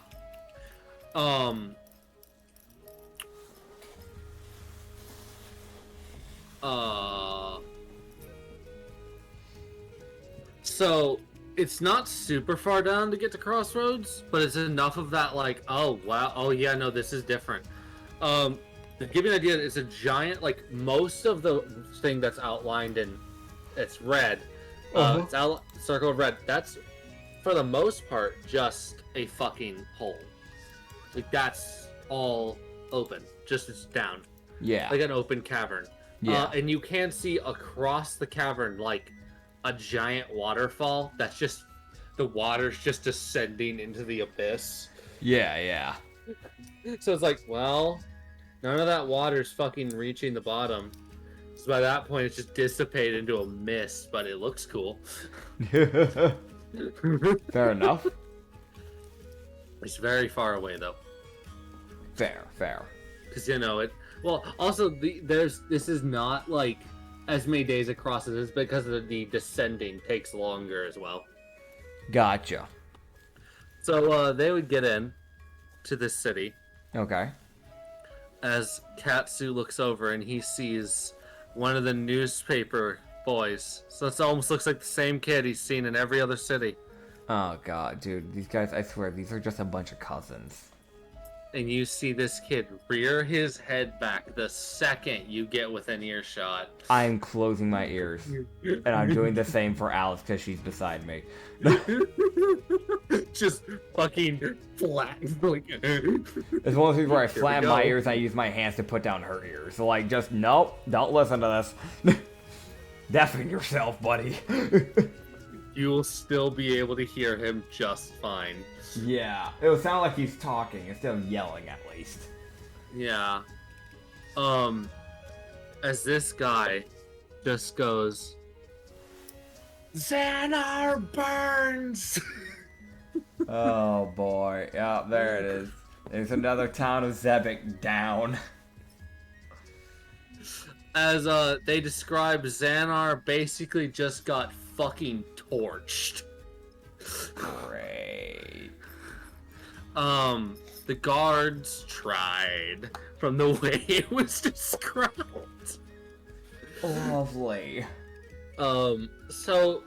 So it's not super far down to get to Crossroads, but it's enough of that, like, oh wow, oh yeah, no, this is different. To give you an idea, it's a giant, like, most of the thing that's outlined in it's red. It's circled red. That's for the most part just a fucking hole. Like, that's all open, just it's down. Yeah. Like an open cavern. Yeah. And you can see across the cavern, like, a giant waterfall that's just, the water's just descending into the abyss. Yeah, yeah. So it's like, well, none of that water's fucking reaching the bottom. So by that point, it's just dissipated into a mist, but it looks cool. Fair enough. It's very far away, though. Fair. Because, you know, it... Well, also, this is not, like, as many days across as this, because the descending takes longer as well. Gotcha. So, they would get in to this city. Okay. As Katsu looks over and he sees one of the newspaper boys. So it almost looks like the same kid he's seen in every other city. Oh god, dude. These guys, I swear, these are just a bunch of cousins. and you see this kid rear his head back the second you get within earshot. I'm closing my ears. And I'm doing the same for Alice because she's beside me. Just fucking flat. Like, It's one of those things where I slam my ears and I use my hands to put down her ears. So, like, just, nope, don't listen to this. Deafen yourself, buddy. you will still be able to hear him just fine. Yeah, it will sound like he's talking instead of yelling, at least. Yeah. As this guy just goes, Xanar burns! Oh boy, yeah, there it is. There's another town of Zebek down. As they describe, Xanar basically just got fucking torched. Great. The guards tried from the way it was described. Lovely. So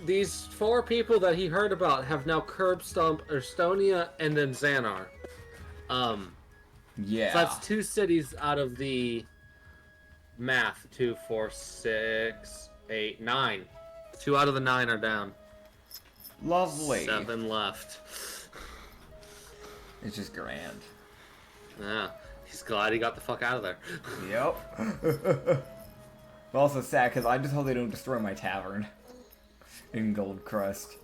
these 4 people that he heard about have now curb stomped Estonia and then Xanar. Yeah. So that's 2 cities out of the math. 2, 4, 6, 8, 9. 2 out of the 9 are down. Lovely. 7 left. It's just grand. Yeah, he's glad he got the fuck out of there. Yep. I'm also sad because I just hope they don't destroy my tavern in Gold Crust.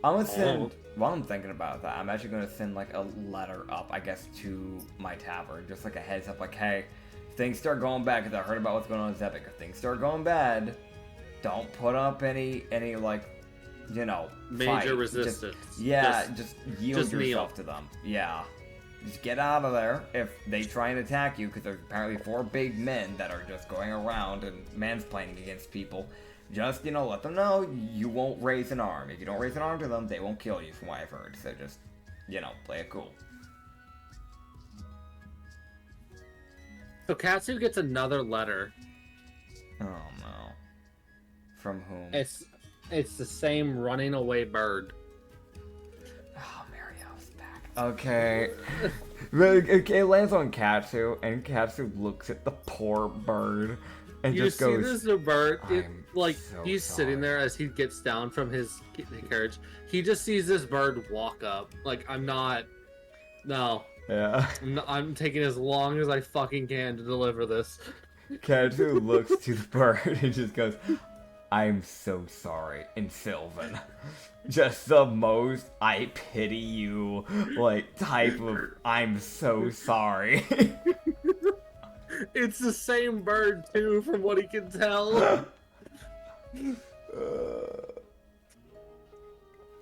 I'm gonna send, while I'm thinking about that, I'm actually gonna send like a letter up, I guess, to my tavern, just like a heads up, like, hey, if things start going bad, because I heard about what's going on in Zebek, if things start going bad, don't put up any like, you know, major fight. resistance. Just yield yourself to them. Yeah. Just get out of there if they try and attack you, because there's apparently 4 big men that are just going around and mansplaining against people. Just, you know, let them know you won't raise an arm. If you don't raise an arm to them, they won't kill you, from what I've heard. So just, you know, play it cool. So Katsu gets another letter. Oh no. From whom? It's the same running away bird. Oh, Mario's back. Okay. It lands on Katsu, and Katsu looks at the poor bird and You just see goes, this bird, so he's sitting there as he gets down from his carriage. He just sees this bird walk up. Like, yeah. I'm taking as long as I fucking can to deliver this. Katsu looks to the bird and just goes, I'm so sorry, in Sylvan. Just the most I pity you, like, type of I'm so sorry. It's the same bird, too, from what he can tell.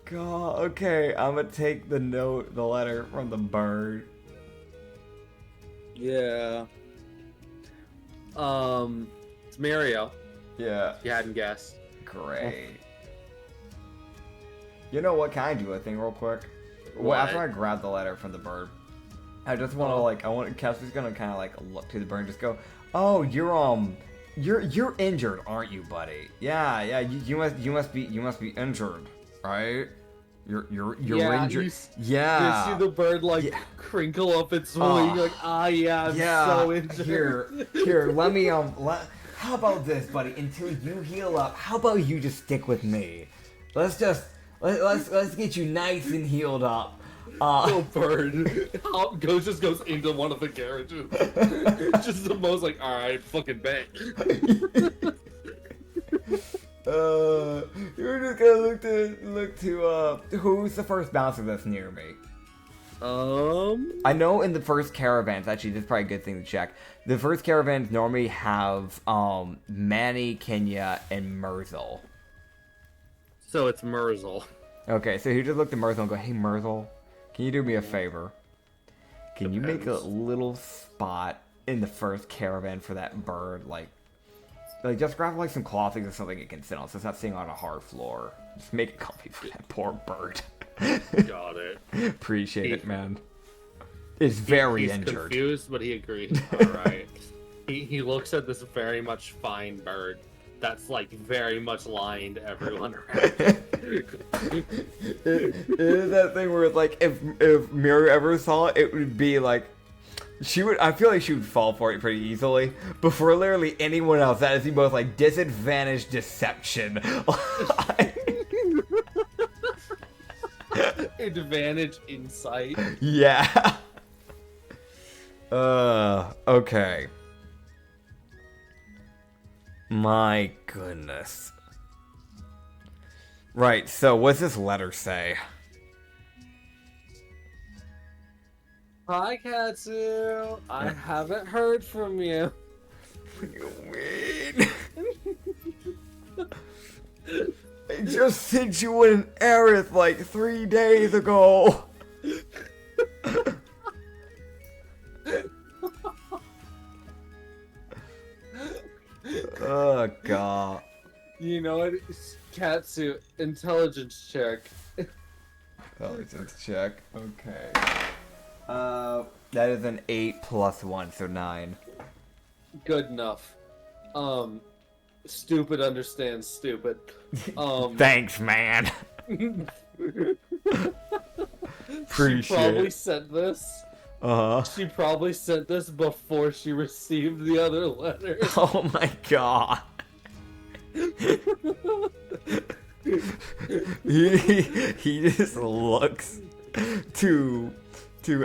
God, okay, I'm gonna take the letter from the bird. Yeah. It's Mario. Yeah. You hadn't guessed. Great. You know what? Can I do a thing real quick? Well, What? after I grab the letter from the bird, I just want to Katsu's gonna kind of like look to the bird and just go, "Oh, you're injured, aren't you, buddy? Yeah. You must be injured, right? You're injured. You Yeah. see the bird crinkle up its wing, I'm so injured. Here, let me how about this, buddy? Until you heal up, how about you just stick with me? Let's get you nice and healed up. Little bird goes into one of the carriages. Just the most alright, fucking bet. You're just gonna look to who's the first bouncer that's near me. I know in the first caravans, actually, this is probably a good thing to check. The first caravans normally have Manny, Kenya, and Merzel. So it's Merzel. Okay, so he just looked at Merzel and go, "Hey Merzel, can you do me a favor? Can you make a little spot in the first caravan for that bird? Like just grab some clothing or something it can sit on, so it's not sitting on a hard floor. Just make it comfy for that poor bird." Got it. Appreciate it, man. It's very He's injured. Confused, but he agrees. All right. He looks at this very much fine bird that's very much lying to everyone around. It is that thing where it's like if Mirio ever saw it, it would be like she would. I feel like she would fall for it pretty easily. But for literally anyone else, that is the most like disadvantaged deception. Advantage insight. Yeah. Okay. My goodness. Right, so what's this letter say? Hi, Katsu. I haven't heard from you. What do you mean? I just sent you an Aerith like 3 days ago. Oh god. You know what? Katsu, intelligence check. Intelligence check. Okay. That is an 8 plus 1, so 9. Good enough. Stupid understands stupid. Thanks, man. Appreciate She probably it. sent this. Uh-huh. She probably sent this before she received the other letter. Oh my god. he just looks to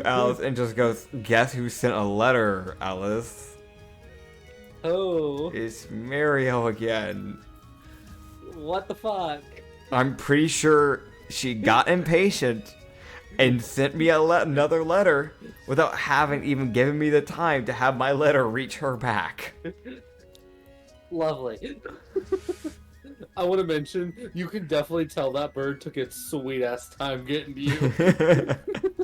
Alice and just goes, "Guess who sent a letter, Alice?" Oh. It's Mirio again. What the fuck? I'm pretty sure she got impatient and sent me another letter without having even given me the time to have my letter reach her back. Lovely. I want to mention, you can definitely tell that bird took its sweet ass time getting to you.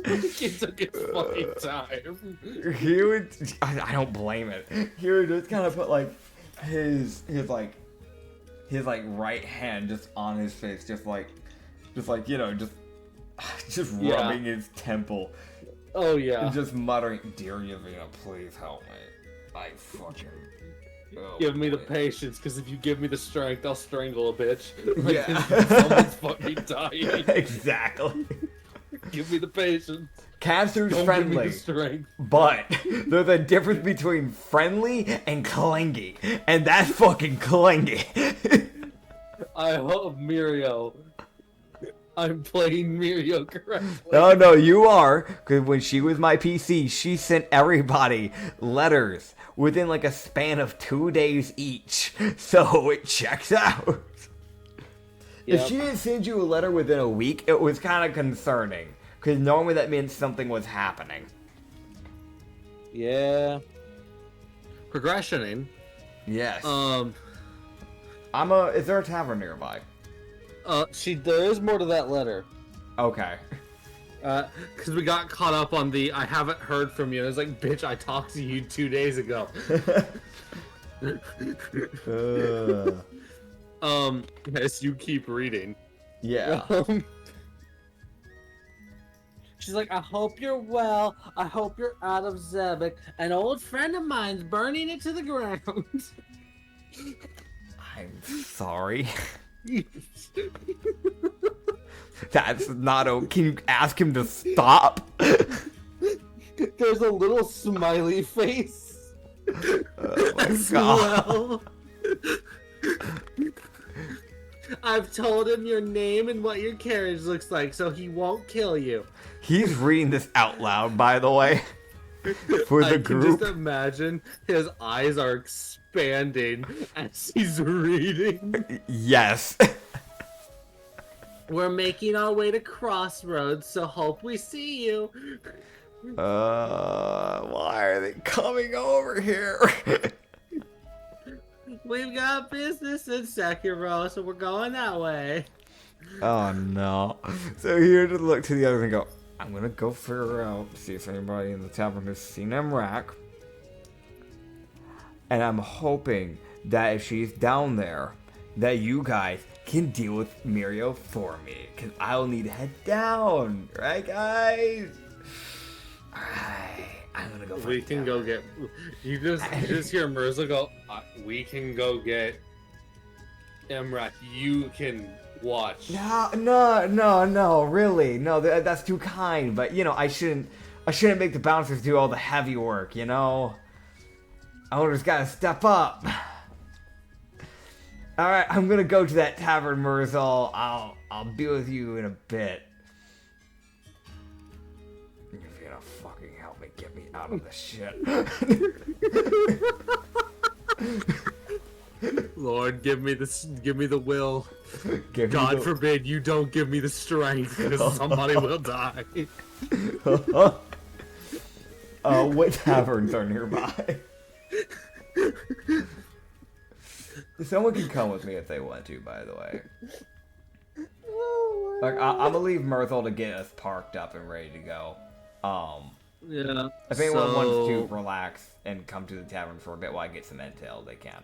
It took its fucking time. He would. I don't blame it. He would just kind of put like his right hand just on his face, just like you know, just rubbing his temple. Oh yeah. And just muttering, "Dear Yavina, please help me. I fucking." Oh, Give me the boy. patience, because if you give me the strength, I'll strangle a bitch. Like, Yeah. someone's fucking dying. Exactly. Give me the patience. Katsu's Don't friendly, give me the strength. but there's a difference between friendly and clingy, and that's fucking clingy. I hope Mirio. I'm playing Mirio correctly. No, you are, because when she was my PC, she sent everybody letters within like a span of 2 days each, so it checks out. If she didn't send you a letter within a week, it was kind of concerning, because normally that means something was happening. Yeah. Progressioning. Yes. Is there a tavern nearby? There is more to that letter. Okay. Because we got caught up on the I haven't heard from you. And it's like, bitch, I talked to you 2 days ago. As you keep reading. Yeah. She's like, I hope you're well. I hope you're out of Zebek. An old friend of mine's burning it to the ground. I'm sorry. That's not okay. Can you ask him to stop? There's a little smiley face. Oh my as god. well. I've told him your name and what your carriage looks like, so he won't kill you. He's reading this out loud, by the way. For the I can group. just imagine his eyes are expanding as he's reading. Yes. We're making our way to Crossroads, so hope we see you. Why are they coming over here? We've got business in Sekiro, so we're going that way. Oh no. So here to look to the other and go, I'm gonna go figure out, see if anybody in the tavern has seen Emrak. And I'm hoping that if she's down there, that you guys can deal with Mirio for me. Because I'll need to head down. Right, guys? Alright. I'm gonna go find We can go get. You just hear Mirza go. We can go get Emrak. You can Watch. No, really. No, that's too kind. But, you know, I shouldn't make the bouncers do all the heavy work, you know? Owner's gotta step up. Alright, I'm gonna go to that tavern, Mirzel. I'll be with you in a bit. You're gonna fucking help me get me out of this shit. Lord, give me the will. God forbid you don't give me the strength, because somebody will die. What taverns are nearby? Someone can come with me if they want to, by the way. Like, I'm gonna leave Mirthel to get us parked up and ready to go. Yeah. If anyone wants to relax and come to the tavern for a bit while I get some intel, they can.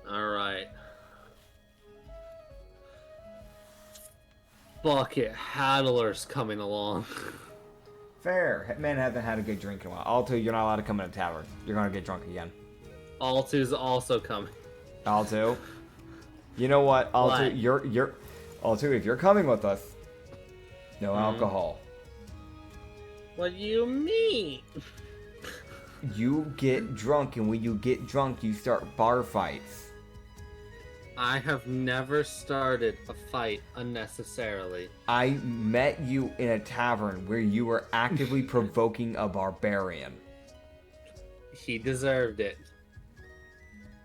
Alright. Bucket Haddler's coming along. Fair. Man hasn't had a good drink in a while. Alto, you're not allowed to come in a tavern. You're gonna get drunk again. Altu's also coming. Alto, you know what? Alto, What? you're Alto, if you're coming with us, no alcohol. What do you mean? You get drunk, and when you get drunk, you start bar fights. I have never started a fight unnecessarily. I met you in a tavern where you were actively provoking a barbarian. He deserved it.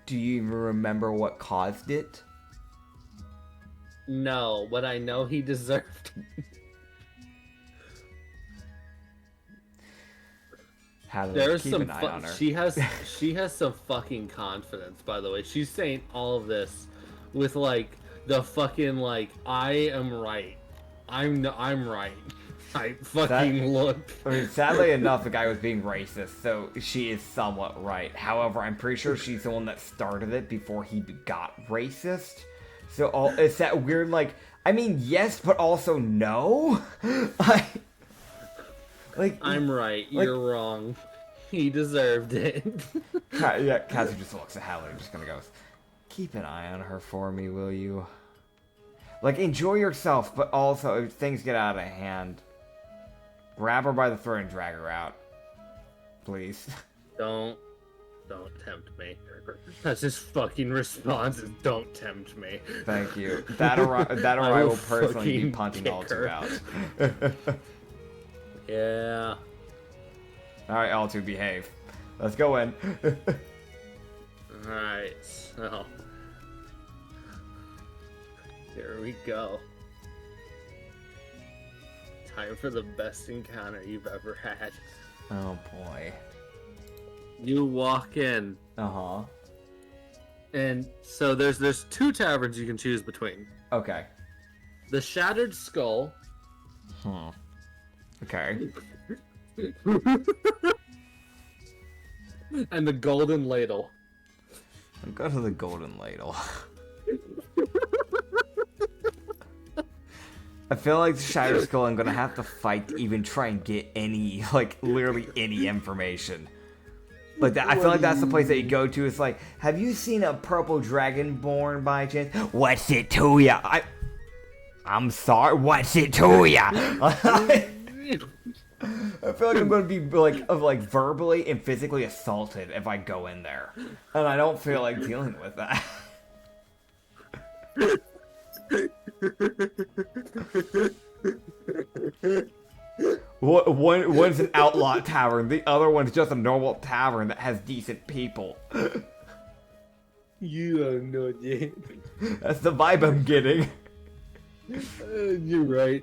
Do you even remember what caused it? No, but I know he deserved it. There's keep some an eye on her. she has some fucking confidence, by the way. She's saying all of this with like the fucking like I am right. I'm right. I fucking look. I mean, sadly enough, the guy was being racist, so she is somewhat right. However, I'm pretty sure she's the one that started it before he got racist. So it's that weird, like, I mean, yes, but also no. I'm right. You're wrong. He deserved it. Yeah, Katsu just looks at Hallie and just kind of goes, "Keep an eye on her for me, will you? Like, enjoy yourself, but also, if things get out of hand, grab her by the throat and drag her out. Please." Don't tempt me. That's his fucking response is don't tempt me. Thank you. That or I will personally be fucking punting kick Altu her. out. Yeah. Alright, Altu, behave. Let's go in. Alright, so here we go. Time for the best encounter you've ever had. Oh boy. You walk in, Uh-huh. and so there's two taverns you can choose between. Okay. The Shattered Skull. Okay. And the Golden Ladle. I'm going to the Golden Ladle. I feel like the Shattered Skull I'm gonna have to fight to even try and get any, like, literally any information. Like, that, I feel like that's the place that you go to. It's like, have you seen a purple dragonborn by chance? What's it to ya? I'm sorry, what's it to ya? I feel like I'm gonna be like verbally and physically assaulted if I go in there, and I don't feel like dealing with that. One's an outlaw tavern, the other one's just a normal tavern that has decent people. You don't know yet. That's the vibe I'm getting. You're right.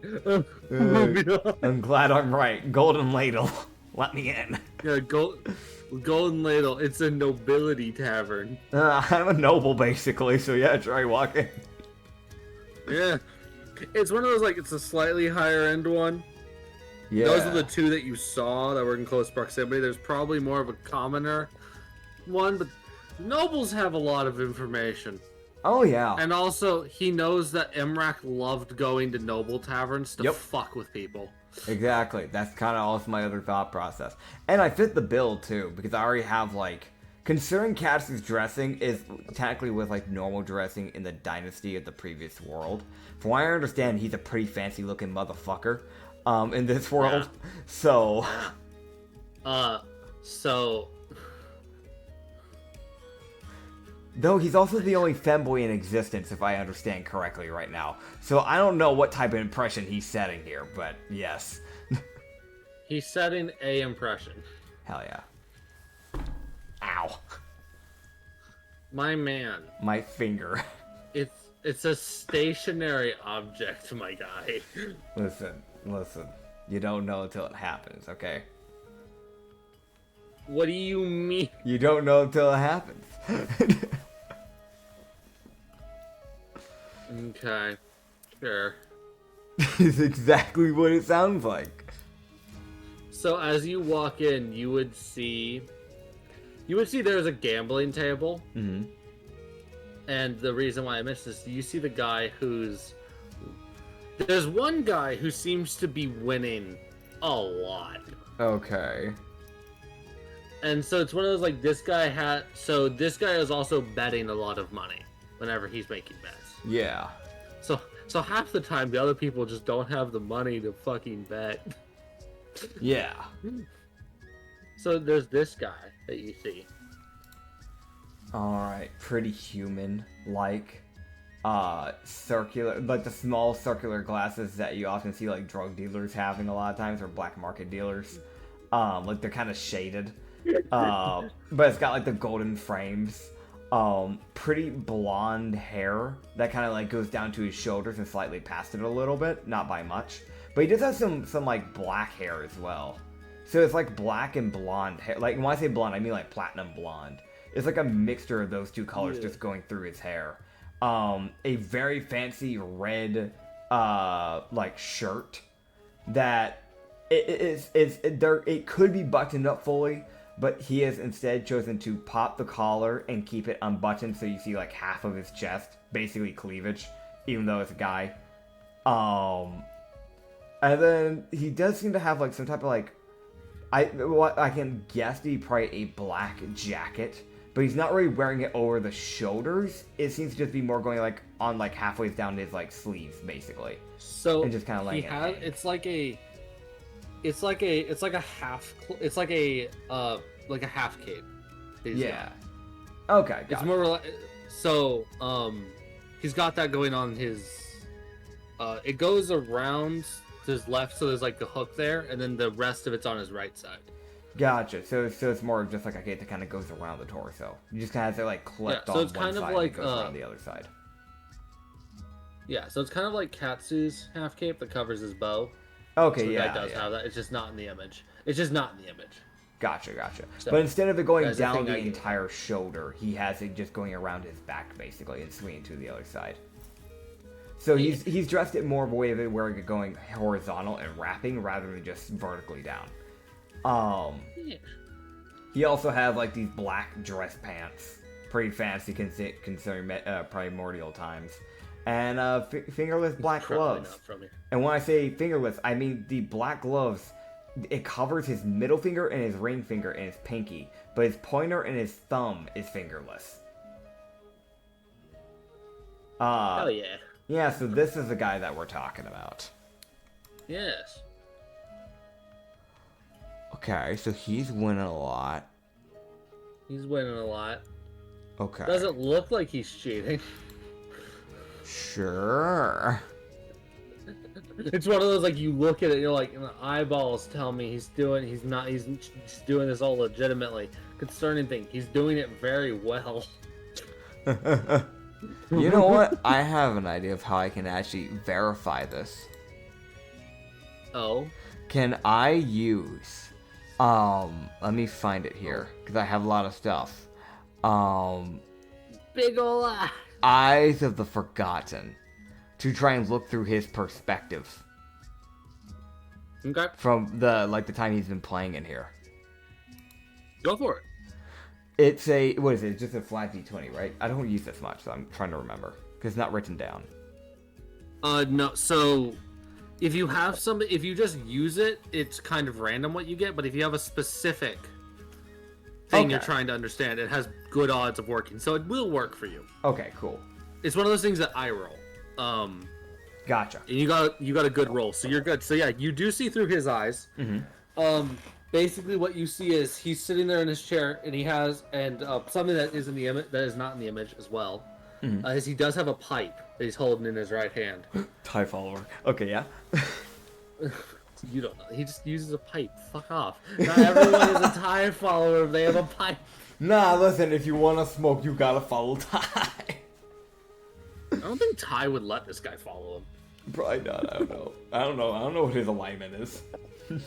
Moving on. I'm glad I'm right. Golden Ladle. Let me in. Yeah, Golden Ladle. It's a nobility tavern. I'm a noble, basically, so yeah, try walking. Yeah. It's one of those, like, it's a slightly higher end one. Yeah. Those are the two that you saw that were in close proximity. There's probably more of a commoner one, but nobles have a lot of information. Oh, yeah. And also, he knows that Imrak loved going to noble taverns to fuck with people. Exactly. That's kind of also my other thought process. And I fit the bill, too, because I already have, like, Considering Katsu's dressing is technically with like normal dressing in the dynasty of the previous world. From what I understand, he's a pretty fancy looking motherfucker in this world. Yeah. So though he's also the only femboy in existence, if I understand correctly right now. So I don't know what type of impression he's setting here, but yes. He's setting a impression. Hell yeah. Ow. My man. My finger. It's a stationary object, my guy. Listen. You don't know until it happens, okay? What do you mean? You don't know until it happens. Okay. Sure. It's exactly what it sounds like. So as you walk in, you would see there's a gambling table. Mm-hmm. And the reason why I missed this, you see the guy there's one guy who seems to be winning a lot. Okay. And so it's one of those, like, this guy is also betting a lot of money whenever he's making bets. Yeah. So half the time the other people just don't have the money to fucking bet. Yeah. So there's this guy that you see. Alright, pretty human-like. Circular, like the small circular glasses that you often see like drug dealers having a lot of times, or black market dealers. Like they're kind of shaded. But it's got like the golden frames. Pretty blonde hair that kind of like goes down to his shoulders and slightly past it a little bit, not by much. But he does have some like black hair as well. So it's like black and blonde hair. Like when I say blonde, I mean like platinum blonde. It's like a mixture of those two colors just going through his hair. A very fancy red like shirt that it could be buttoned up fully, but he has instead chosen to pop the collar and keep it unbuttoned, so you see like half of his chest, basically cleavage, even though it's a guy. And then he does seem to have like some type of like, I can guess to be probably a black jacket, but he's not really wearing it over the shoulders. It seems to just be more going like on like halfway down his like sleeves, basically. So and just kind of like it's like a half cape. Yeah. Okay. It's more so he's got that going on his. It goes around to his left, so there's like a hook there, and then the rest of it's on his right side. Gotcha. So it's more of just like a cape that kind of goes around the torso. You just kind of have to like clipped so on it's one kind of side like, and it goes around the other side. Yeah, so it's kind of like Katsu's half cape that covers his bow. Okay, so the yeah. guy does have that. It's just not in the image. Gotcha. So, but instead of it going down the I get. entire shoulder, he has it just going around his back basically and swinging to the other side. So he's dressed it more of a way of it wearing it going horizontal and wrapping rather than just vertically down. Yeah. He also has like these black dress pants, pretty fancy considering primordial times, and fingerless black gloves. And when I say fingerless, I mean the black gloves. It covers his middle finger and his ring finger and his pinky, but his pointer and his thumb is fingerless. Hell yeah. Yeah, so this is the guy that we're talking about. Yes. Okay, so he's winning a lot. Okay. Doesn't look like he's cheating. Sure. It's one of those, like, you look at it and you're like, the eyeballs tell me he's doing this all legitimately. Concerning thing, he's doing it very well. You know what? I have an idea of how I can actually verify this. Oh? Can I use, let me find it here, because I have a lot of stuff. Big ol' eye. Eyes of the Forgotten, to try and look through his perspective. Okay. From the time he's been playing in here. Go for it. It's what is it? It's just a flat D20, right? I don't use this much, so I'm trying to remember. Because it's not written down. No, so if you just use it, it's kind of random what you get, but if you have a specific thing you're Okay. trying to understand. It has good odds of working, so it will work for you. Okay, cool. It's one of those things that I roll. Gotcha. And you got a good roll, so you're good. So yeah, you do see through his eyes. Basically what you see is he's sitting there in his chair, and he has something that is in the image that is not in the image as well. Is he does have a pipe that he's holding in his right hand. TIE follower. Okay, yeah. You don't know. He just uses a pipe. Fuck off. Not everyone is a TIE follower if they have a pipe. Nah, listen, if you want to smoke, you gotta follow TIE. I don't think TIE would let this guy follow him. Probably not, I don't know. I don't know what his alignment is.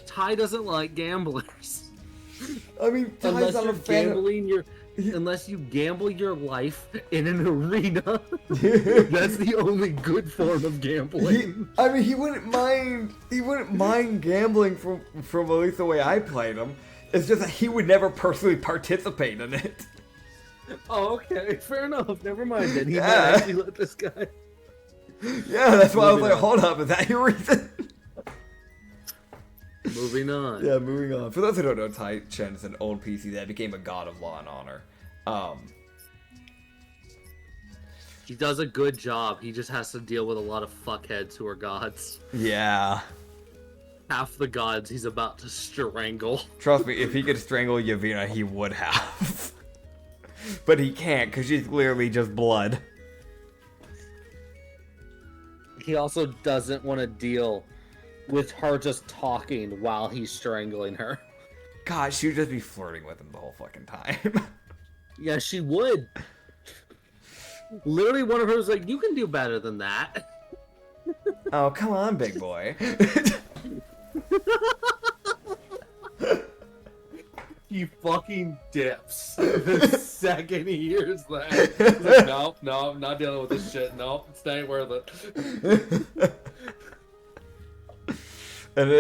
TIE doesn't like gamblers. I mean, TIE's not a fan of... Unless you gamble your life in an arena, that's the only good form of gambling. He wouldn't mind gambling from at least the way I played him. It's just that he would never personally participate in it. Oh, okay, fair enough. Never mind then. He might Yeah. actually let this guy. Yeah, that's why I was Moving like, on. hold up, is that your reason? Moving on. Yeah, moving on. For those who don't know, Tai Chen is an old PC that became a god of law and honor. He does a good job. He just has to deal with a lot of fuckheads who are gods. Yeah. Half the gods he's about to strangle. Trust me, if he could strangle Yavina, he would have. But he can't, because she's clearly just blood. He also doesn't want to deal with her just talking while he's strangling her. God, she would just be flirting with him the whole fucking time. Yeah, she would. Literally, one of her was like, "You can do better than that." Oh, come on, big boy. He fucking dips the second he hears that. He's like, "Nope, no, I'm not dealing with this shit. Nope, it ain't worth it." And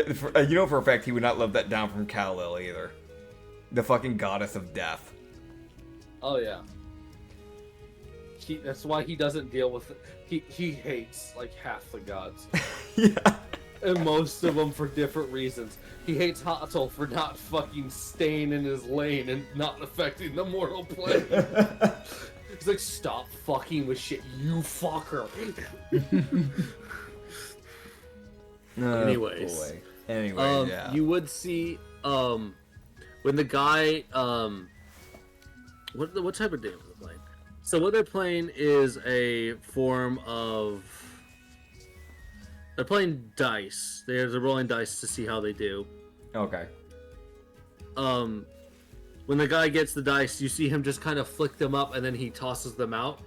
you know for a fact he would not love that down from Kal-El either. The fucking goddess of death. Oh yeah. That's why he doesn't deal with it. He hates like half the gods. Yeah. And most of them for different reasons. He hates Hato for not fucking staying in his lane and not affecting the mortal plane. He's like, stop fucking with shit, you fucker. Anyways. Boy. Anyways, yeah. You would see when the guy what type of game are they playing? So what they're playing is a form of they're playing dice. They're rolling dice to see how they do. Okay. When the guy gets the dice, you see him just kind of flick them up and then he tosses them out.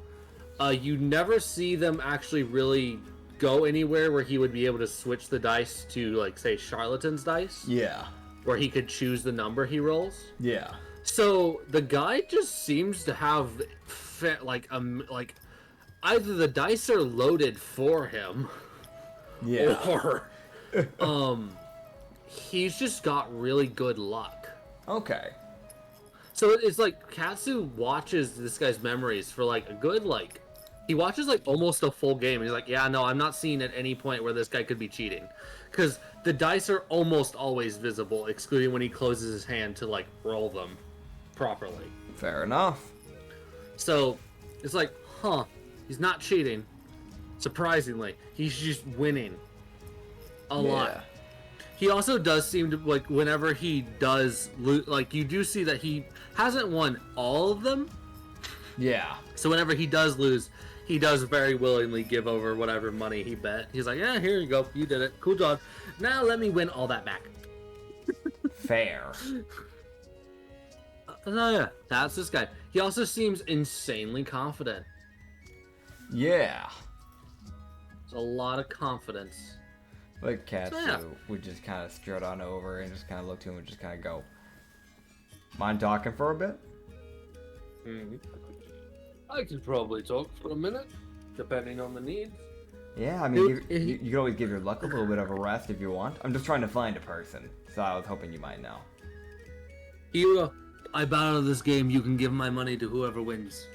You never see them actually really go anywhere where he would be able to switch the dice to, like, say, Charlatan's dice. Yeah. Where he could choose the number he rolls. Yeah. So the guy just seems to have, like either the dice are loaded for him, Yeah. or he's just got really good luck. Okay. So it's like Katsu watches this guy's memories for like a good he watches like almost a full game. He's like, yeah, no, I'm not seeing at any point where this guy could be cheating, because the dice are almost always visible, excluding when he closes his hand to like roll them properly. Fair enough. So it's like, huh, he's not cheating. Surprisingly, he's just winning a lot. He also does seem to, like, whenever he does like, you do see that he hasn't won all of them. Yeah. So whenever he does lose, he does very willingly give over whatever money he bet. He's like, yeah, here you go, you did it, cool job. Now let me win all that back. Fair. So yeah, that's this guy. He also seems insanely confident. Yeah. There's a lot of confidence. Like Katsu Yeah. would just kind of strut on over and just kind of look to him and just kind of go, mind talking for a bit? Mm-hmm. I could probably talk for a minute, depending on the need. Yeah, I mean, Dude, you can always give your luck a little bit of a rest if you want. I'm just trying to find a person, so I was hoping you might know. Hero, I bow out of this game. You can give my money to whoever wins.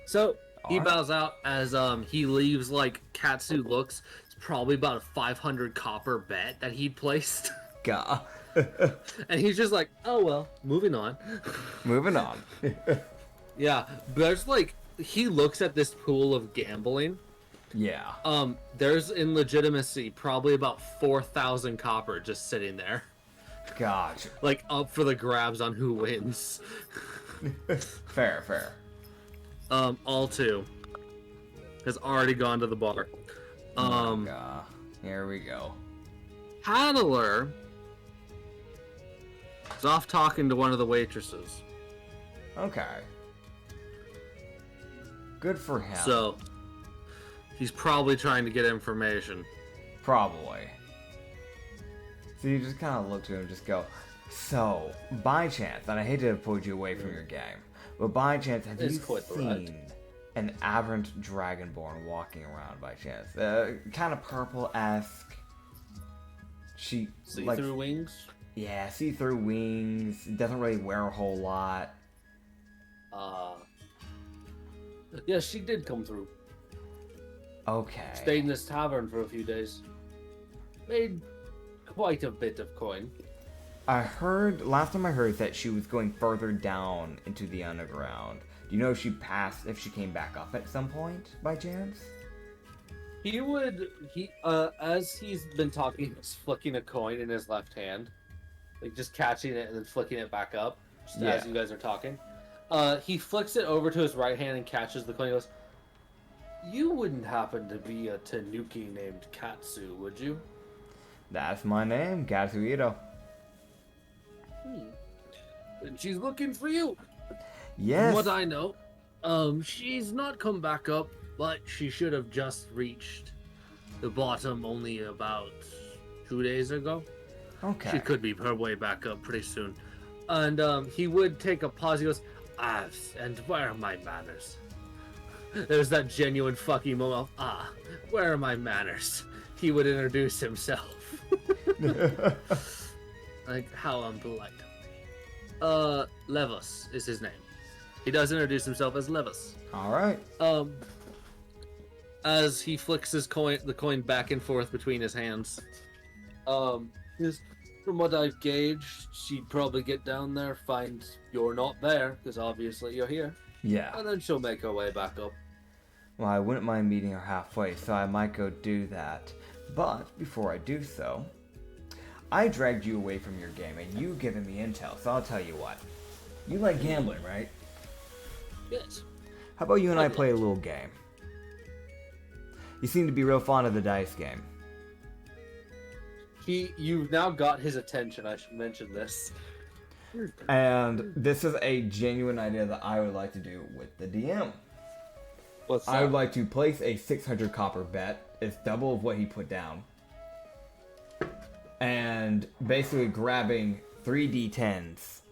So he Alright. bows out as he leaves. Like, Katsu looks. It's probably about a 500 copper bet that he placed. Gah. And he's just like, oh well, moving on. Moving on. Yeah, there's like, he looks at this pool of gambling. Yeah. There's in legitimacy probably about 4,000 copper just sitting there. Gotcha. Like up for the grabs on who wins. Fair. All two has already gone to the bar. Here we go. Handler is off talking to one of the waitresses. Okay. Good for him. So he's probably trying to get information. Probably. So you just kind of look to him and just go, so, by chance, and I hate to have pulled you away from your game, but by chance, have you seen an aberrant dragonborn walking around by chance? Kind of purple-esque. See-through wings? Yeah, see-through wings. Doesn't really wear a whole lot. Yeah, she did come through. Okay. Stayed in this tavern for a few days. Made quite a bit of coin. Last time I heard that she was going further down into the underground. Do you know if she came back up at some point, by chance? As he's been talking, he's flicking a coin in his left hand. Like, just catching it and then flicking it back up, just as you guys are talking. He flicks it over to his right hand and catches the coin and goes, "You wouldn't happen to be a Tanuki named Katsu, would you?" That's my name, Katsu. And she's looking for you. Yes. From what I know, she's not come back up, but she should have just reached the bottom only about 2 days ago. Okay. She could be her way back up pretty soon. And he would take a pause. He goes, and where are my manners? There's that genuine fucking moment of, where are my manners? He would introduce himself. Like, how unpolite. Levos is his name. He does introduce himself as Levos. Alright. As he flicks the coin back and forth between his hands. From what I've gauged, she'd probably get down there, find you're not there, because obviously you're here. Yeah. And then she'll make her way back up. Well, I wouldn't mind meeting her halfway, so I might go do that. But, before I do so, I dragged you away from your game, and you've given me intel, so I'll tell you what. You like gambling, right? Yes. How about you and I play a little game? You seem to be real fond of the dice game. You've now got his attention, I should mention this. And this is a genuine idea that I would like to do with the DM. What's that? I would like to place a 600 copper bet. It's double of what he put down. And basically grabbing 3 D10s.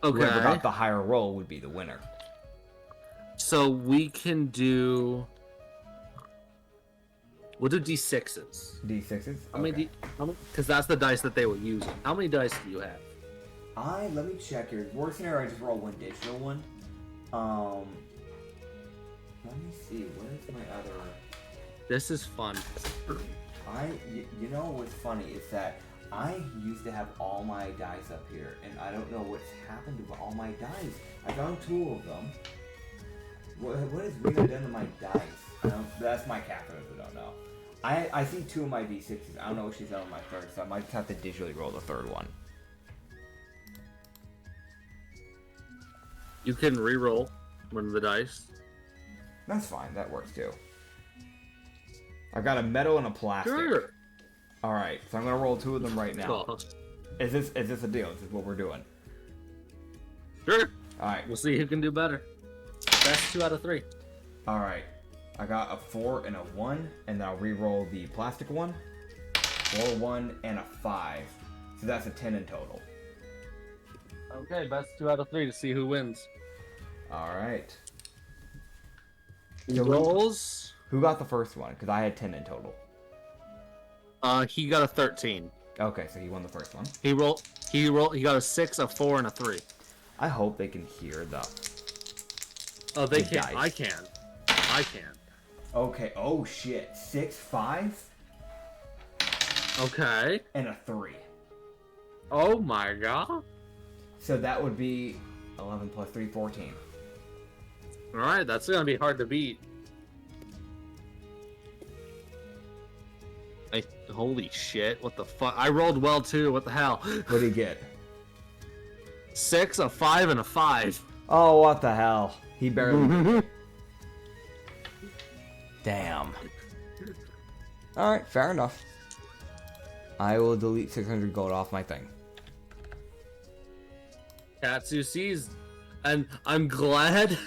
Okay. Whoever got the higher roll would be the winner. So we can do... We'll do D6s. D6s? How many? Because that's the dice that they were using. How many dice do you have? Let me check here. Worst scenario, I just roll one digital one. Let me see. Where's my other... This is fun. You know what's funny is that I used to have all my dice up here, and I don't know what's happened to all my dice. I found 2 of them. What has Rita done to my dice? That's my cat for those who don't know. I see 2 of my D6s. I don't know what she's done on my third, so I might just have to digitally roll the third one. You can re-roll one of the dice. That's fine. That works too. I've got a metal and a plastic. Sure. All right, so I'm gonna roll 2 of them right now. Cool. Is this a deal? Is this what we're doing? Sure. All right. We'll see who can do better. Best 2 out of 3. All right. I got a 4 and a 1, and then I'll re-roll the plastic one. 4, 1, and a 5. So that's a 10 in total. Okay, best 2 out of 3 to see who wins. All right. He rolls. Who got the first one? Because I had 10 in total. He got a 13. Okay, so he won the first one. He got a 6, a 4, and a 3. I hope they can hear the... Oh, they the can. dice. I can. Okay, oh shit. 6, 5, Okay. and a 3. Oh my god. So that would be 11 plus 3, 14. Alright, that's gonna be hard to beat. Holy shit, what the fuck? I rolled well too, what the hell? What do you get? 6, a 5, and a 5. Oh, what the hell? He barely. Damn. Alright, fair enough. I will delete 600 gold off my thing. Katsu sees, and I'm glad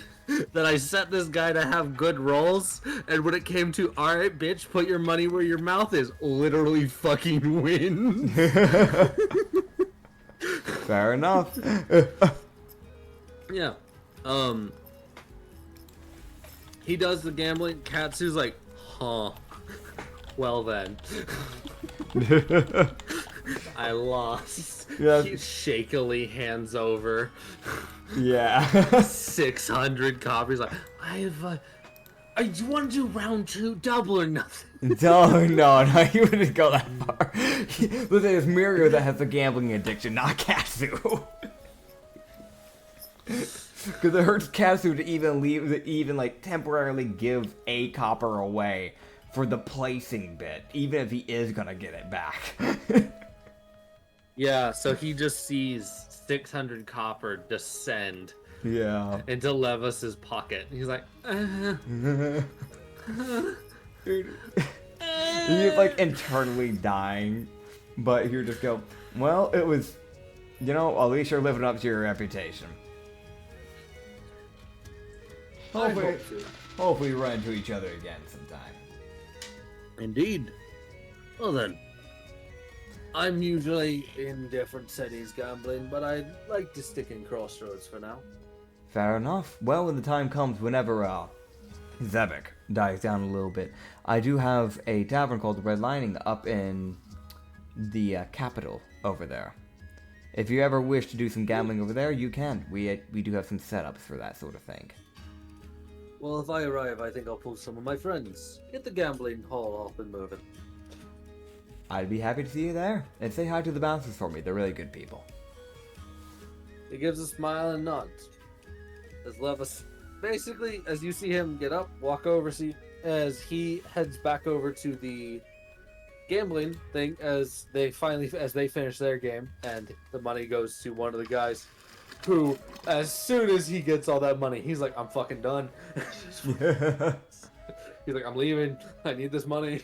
that I set this guy to have good rolls, and when it came to, alright bitch, put your money where your mouth is, literally fucking win. Fair enough. Yeah. He does the gambling, Katsu's like, huh. Well then. I lost. Yeah. He shakily hands over Yeah. 600 copies. Like, I want to do round 2, double or nothing. No, you wouldn't go that far. Listen, it's Mirio that has the gambling addiction, not Katsu. Because it hurts Katsu to even like temporarily give a copper away for the placing bit, even if he is gonna get it back. Yeah, so he just sees 600 copper descend Yeah. into Levis's pocket. He's like, Dude. He's like internally dying, but he'll just go, well, it was, at least you're living up to your reputation. Hopefully we run into each other again sometime. Indeed. Well then, I'm usually in different cities gambling, but I like to stick in Crossroads for now. Fair enough. Well, when the time comes, whenever Zebek dies down a little bit, I do have a tavern called the Red Lining up in the capital over there. If you ever wish to do some gambling over there, you can. We do have some setups for that sort of thing. Well, if I arrive, I think I'll pull some of my friends. Get the gambling hall up and moving. I'd be happy to see you there. And say hi to the bouncers for me. They're really good people. He gives a smile and nods. As Levis, basically, as you see him get up, walk over, as he heads back over to the gambling thing, as they finish their game, and the money goes to one of the guys, who, as soon as he gets all that money, he's like, I'm fucking done. He's like, I'm leaving. I need this money.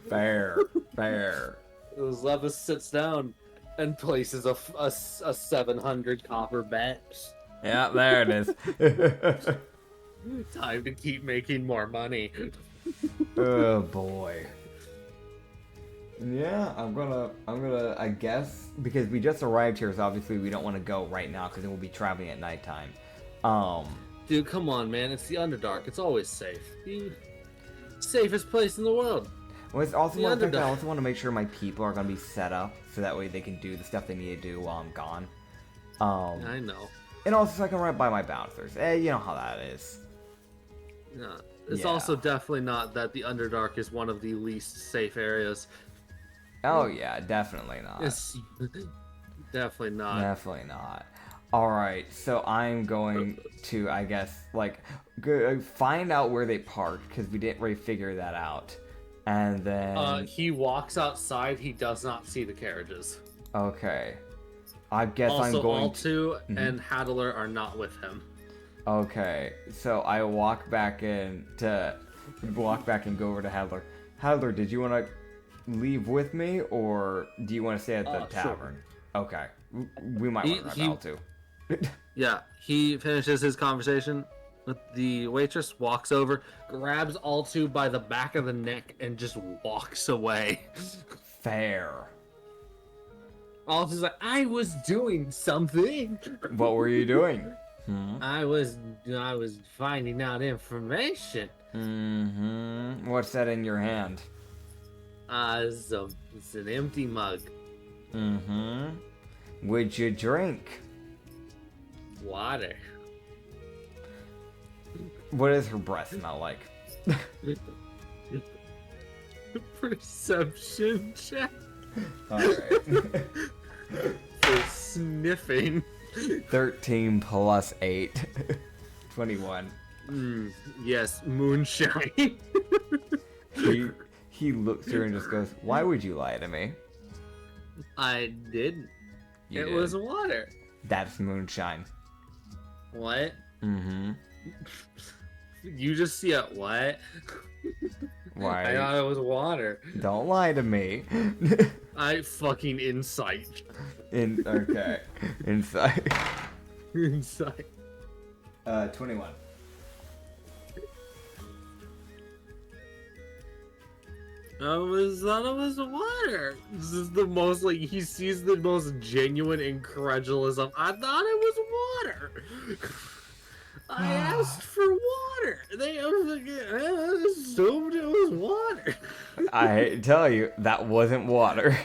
Fair. As Levis sits down and places a 700 copper bet. Yeah, there it is. Time to keep making more money. Oh boy. Yeah, I'm gonna, I guess, because we just arrived here, so obviously we don't want to go right now, because then we'll be traveling at nighttime. Dude, come on, man. It's the Underdark. It's always safe. The safest place in the world. Well, it's also I also want to make sure my people are gonna be set up, so that way they can do the stuff they need to do while I'm gone. I know. And also so I can run by my bouncers. You know how that is. No, it's Yeah. also definitely not that the Underdark is one of the least safe areas. Oh yeah, definitely not. It's definitely not. Definitely not. Alright, so I'm going to, I guess, like, find out where they parked, because we didn't really figure that out. And then... he walks outside, he does not see the carriages. Okay. I guess Also, I'm going Altu and Hadler are not with him. Okay, so I walk back and go over to Hadler. Hadler, did you want to leave with me, or do you want to stay at the tavern? Sure. Okay, we might want to grab Altu. Yeah, he finishes his conversation with the waitress, walks over, grabs Altu by the back of the neck, and just walks away. Fair. Altu's like, I was doing something. What were you doing? I was finding out information. What's that in your hand? It's an empty mug. What'd you drink? Water. What does her breath smell like? Perception check. Alright. For sniffing. 13 plus 8. 21. Yes, moonshine. He looks through and just goes, "Why would you lie to me?" I didn't. You It did. was water. That's moonshine. What? Mm-hmm. You just see it. What? Why? I thought it was water. Don't lie to me. I fucking insight. Okay. Inside. Insight. 21. I thought it was water. This is the most, like, he sees the most genuine, incredulous of, I thought it was water. I asked for water. I assumed it was water. I tell you, that wasn't water.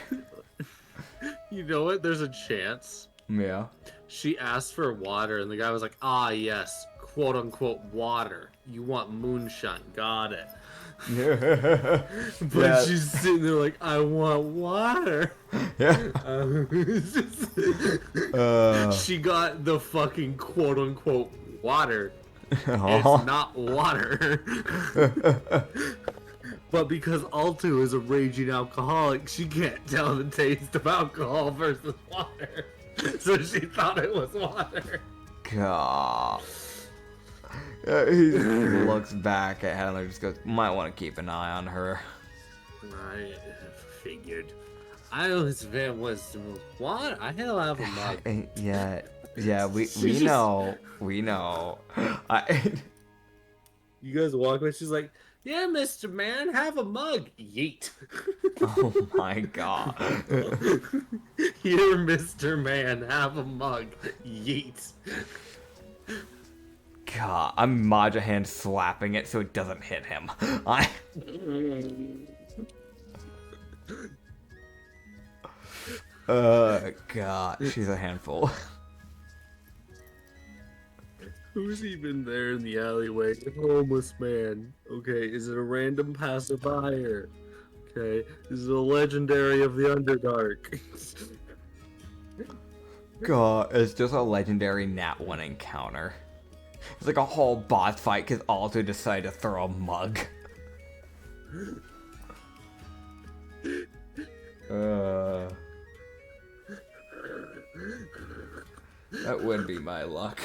You know what? There's a chance. Yeah. She asked for water, and the guy was like, ah, yes, quote unquote water. You want moonshine. Got it. But Yeah. she's sitting there like, I want water. Yeah. She got the fucking quote unquote water. Aw. It's not water. But because Altu is a raging alcoholic, she can't tell the taste of alcohol versus water. So she thought it was water. God. He looks back at Heather and just goes, "Might want to keep an eye on her." I figured. I always been was water. I hell have a mug. Yeah, we know. We know. You guys walk away, she's like, yeah, Mr. Man, have a mug. Yeet. Oh my god. Here, Mr. Man, have a mug. Yeet. God, I'm Maja hand slapping it so it doesn't hit him. God, she's a handful. Who's even there in the alleyway? A homeless man. Okay, is it a random passerby? Okay, is it a legendary of the Underdark? God, it's just a legendary Nat 1 encounter. It's like a whole boss fight because Alto decided to throw a mug. That would be my luck.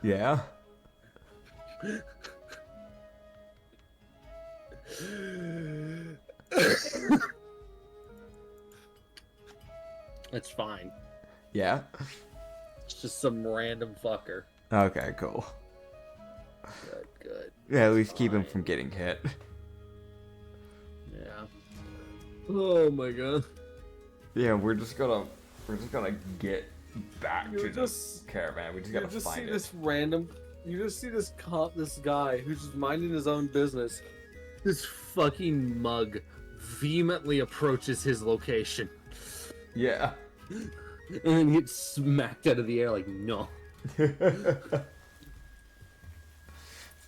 Yeah? It's fine. Yeah? It's just some random fucker. Okay, cool. Good. Yeah, at least keep him from getting hit. Yeah. Oh my god. Yeah, we're just gonna get back You to just- the caravan. We just You gotta just see find it. this random. You just see this this guy who's just minding his own business. This fucking mug vehemently approaches his location. Yeah. And then gets smacked out of the air like, no. It's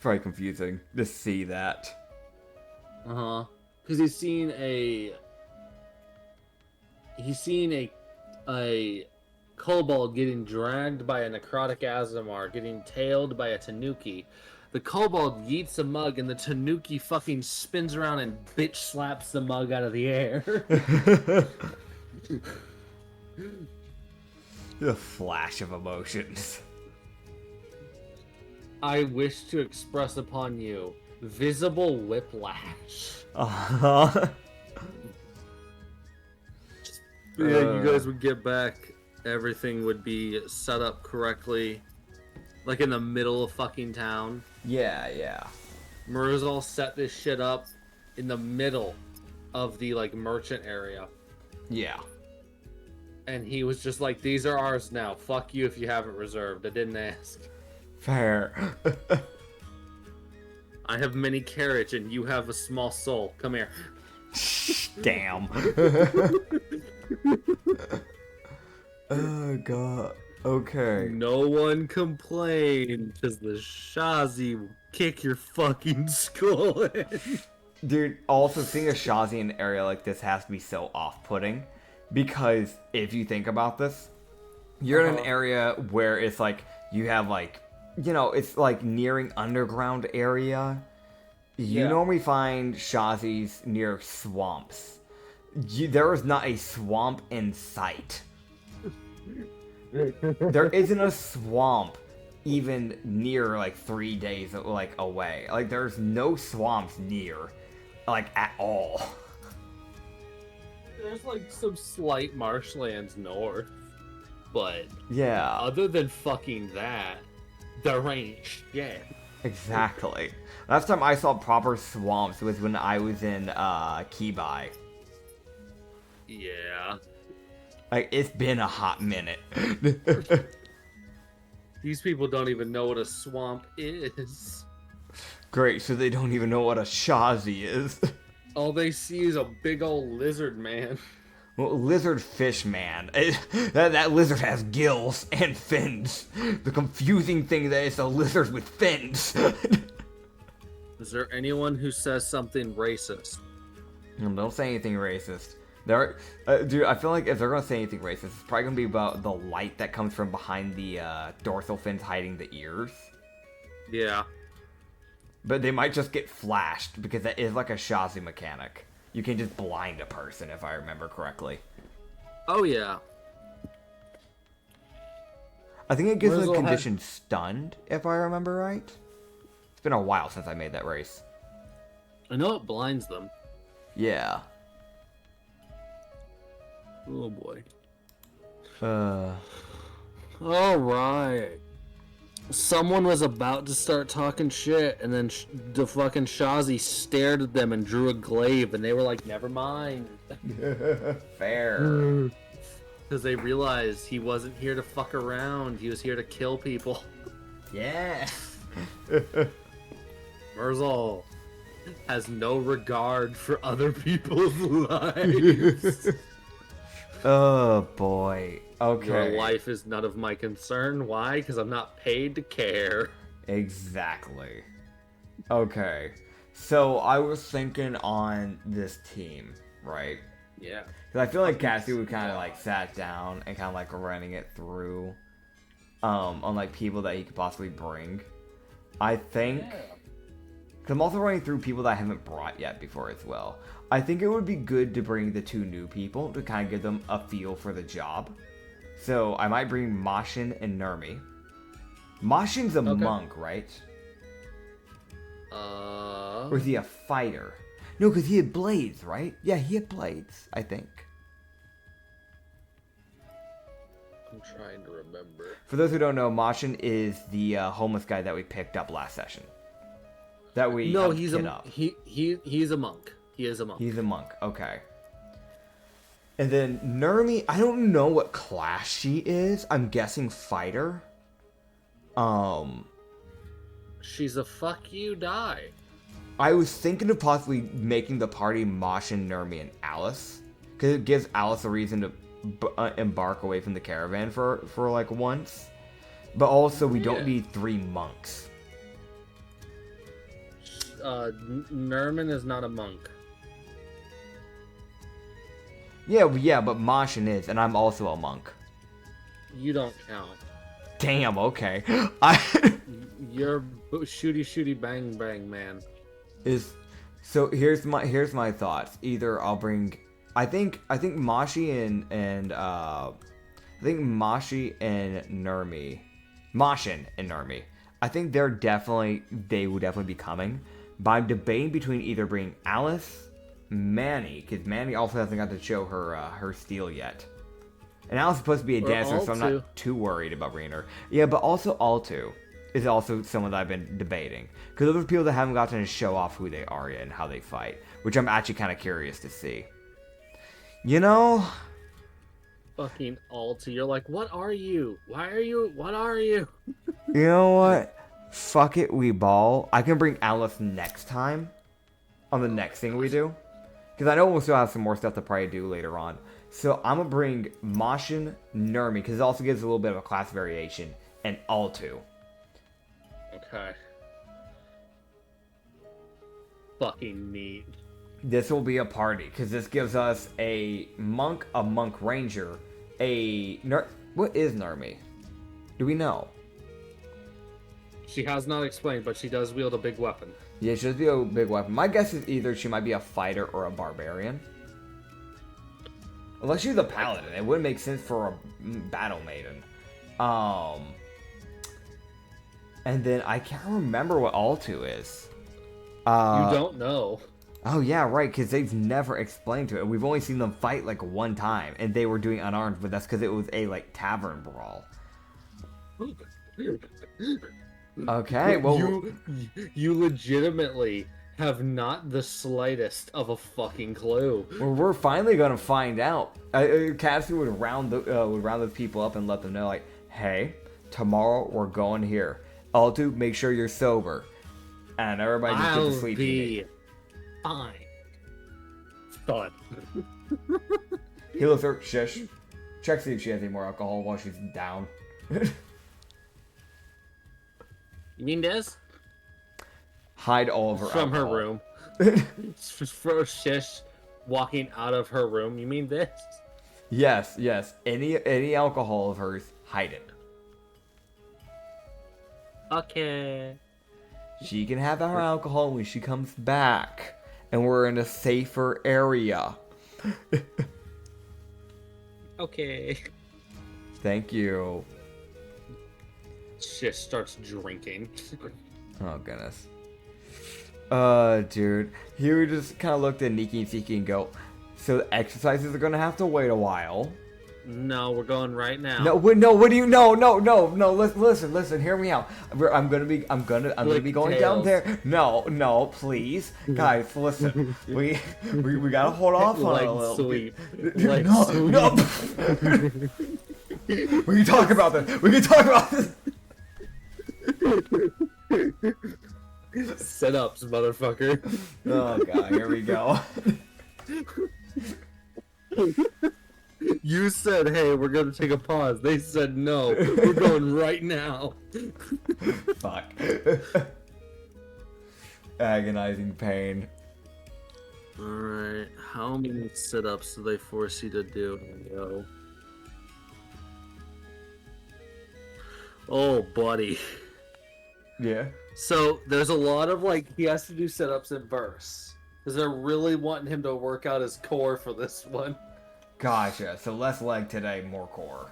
probably confusing to see that. Uh-huh. Because he's seen a kobold getting dragged by a necrotic Azamar, getting tailed by a tanuki. The kobold yeets a mug, and the tanuki fucking spins around and bitch slaps the mug out of the air. The flash of emotions. I wish to express upon you visible whiplash. Uh-huh. Yeah, you guys would get back. Everything would be set up correctly. Like in the middle of fucking town. Yeah. Maruzal set this shit up in the middle of the like merchant area. Yeah. And he was just like, these are ours now. Fuck you if you haven't reserved. I didn't ask. Fair. I have many carriage and you have a small soul. Come here. Damn. Oh god. Okay. No one complained because the Shazi will kick your fucking skull in. Dude, also seeing a Shazi in an area like this has to be so off-putting. Because if you think about this, you're in an area where it's like, you have like, you know, it's like nearing underground area. You normally find Shazis near swamps. There is not a swamp in sight. There isn't a swamp even near like 3 days like away. Like there's no swamps near, like at all. There's like some slight marshlands north, but Yeah, other than fucking that, there ain't shit. exactly. Last time I saw proper swamps was when I was in Kibai. Yeah. Like it's been a hot minute. These people don't even know what a swamp is. Great, so they don't even know what a Shazi is. All they see is a big old lizard man. Well, lizard fish man. That lizard has gills and fins. The confusing thing that it's a lizard with fins. Is there anyone who says something racist? Don't say anything racist. Dude, I feel like if they're gonna say anything racist, it's probably gonna be about the light that comes from behind the dorsal fins hiding the ears. Yeah. But they might just get flashed because that is like a Shazi mechanic. You can just blind a person, if I remember correctly. Oh yeah. I think it gives them Where's the the condition stunned, if I remember right. It's been a while since I made that race. I know it blinds them. Yeah. Oh boy. All right. Someone was about to start talking shit, and then the fucking Shazi stared at them and drew a glaive, and they were like, never mind. Fair. Because they realized he wasn't here to fuck around, he was here to kill people. Yeah. Merzel has no regard for other people's lives. Oh boy. Okay. Your life is none of my concern. Why? Because I'm not paid to care. Exactly. Okay. So I was thinking on this team, right? Yeah. Because I feel like Katsu would kind of like sat down and kind of like running it through on like people that he could possibly bring. I think, because I'm also running through people that I haven't brought yet before as well. I think it would be good to bring the 2 new people to kind of give them a feel for the job. So I might bring Mashin and Nurmi. Mashin's a monk, right? Or is he a fighter? No, because he had blades, right? Yeah, he had blades, I think. I'm trying to remember. For those who don't know, Mashin is the homeless guy that we picked up last session. That we No, he's he's a monk. He is a monk. He's a monk. Okay. And then Nurmi, I don't know what class she is. I'm guessing fighter. She's a fuck you die. I was thinking of possibly making the party Mashin, Nurmi, and Alice, because it gives Alice a reason to embark away from the caravan for like once. But also, we don't need 3 monks. Nerman is not a monk. Yeah, but Mashin is, and I'm also a monk. You don't count. Damn, okay. You're shooty bang bang man. So here's my thoughts. Either I'll bring, I think Mashi and Mashi and Nurmi, Mashin and Nurmi. I think they would definitely be coming. But I'm debating between either bringing Alice, Manny, because Manny also hasn't got to show her steel yet. And Alice is supposed to be a dancer, so I'm not too worried about bringing her. Yeah, but also Altu is also someone that I've been debating. Because those are people that haven't gotten to show off who they are yet and how they fight. Which I'm actually kind of curious to see. You know? Fucking Altu, you're like, what are you? What are you? You know what? Fuck it, we ball. I can bring Alice next time. On the next thing we do. Because I know we'll still have some more stuff to probably do later on. So I'm going to bring Mashin, Nurmi, because it also gives a little bit of a class variation, and Altu. Okay. fucking neat. This will be a party, because this gives us a monk ranger, what is Narmi? Do we know? She has not explained, but she does wield a big weapon. Yeah, she does be a big weapon. My guess is either she might be a fighter or a barbarian. Unless she's a paladin, it wouldn't make sense for a battle maiden. And then I can't remember what Altu is. You don't know. Oh yeah, right, because they've never explained to it. We've only seen them fight like one time, and they were doing unarmed, but that's because it was a like tavern brawl. Okay, well, you legitimately have not the slightest of a fucking clue. well, we're finally gonna find out. Katsu would round the people up and let them know, like, hey, tomorrow we're going here. Altu, make sure you're sober, and everybody just get to sleep. I'll be fine. Thud. He looks her, shish. Check see if she has any more alcohol while she's down. You mean this? Hide all of her From alcohol. her room. For Shish walking out of her room. You mean this? Yes. Any alcohol of hers, hide it. Okay. She can have her alcohol when she comes back, and we're in a safer area. Okay. Thank you. Shish starts drinking. Oh, goodness. Dude. He would just kind of looked at Nikki and Siki and go, so the exercises are going to have to wait a while. No, we're going right now. No, what do you, no, listen, hear me out. I'm gonna be going down there. No, please. Guys, listen. We gotta hold off on it a little sweep. bit. No. We can talk about this. Sit-ups, motherfucker. Oh god, here we go. You said, hey, we're gonna take a pause. They said, no, we're going right now. Fuck. Agonizing pain. Alright, how many sit-ups do they force you to do? Yo. Oh, buddy. Yeah. So, there's a lot of, like, he has to do sit-ups in bursts. Because they're really wanting him to work out his core for this one. Gotcha. So less leg today, more core.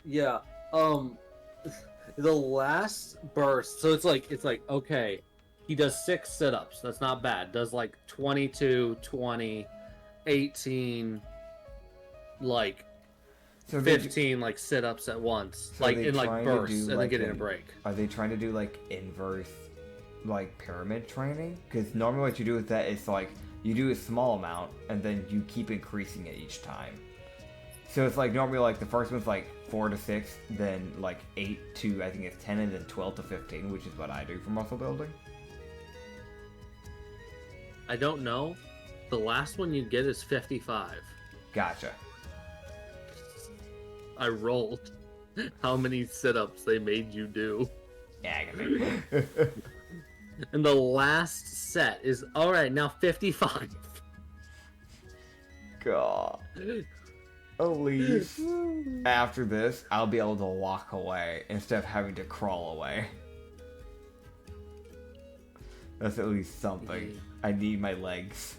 Yeah. The last burst, so it's like okay, he does 6 sit-ups. That's not bad. Does like 22, 20, 18, like So 15 like sit-ups at once, So like they in like trying to bursts, do, and then like, getting a an- break. Are they trying to do like inverse, like pyramid training? Because normally what you do with that is like you do a small amount and then you keep increasing it each time. So it's like normally like the first one's like 4 to 6, then like 8 to I think it's 10, and then 12 to 15, which is what I do for muscle building. I don't know. The last one you get is 55. Gotcha. I rolled how many sit-ups they made you do. Agony. And the last set is, alright, now 55. God. At least after this, I'll be able to walk away instead of having to crawl away. That's at least something. I need my legs.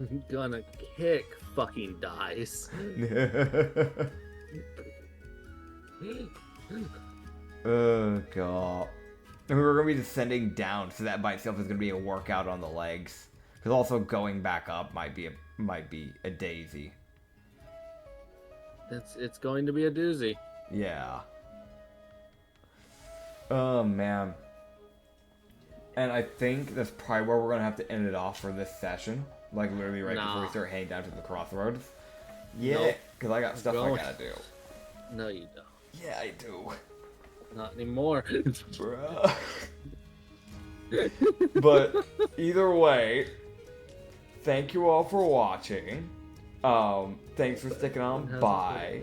I'm gonna kick fucking dice. Oh god. And we're gonna be descending down, so that by itself is gonna be a workout on the legs. Because also going back up might be a daisy. It's going to be a doozy. Yeah. Oh man. And I think that's probably where we're gonna have to end it off for this session. Like literally right before we start heading down to the crossroads. Yeah, because I got stuff I gotta do. No, you don't. Yeah, I do. Not anymore. Bruh. But either way, thank you all for watching. Thanks for sticking on by.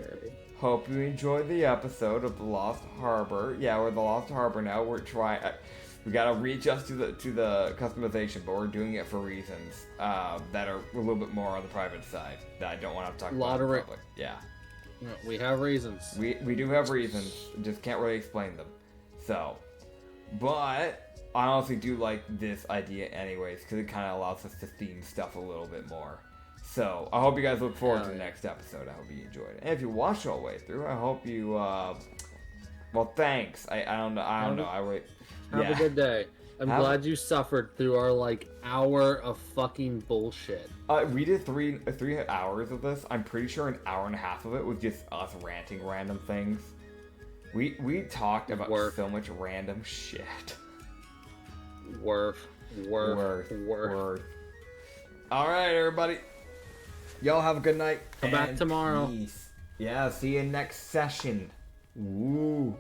Hope you enjoyed the episode of The Lost Harbor. Yeah, we're The Lost Harbor now. We're trying. We gotta readjust to the customization, but we're doing it for reasons that are a little bit more on the private side that I don't want to talk about in public. Yeah. We have reasons. We do have reasons, just can't really explain them. So, but I honestly do like this idea anyways, because it kind of allows us to theme stuff a little bit more. So, I hope you guys look forward to the next episode. I hope you enjoyed it. And if you watched all the way through, I hope you, well, thanks. I don't know. Have a good day. I'm glad you suffered through our, like, hour of fucking bullshit. We did three hours of this. I'm pretty sure an hour and a half of it was just us ranting random things. We talked about so much random shit. Worth. All right, everybody. Y'all have a good night. Come back tomorrow. Peace. Yeah, see you next session. Woo.